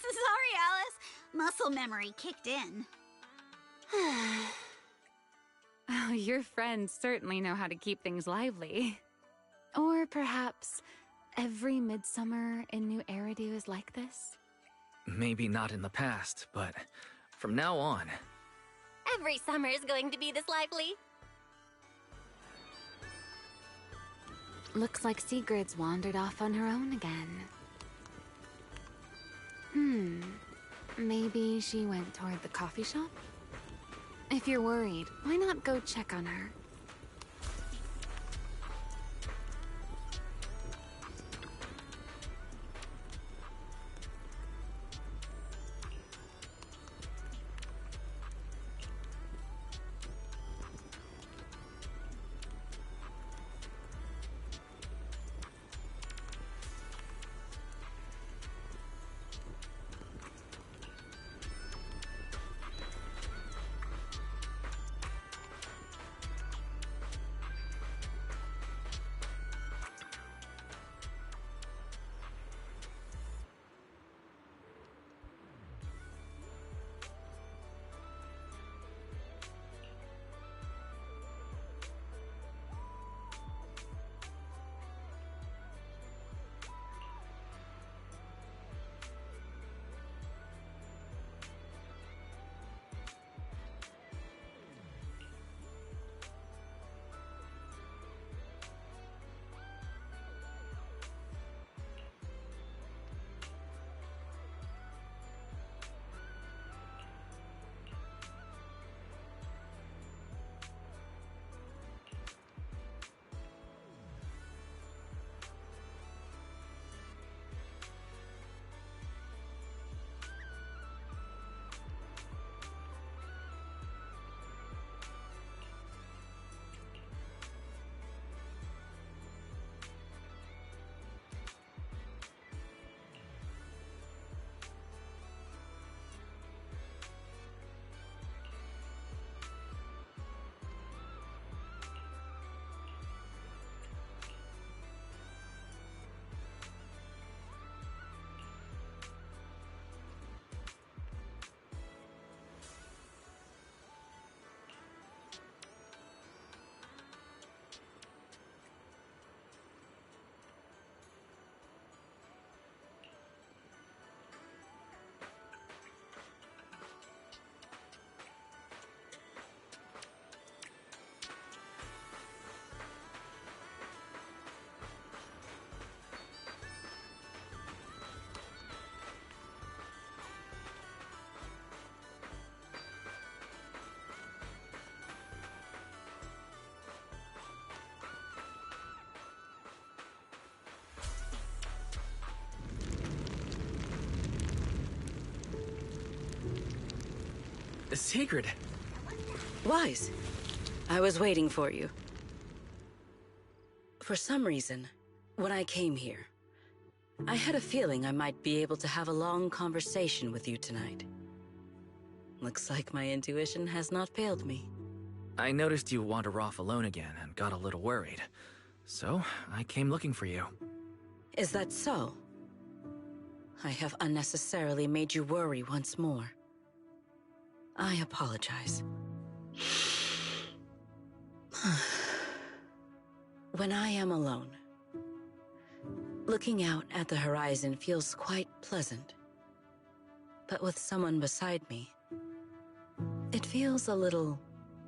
Sorry, Alice. Muscle memory kicked in. Oh, your friends certainly know how to keep things lively. Or perhaps every midsummer in New Eridu is like this? Maybe not in the past, but from now on. Every summer is going to be this lively. Looks like Sigrid's wandered off on her own again. Maybe she went toward the coffee shop? If you're worried, why not go check on her? Sigrid. Wise. I was waiting for you. For some reason, when I came here, I had a feeling I might be able to have a long conversation with you tonight. Looks like my intuition has not failed me. I noticed you wander off alone again and got a little worried. So, I came looking for you. Is that so? I have unnecessarily made you worry once more. I apologize. When I am alone, looking out at the horizon feels quite pleasant. But with someone beside me, it feels a little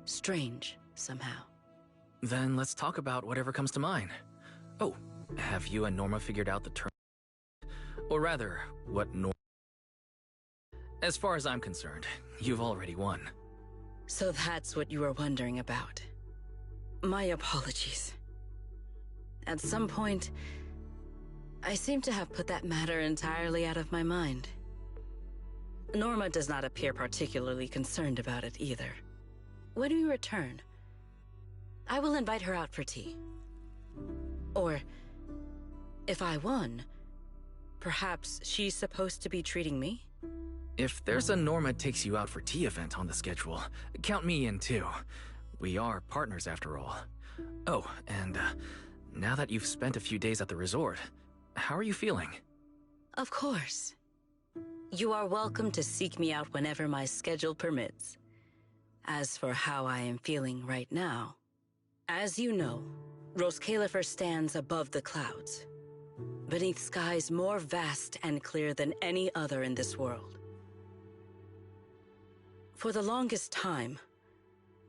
strange somehow. Then let's talk about whatever comes to mind. Oh, have you and Norma figured out the term? Or rather, what Norma... As far as I'm concerned, you've already won. So that's what you were wondering about. My apologies. At some point, I seem to have put that matter entirely out of my mind. Norma does not appear particularly concerned about it either. When we return, I will invite her out for tea. Or, if I won, perhaps she's supposed to be treating me? If there's a Norma takes you out for tea event on the schedule, count me in too. We are partners after all. Oh, and now that you've spent a few days at the resort, how are you feeling? Of course. You are welcome to seek me out whenever my schedule permits. As for how I am feeling right now, as you know, Rose Califer stands above the clouds, beneath skies more vast and clear than any other in this world. For the longest time,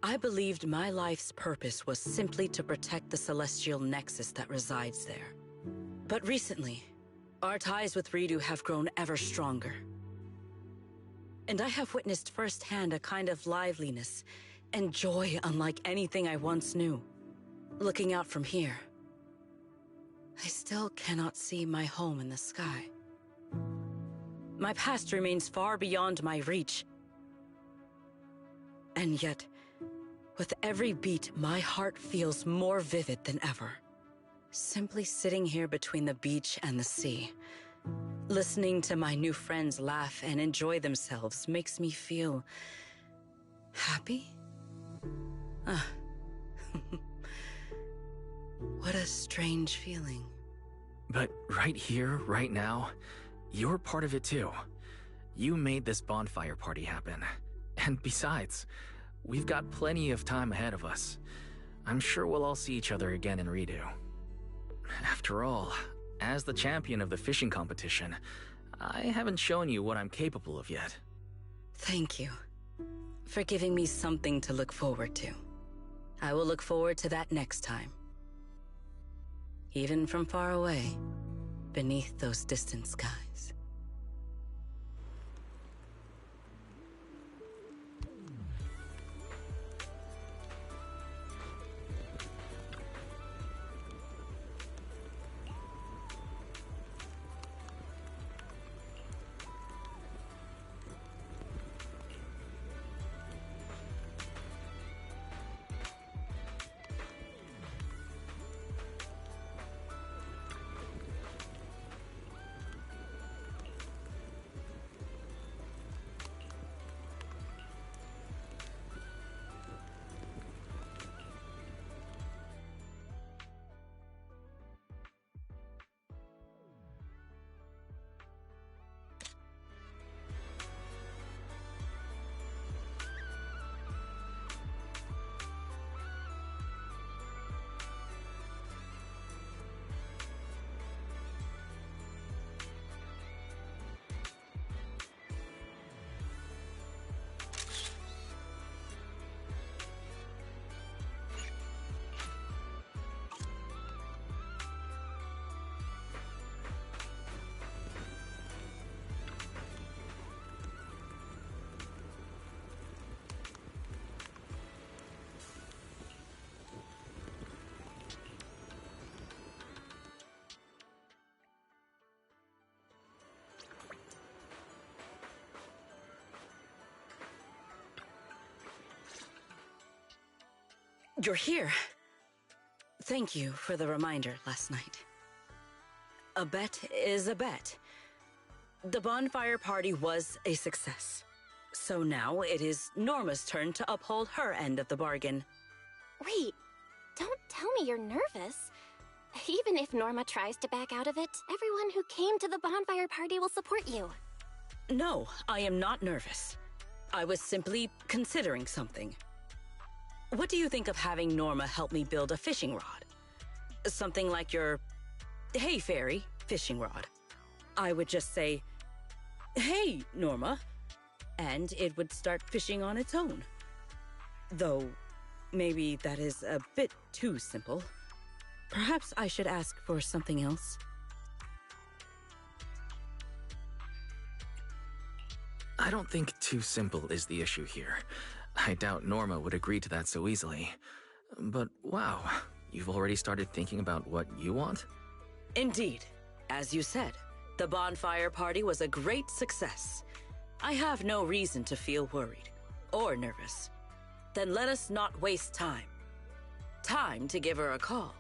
I believed my life's purpose was simply to protect the celestial nexus that resides there. But recently, our ties with Ridu have grown ever stronger. And I have witnessed firsthand a kind of liveliness and joy unlike anything I once knew. Looking out from here, I still cannot see my home in the sky. My past remains far beyond my reach. And yet, with every beat, my heart feels more vivid than ever. Simply sitting here between the beach and the sea, listening to my new friends laugh and enjoy themselves makes me feel... happy? What a strange feeling. But right here, right now, you're part of it too. You made this bonfire party happen. And besides, we've got plenty of time ahead of us. I'm sure we'll all see each other again in Ridu. After all, as the champion of the fishing competition, I haven't shown you what I'm capable of yet. Thank you for giving me something to look forward to. I will look forward to that next time. Even from far away, beneath those distant skies. You're here. Thank you for the reminder last night. A bet is a bet. The bonfire party was a success. So now it is Norma's turn to uphold her end of the bargain. Wait, don't tell me you're nervous. Even if Norma tries to back out of it, everyone who came to the bonfire party will support you. No, I am not nervous. I was simply considering something. What do you think of having Norma help me build a fishing rod? Something like your Hey Fairy fishing rod. I would just say, "Hey, Norma," and it would start fishing on its own. Though, maybe that is a bit too simple. Perhaps I should ask for something else. I don't think too simple is the issue here. I doubt Norma would agree to that so easily. But wow, you've already started thinking about what you want? Indeed. As you said, the bonfire party was a great success. I have no reason to feel worried or nervous. Then let us not waste time. Time to give her a call.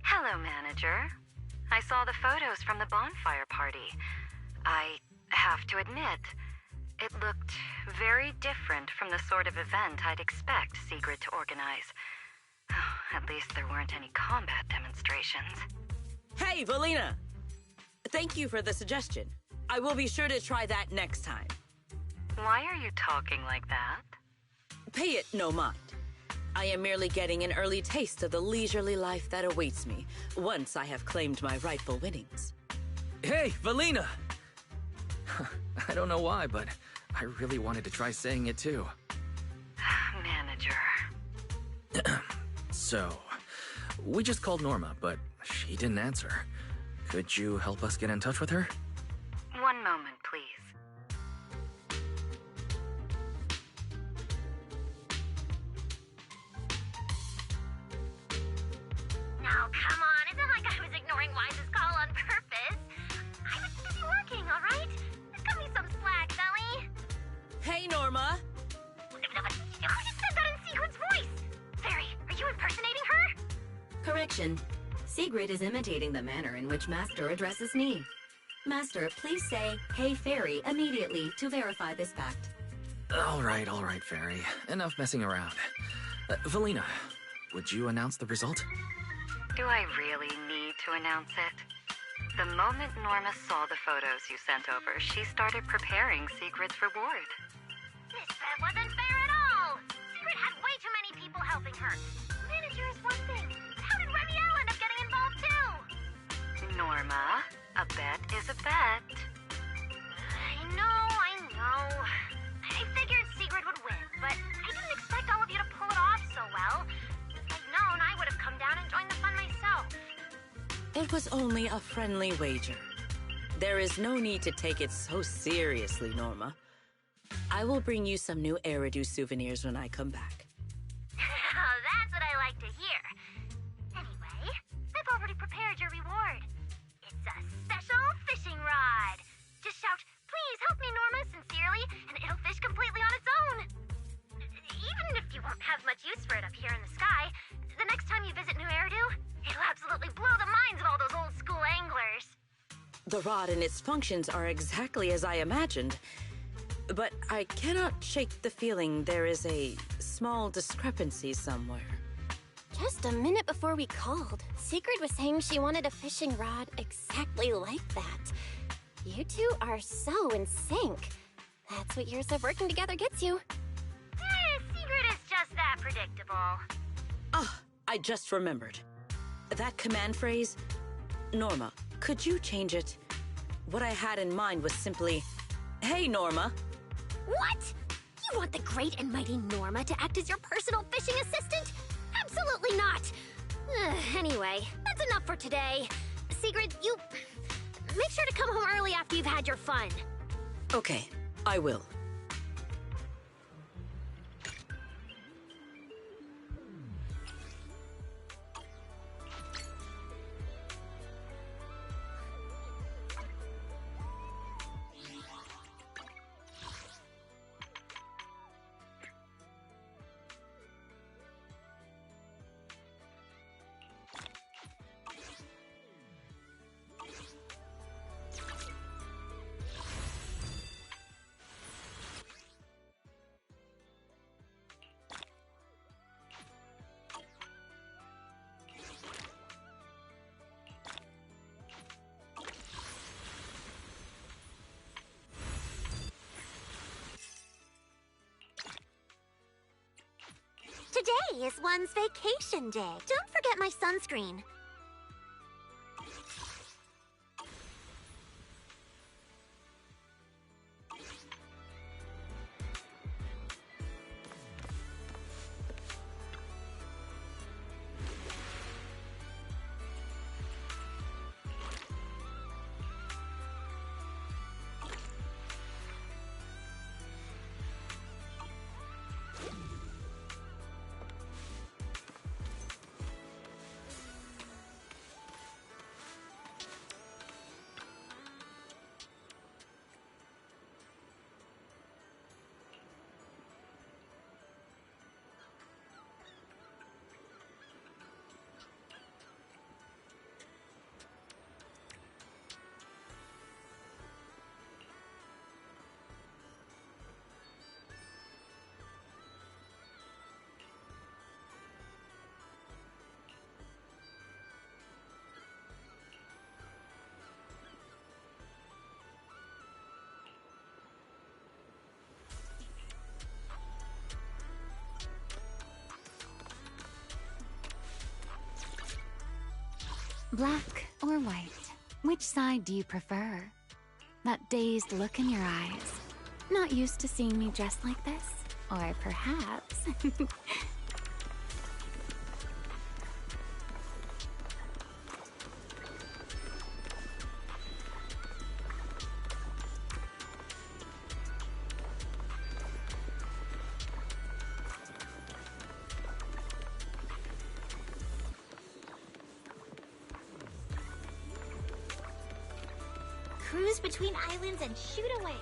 Hello, manager. I saw the photos from the bonfire party. I have to admit, it looked very different from the sort of event I'd expect Sigrid to organize. At least there weren't any combat demonstrations. Hey, Valina! Thank you for the suggestion. I will be sure to try that next time. Why are you talking like that? Pay it no mind. I am merely getting an early taste of the leisurely life that awaits me once I have claimed my rightful winnings. Hey, Valina! I don't know why, but I really wanted to try saying it too. Manager. So, we just called Norma, but she didn't answer. Could you help us get in touch with her? One moment, please. Now, come on, it's not like I was ignoring Wise's call on purpose. I was busy working, all right? Cut me some slack, Belly. Hey, Norma! Who just said that in Sigrid's voice? Fairy, are you impersonating her? Correction. Sigrid is imitating the manner in which Master addresses me. Master, please say, "Hey, Fairy," immediately to verify this fact. All right, Fairy. Enough messing around. Valina, would you announce the result? Do I really need to announce it? The moment Norma saw the photos you sent over, she started preparing Sigrid's reward. This bet wasn't fair at all. Sigrid had way too many people helping her. Manager is one thing. How did Remiel end up getting involved too? Norma, a bet is a bet. I know. I figured Sigrid would win, but I didn't expect all of you to pull it off so well. If I'd known, I would have come down and joined the fun myself. It was only a friendly wager. There is no need to take it so seriously, Norma. I will bring you some new Eridu souvenirs when I come back. That's what I like to hear. Anyway, I've already prepared your reward. It's a special fishing rod. Just shout, "Please help me, Norma," sincerely, and it'll fish completely on its own. Even if you won't have much use for it up here in the sky, the next time you visit New Eridu, it'll absolutely blow the minds of all those old school anglers. The rod and its functions are exactly as I imagined, but I cannot shake the feeling there is a small discrepancy somewhere. Just a minute before we called, Sigrid was saying she wanted a fishing rod exactly like that. You two are so in sync. That's what years of working together gets you. Sigrid is just that predictable. Ah, I just remembered. That command phrase, Norma, could you change it? What I had in mind was simply, "Hey, Norma." What? You want the great and mighty Norma to act as your personal fishing assistant? Absolutely not! Anyway, that's enough for today. Sigrid, you... make sure to come home early after you've had your fun. Okay, I will. Today is one's vacation day. Don't forget my sunscreen. Black or white? Which side do you prefer? That dazed look in your eyes. Not used to seeing me dressed like this? Or perhaps... Cruise between islands and shoot away.